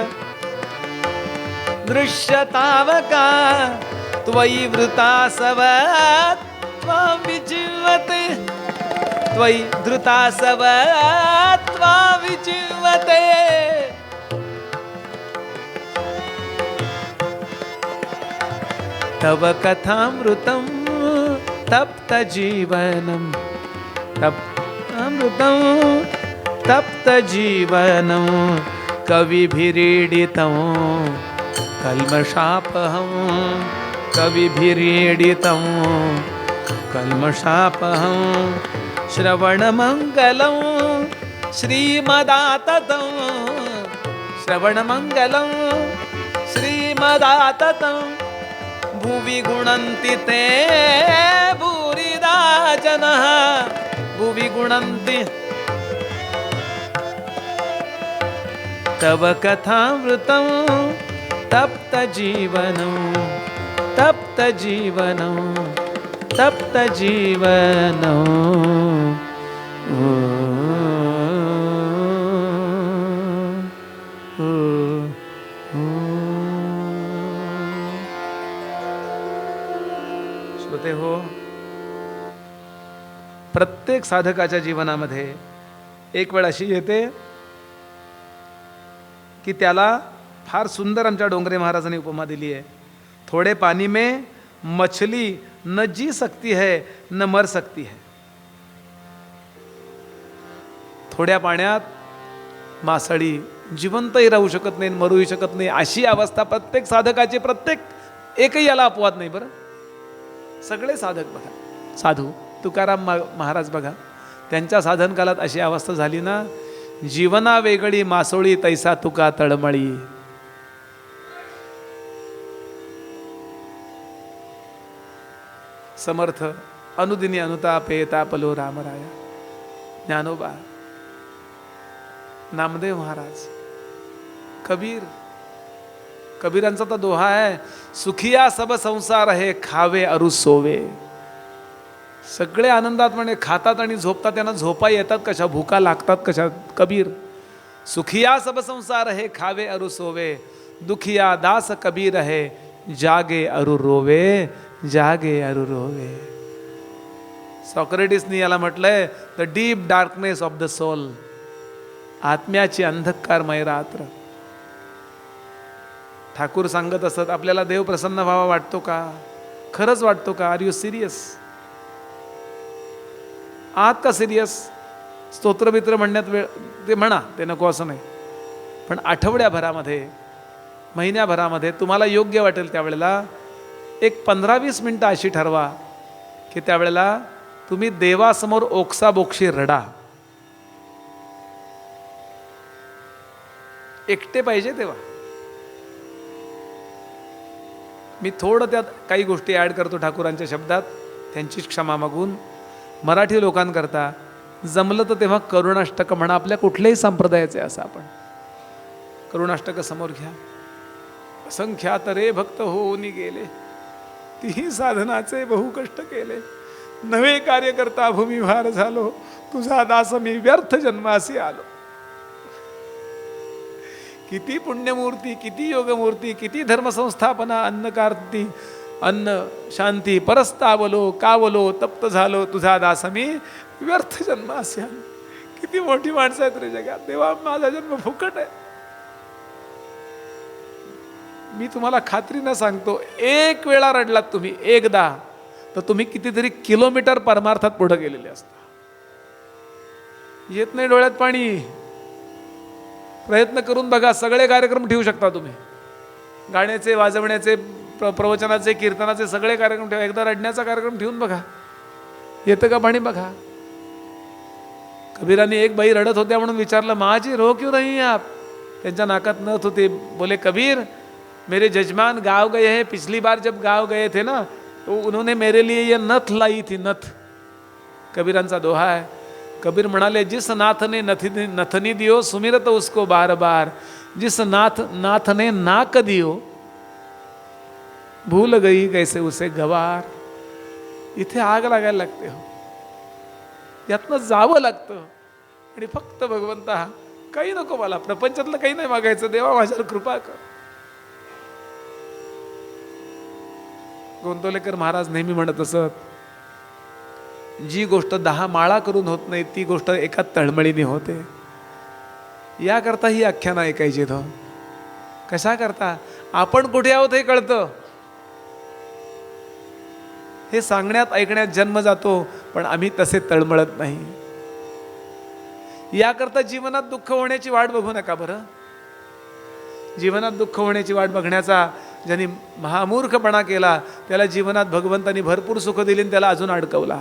दृश्यतावका, त्वयि वृतासव त्वां विजिह्वते, त्वयि धृतासव त्वां विजिह्वते. तव कथामृतं तप्त जीवनं, तप्तामृतं तप्त जीवनं, कविभिरीडितं कल्मषापहं, कविभिरीडितं कल्मषापहं. श्रवणमङ्गलं श्रीमदाततं, श्रवणमङ्गलं श्रीमदाततं. भुवि गुणन्ति ते भूरिदा जनः, भुवि गुणन्ति. तव कथामृतं तप्त जीवनं, तप्त जीवनं, तप्त जीवनं. श्रोते हो, प्रत्येक साधकाच्या जीवनामध्ये एक वेळ अशी येते की त्याला फार सुंदर आमच्या डोंगरे महाराजांनी उपमा दिली आहे. थोडे पानी में मछली न जी सकती है न मर सकती है. थोड्या पाण्यात मासळी जिवंतही राहू शकत नाही, मरूही शकत नाही. अशी अवस्था प्रत्येक साधकाची, प्रत्येक एकही याला अपवाद नाही. बरं, सगळे साधक बघा, साधू तुकाराम महाराज बघा, त्यांच्या साधन कालात अशी अवस्था झाली ना, जीवना वेगळी मासोळी तैसा तुका तळमळी. समर्थ अनुदिनी अनुतापे तापलो रामराया. ज्ञानोबा नामदेव महाराज, कबीर. कबीरांचा तर दोहा आहे, सुखिया सब संसार है खावे अरु सोवे. सगळे आनंदात म्हणे खातात आणि झोपतात, त्यांना झोपा येतात कशा, भूका लागतात कशा. कबीर, सुखिया सब संसार है खावे अरु सोवे, दुखिया दास कबीर है जागे अरु रोवे, जागे अरु रोवे. सॉक्रेटिसनी याला म्हटलंय the deep darkness of the soul, आत्म्याची अंधकारमय रात्र. ठाकूर सांगत असत, आपल्याला देव प्रसन्न व्हावा वाटतो का? खरंच वाटतो का? Are you serious? आहात का सिरियस? स्तोत्रबित्र म्हणण्यात वेळ ते म्हणा, ते नको असं नाही, पण आठवड्याभरामध्ये, महिन्याभरामध्ये तुम्हाला योग्य वाटेल त्यावेळेला एक 15-20 मिनटं अशी ठरवा की त्यावेळेला तुम्ही देवासमोर ओक्साबोक्षी रडा. एकटे पाहिजे तेव्हा. मी थोडं त्यात काही गोष्टी ॲड करतो ठाकूरांच्या शब्दात, त्यांचीच क्षमा मागून. मराठी लोकांकरता जमलं तर तेव्हा करुणाष्टक म्हणा, आपल्या कुठल्याही संप्रदायाचे असं आपण करुणाष्टक समोर घ्या. असंख्यात रे भक्त होऊन गेले, तीही साधनाचे बहु कष्ट केले, नवे कार्य करता भूमिभार झालो, तुझा दास मी व्यर्थ जन्मासी आलो. किती पुण्यमूर्ती, किती योगमूर्ती, किती धर्मसंस्थापना, अन्नकारती, अन्न शांती परस्तावलो, कावलो तप्त झालो, तुझा दास मी व्यर्थ जन्मासी आलो. किती मोठी माणसं आहेत रे जगात. देवा, माझा जन्म फुकट आहे. मी तुम्हाला खात्रीनं सांगतो, एक वेळा रडलात तुम्ही, एकदा, तर तुम्ही कितीतरी किलोमीटर परमार्थात पुढे गेलेले असता. येत नाही डोळ्यात पाणी? प्रयत्न करून बघा. सगळे कार्यक्रम ठेवू शकता तुम्ही, गाण्याचे, वाजवण्याचे, प्रवचनाचे, कीर्तनाचे सगळे कार्यक्रम ठेवा. एकदा रडण्याचा कार्यक्रम ठेवून बघा, येतं का पाणी बघा. कबीरांनी एक बाई रडत होत्या म्हणून विचारलं, माझी रो क्यों नहीं आप? त्यांच्या नाकात नथ होते. बोले, कबीर मेरे जजमान गाँव गए हैं, पिछली बार जब गाँव गए थे ना तो उन्होंने मेरे लिए ये नथ लाई थी, नथ. कबीरांचा दोहा आहे. कबीर म्हणाले, जिस नाथ ने नथनी दियो सुमिरत उसको बार बार, जिस नाथ ने नाक दियो भूल गई कैसे उसे गवार. इथे आग लागायला लागते हो, यातनं जावं लागतं. आणि फक्त भगवंता, काही नको मला, प्रपंचातलं काही नाही मागायचं, देवा माझ्यावर कृपा कर. गोंदवलेकर महाराज नेहमी म्हणत असत, जी गोष्ट 10 माळा करून होत नाही ती गोष्ट एका तळमळीने होते. याकरता ही आख्यान ऐकायची. तो कशा करता आपण कुठे आहोत हे कळतं. हे सांगण्यात ऐकण्यात जन्म जातो, पण आम्ही तसे तळमळत नाही. याकरता जीवनात दुःख होण्याची वाट बघू नका बरं. जीवनात दुःख होण्याची वाट बघण्याचा ज्यांनी महामूर्खपणा केला त्याला जीवनात भगवंतांनी भरपूर सुख दिली, त्याला अजून अडकवला.